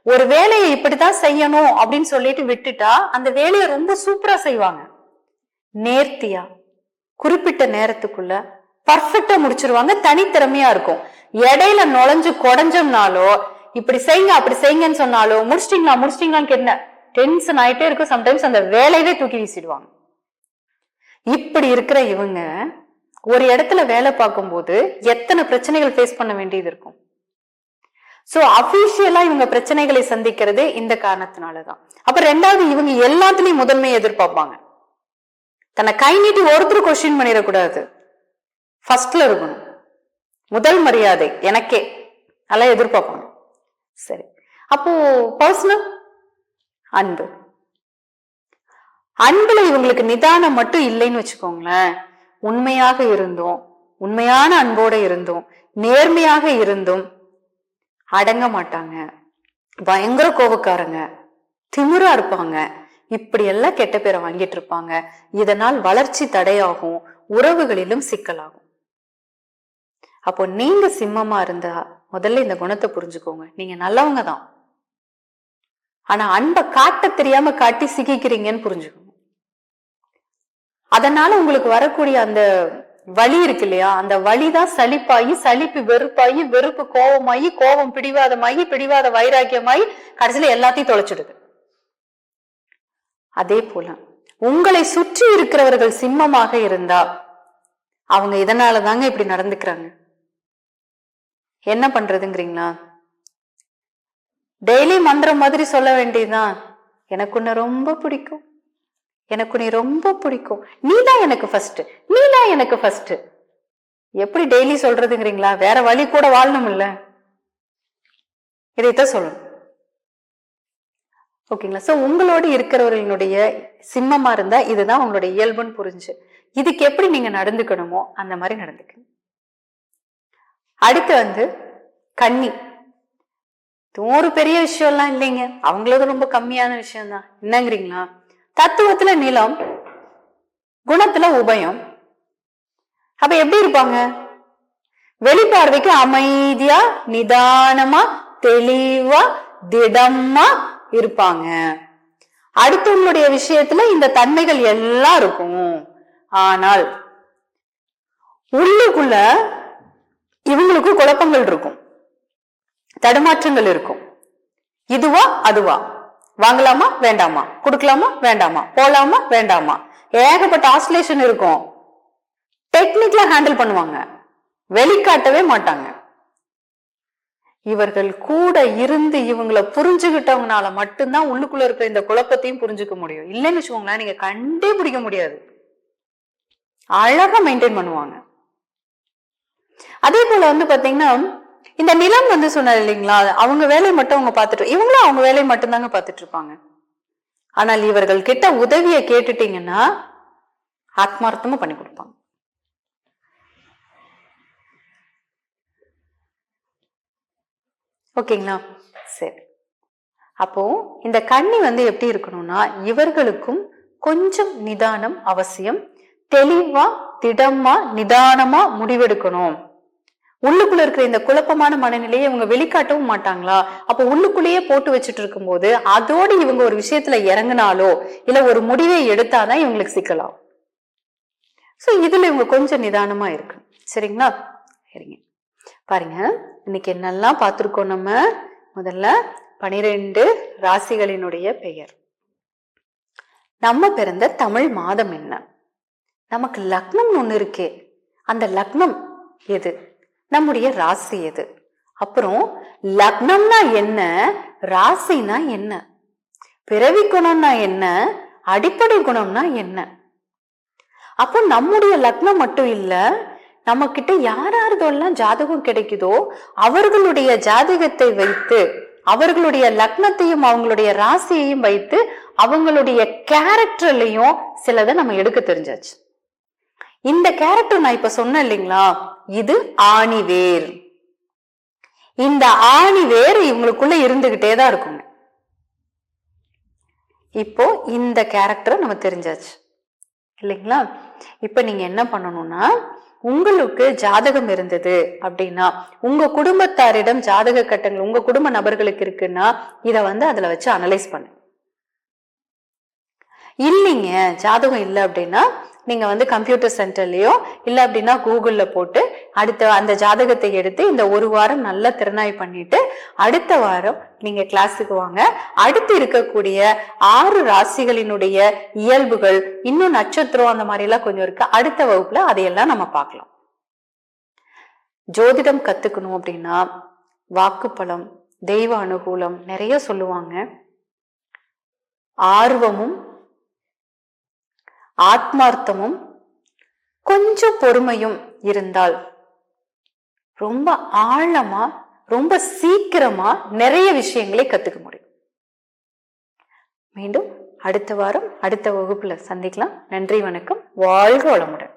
ஒரு வேலையை இப்படித்தான் செய்யணும் அப்படின்னு சொல்லிட்டு விட்டுட்டா அந்த வேலையை ரொம்ப சூப்பரா செய்வாங்க. நேர்த்தியா குறிப்பிட்ட நேரத்துக்குள்ள பர்ஃபெக்டா முடிச்சிருவாங்க. தனித்திறமையா இருக்கும். இடையில நுழைஞ்சு குறைஞ்சோம்னாலோ இப்படி செய்யுங்க அப்படி செய்யுங்கன்னு சொன்னாலோ முடிச்சிட்டீங்களான்னு கேட்ட டென்ஷன் ஆயிட்டே இருக்கும். சம்டைம்ஸ் அந்த வேலையவே தூக்கி வீசிடுவாங்க. இப்படி இருக்கிற இவங்க ஒரு இடத்துல வேலை பார்க்கும் போது எத்தனை பிரச்சனைகள் ஃபேஸ் பண்ண வேண்டியது இருக்கும். சோ அபிஷியலா இவங்க பிரச்சனைகளை சந்திக்கிறது இந்த காரணத்தினாலதான். அப்ப ரெண்டாவது, இவங்க எல்லாத்துலயும் முதன்மையை எதிர்பார்ப்பாங்க. தன்னை கை நீட்டி ஒருத்தர் கொஸ்டின் பண்ணிடக்கூடாது, ஃபர்ஸ்ட்ல இருக்கணும். முதல் மரியாதை எனக்கே அதெல்லாம் எதிர்பார்ப்பாங்க. சரி, அப்போ பர்சனல் அன்பு. அன்புல இவங்களுக்கு நிதானம் மட்டும் இல்லைன்னு வச்சுக்கோங்களேன். உண்மையாக இருந்தும், உண்மையான அன்போட இருந்தும், நேர்மையாக இருந்தும் அடங்க மாட்டாங்க. பயங்கர கோபக்காரங்க, திமிரா இருப்பாங்க. இப்படி எல்லாம் கெட்ட பேரை வாங்கிட்டு இருப்பாங்க. இதனால் வளர்ச்சி தடையாகும், உறவுகளிலும் சிக்கலாகும். அப்போ நீங்க சிம்மமா இருந்தா முதல்ல இந்த குணத்தை புரிஞ்சுக்கோங்க. நீங்க நல்லவங்க தான், ஆனா அன்பை காட்ட தெரியாம காட்டி சிக்கிக்கிறீங்கன்னு புரிஞ்சுக்கோங்க. அதனால உங்களுக்கு வரக்கூடிய அந்த வலி இருக்கு இல்லையா, அந்த வலிதான் சலிப்பாகி, சலிப்பு வெறுப்பாகி, வெறுப்பு கோபமாகி, கோபம் பிடிவாதமாகி, பிடிவாத வைராக்கியமாகி கடைசியில எல்லாத்தையும் தொலைச்சிடுது. அதே போல உங்களை சுற்றி இருக்கிறவர்கள் சிம்மமாக இருந்தா அவங்க இதனாலதாங்க இப்படி நடந்துக்கிறாங்க. என்ன பண்றதுங்கிறீங்களா? டெய்லி மந்திரம் மாதிரி சொல்ல வேண்டியதுதான். எனக்கு உன்னை ரொம்ப பிடிக்கும், எனக்கு நீ ரொம்ப பிடிக்கும், நீதான் எனக்கு ஃபர்ஸ்ட், நீதான் எனக்கு ஃபர்ஸ்ட். எப்படி டெய்லி சொல்றதுங்கிறீங்களா? வேற வழி கூட வாழணும் இல்ல, இதைத்தான் சொல்லணும். ஓகேங்களா? சோ உங்களோடு இருக்கிறவர்களுடைய சிம்மமா இருந்தா இதுதான் உங்களுடைய இயல்புன்னு புரிஞ்சு இதுக்கு எப்படி நீங்க நடந்துக்கணுமோ அந்த மாதிரி நடந்துக்கணும். அடுத்து கன்னி. ஒரு பெரிய விஷயம் எல்லாம் இல்லைங்க, அவங்களது ரொம்ப கம்மியான விஷயம் தான். என்னங்கிறீங்களா? தத்துவத்துல நிலம், குணத்துல உபயம். அப்ப எப்படி இருப்பாங்க? வெளிப்பார்வைக்கு அமைதியா, நிதானமா, தெளிவா, திடமா இருப்பாங்க. அடுத்தவங்களுடைய விஷயத்துல இந்த தன்மைகள் எல்லாம் இருக்கும். ஆனால் உள்ளுக்குள்ள இவங்களுக்கு குழப்பங்கள் இருக்கும், தடுமாற்றங்கள் இருக்கும். இதுவா அதுவா, வாங்கலாமா வேண்டாமா, கொடுக்கலாமா வேண்டாமா, போலாமா வேண்டாமா, ஏகப்பட்ட ஆசிலேஷன் இருக்கும். டெக்னிக்கலா ஹேண்டில் பண்ணுவாங்க, வெளிக்காட்டவே மாட்டாங்க. இவர்கள் கூட இருந்து இவங்களை புரிஞ்சுகிட்டவங்கனால மட்டும்தான் உள்ளுக்குள்ள இருக்கிற இந்த குழப்பத்தையும் புரிஞ்சுக்க முடியும். இல்லைன்னு வச்சுக்கோங்களேன், நீங்க கண்டே பிடிக்க முடியாது. அழகா மெயின்டைன் பண்ணுவாங்க. அதே போல பாத்தீங்கன்னா இந்த நிலம் சொன்னார் இல்லைங்களா, அவங்க வேலையை மட்டும் அவங்க பார்த்துட்டு, இவங்களும் அவங்க வேலையை மட்டும்தாங்க பார்த்துட்டு இருப்பாங்க. ஆனால் இவர்கள் கிட்ட உதவியை கேட்டுட்டீங்கன்னா ஆத்மார்த்தமா பண்ணி கொடுப்பாங்க. ஓகேங்களா? சரி, அப்போ இந்த கன்னி எப்படி இருக்கணும்னா, இவர்களுக்கும் கொஞ்சம் நிதானம் அவசியம். தெளிவா, திடமா, நிதானமா முடிவெடுக்கணும். உள்ளுக்குள்ள இருக்கிற இந்த குழப்பமான மனநிலையை இவங்க வெளிக்காட்டவும் மாட்டாங்களா? அப்ப உள்ளுக்குள்ளேயே போட்டு வச்சுட்டு இருக்கும் போது அதோடு இவங்க ஒரு விஷயத்துல இறங்கினாலோ இல்ல ஒரு முடிவை எடுத்தாதான் இவங்களுக்கு சிக்கலாம். சோ இதுல இவங்க கொஞ்சம் நிதானமா இருக்கு. சரிங்களா? சரிங்க, பாருங்க இன்னைக்கு என்னெல்லாம் பார்த்திருக்கோம். நம்ம முதல்ல 12 ராசிகளினுடைய பெயர், நம்ம பிறந்த தமிழ் மாதம் என்ன, நமக்கு லக்னம் ஒண்ணு இருக்கே, அந்த லக்னம் எது, நம்முடைய ராசி எது, அப்புறம் லக்னம்னா என்ன, ராசினா என்ன, பிறவி குணம்னா என்ன, அடிப்படை குணம்னா என்ன. அப்போ நம்முடைய லக்னம் மட்டும் இல்ல, நம்ம கிட்ட யாரெல்லாம் ஜாதகம் கிடைக்குதோ அவர்களுடைய ஜாதகத்தை வைத்து, அவர்களுடைய லக்னத்தையும் அவங்களுடைய ராசியையும் வைத்து அவங்களுடைய கேரக்டர்லயும் சிலதை நம்ம எடுக்க தெரிஞ்சாச்சு. இந்த கேரக்டர் நான் இப்ப சொன்னேன் இல்லைங்களா, இது ஆணிவேர். இந்த ஆணிவேர் இவங்களுக்குள்ள இருந்துகிட்டே தான் இருக்குங்க. இப்போ இந்த கேரக்டரை நம்ம தெரிஞ்சாச்சு இல்லைங்களா? இப்ப நீங்க என்ன பண்ணணும்னா, உங்களுக்கு ஜாதகம் இருந்தது அப்படின்னா, உங்க குடும்பத்தாரிடம் ஜாதக கட்டங்கள் உங்க குடும்ப நபர்களுக்கு இருக்குன்னா இத அதுல வச்சு அனலைஸ் பண்ணு. இல்லைங்க ஜாதகம் இல்லை அப்படின்னா நீங்க கம்ப்யூட்டர் சென்டர்லயோ இல்ல அப்படின்னா கூகுள்ல போட்டு அடுத்த அந்த ஜாதகத்தை எடுத்து இந்த ஒரு வாரம் நல்லா திறனாய் பண்ணிட்டு அடுத்த வாரம் நீங்க கிளாஸுக்கு வாங்க. அடுத்து இருக்கக்கூடிய 6 ராசிகளினுடைய இயல்புகள், இன்னும் நட்சத்திரம் அந்த மாதிரி எல்லாம் கொஞ்சம் இருக்கு, அடுத்த வகுப்புல அதையெல்லாம் நம்ம பார்க்கலாம். ஜோதிடம் கத்துக்கணும் அப்படின்னா வாக்குப்பலம், தெய்வ அனுகூலம் நிறைய சொல்லுவாங்க. ஆர்வமும் ஆத்மார்த்தமும் கொஞ்சம் பொறுமையும் இருந்தால் ரொம்ப ஆழமா ரொம்ப சீக்கிரமா நிறைய விஷயங்களை கத்துக்க முடியும். மீண்டும் அடுத்த வாரம் அடுத்த வகுப்புல சந்திக்கலாம். நன்றி, வணக்கம், வாழ்க வளமுடன்.